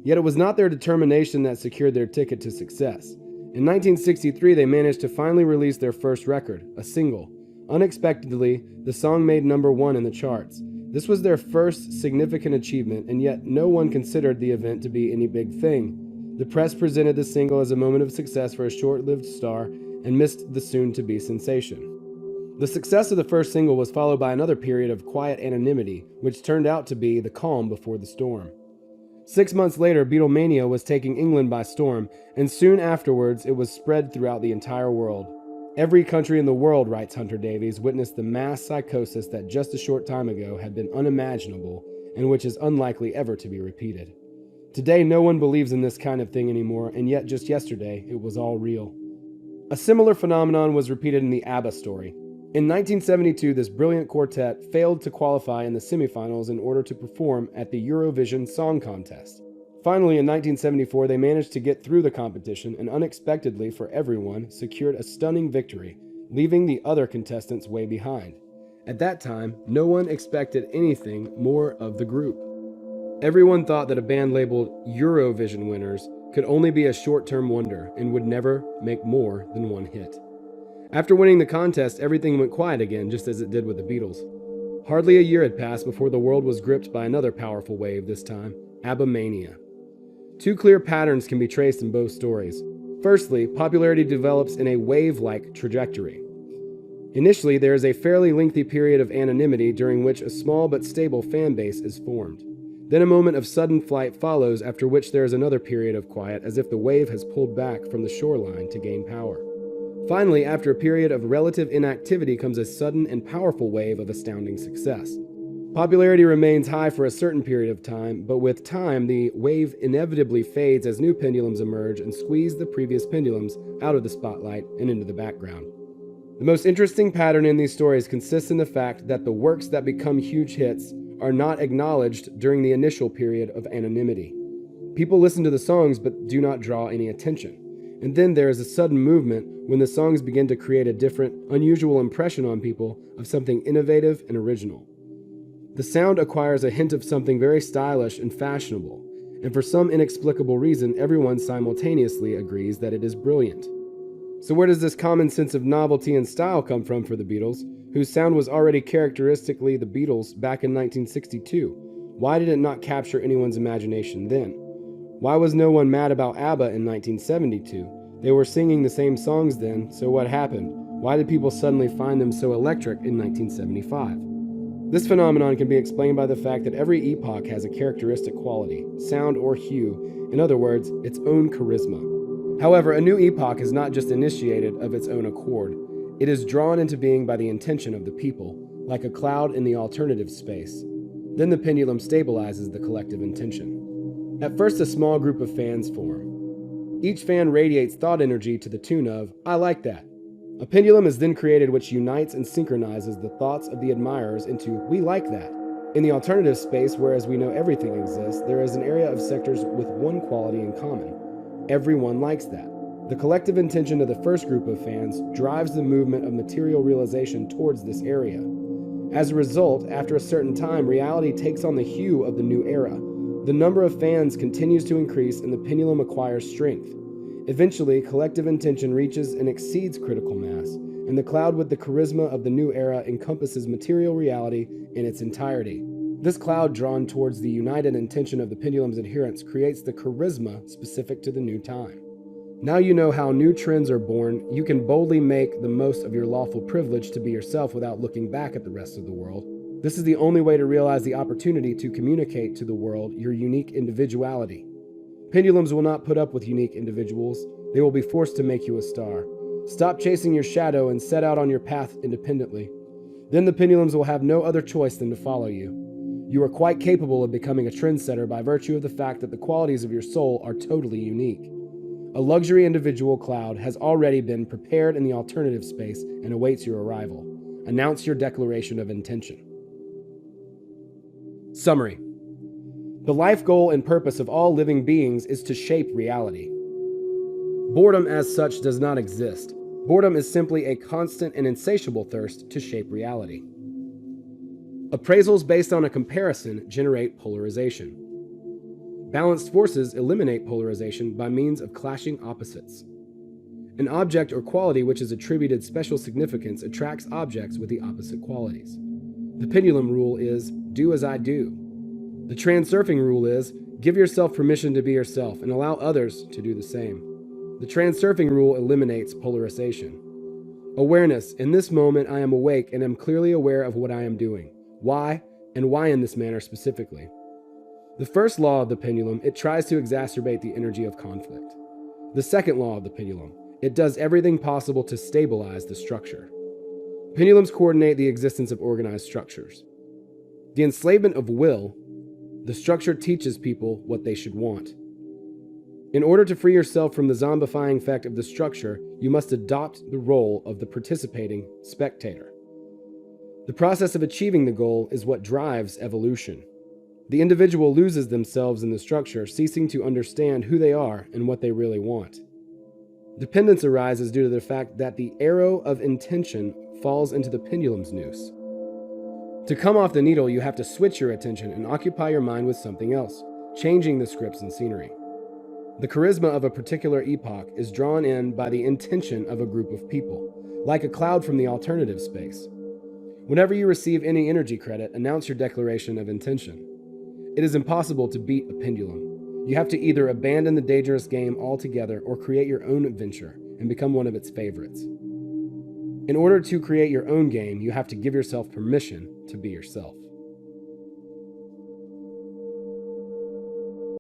Yet it was not their determination that secured their ticket to success. In 1963, they managed to finally release their first record, a single. Unexpectedly, the song made number one in the charts. This was their first significant achievement, and yet no one considered the event to be any big thing. The press presented the single as a moment of success for a short-lived star and missed the soon-to-be sensation. The success of the first single was followed by another period of quiet anonymity, which turned out to be the calm before the storm. 6 months later, Beatlemania was taking England by storm, and soon afterwards it was spread throughout the entire world. Every country in the world, writes Hunter Davies, witnessed the mass psychosis that just a short time ago had been unimaginable and which is unlikely ever to be repeated. Today, no one believes in this kind of thing anymore, and yet just yesterday, it was all real. A similar phenomenon was repeated in the ABBA story. In 1972, this brilliant quartet failed to qualify in the semifinals in order to perform at the Eurovision Song Contest. Finally, in 1974, they managed to get through the competition and unexpectedly for everyone secured a stunning victory, leaving the other contestants way behind. At that time, no one expected anything more of the group. Everyone thought that a band labeled Eurovision winners could only be a short-term wonder and would never make more than one hit. After winning the contest, everything went quiet again, just as it did with the Beatles. Hardly a year had passed before the world was gripped by another powerful wave, this time ABBA mania. Two clear patterns can be traced in both stories. Firstly, popularity develops in a wave-like trajectory. Initially, there is a fairly lengthy period of anonymity during which a small but stable fan base is formed. Then a moment of sudden flight follows, after which there is another period of quiet, as if the wave has pulled back from the shoreline to gain power. Finally, after a period of relative inactivity comes a sudden and powerful wave of astounding success. Popularity remains high for a certain period of time, but with time, the wave inevitably fades as new pendulums emerge and squeeze the previous pendulums out of the spotlight and into the background. The most interesting pattern in these stories consists in the fact that the works that become huge hits are not acknowledged during the initial period of anonymity. People listen to the songs but do not draw any attention. And then there is a sudden movement when the songs begin to create a different, unusual impression on people of something innovative and original. The sound acquires a hint of something very stylish and fashionable, and for some inexplicable reason, everyone simultaneously agrees that it is brilliant. So where does this common sense of novelty and style come from for the Beatles, whose sound was already characteristically the Beatles back in 1962? Why did it not capture anyone's imagination then? Why was no one mad about ABBA in 1972? They were singing the same songs then, so what happened? Why did people suddenly find them so electric in 1975? This phenomenon can be explained by the fact that every epoch has a characteristic quality, sound or hue, in other words, its own charisma. However, a new epoch is not just initiated of its own accord. It is drawn into being by the intention of the people, like a cloud in the alternative space. Then the pendulum stabilizes the collective intention. At first, a small group of fans form. Each fan radiates thought energy to the tune of, "I like that." A pendulum is then created which unites and synchronizes the thoughts of the admirers into, "We like that." In the alternative space, whereas we know everything exists, there is an area of sectors with one quality in common. Everyone likes that. The collective intention of the first group of fans drives the movement of material realization towards this area. As a result, after a certain time, reality takes on the hue of the new era. The number of fans continues to increase and the pendulum acquires strength. Eventually, collective intention reaches and exceeds critical mass, and the cloud with the charisma of the new era encompasses material reality in its entirety. This cloud drawn towards the united intention of the pendulum's adherents creates the charisma specific to the new time. Now you know how new trends are born, you can boldly make the most of your lawful privilege to be yourself without looking back at the rest of the world. This is the only way to realize the opportunity to communicate to the world your unique individuality. Pendulums will not put up with unique individuals. They will be forced to make you a star. Stop chasing your shadow and set out on your path independently. Then the pendulums will have no other choice than to follow you. You are quite capable of becoming a trendsetter by virtue of the fact that the qualities of your soul are totally unique. A luxury individual cloud has already been prepared in the alternative space and awaits your arrival. Announce your declaration of intention. Summary. The life goal and purpose of all living beings is to shape reality. Boredom as such does not exist. Boredom is simply a constant and insatiable thirst to shape reality. Appraisals based on a comparison generate polarization. Balanced forces eliminate polarization by means of clashing opposites. An object or quality which is attributed special significance attracts objects with the opposite qualities. The pendulum rule is, do as I do. The transurfing rule is, give yourself permission to be yourself and allow others to do the same. The transurfing rule eliminates polarization. Awareness. In this moment, I am awake and am clearly aware of what I am doing. Why, and why in this manner specifically. The first law of the pendulum, it tries to exacerbate the energy of conflict. The second law of the pendulum, it does everything possible to stabilize the structure. Pendulums coordinate the existence of organized structures. The enslavement of will, the structure teaches people what they should want. In order to free yourself from the zombifying effect of the structure, you must adopt the role of the participating spectator. The process of achieving the goal is what drives evolution. The individual loses themselves in the structure, ceasing to understand who they are and what they really want. Dependence arises due to the fact that the arrow of intention falls into the pendulum's noose. To come off the needle, you have to switch your attention and occupy your mind with something else, changing the scripts and scenery. The charisma of a particular epoch is drawn in by the intention of a group of people, like a cloud from the alternative space. Whenever you receive any energy credit, announce your declaration of intention. It is impossible to beat a pendulum. You have to either abandon the dangerous game altogether or create your own adventure and become one of its favorites. In order to create your own game, you have to give yourself permission to be yourself.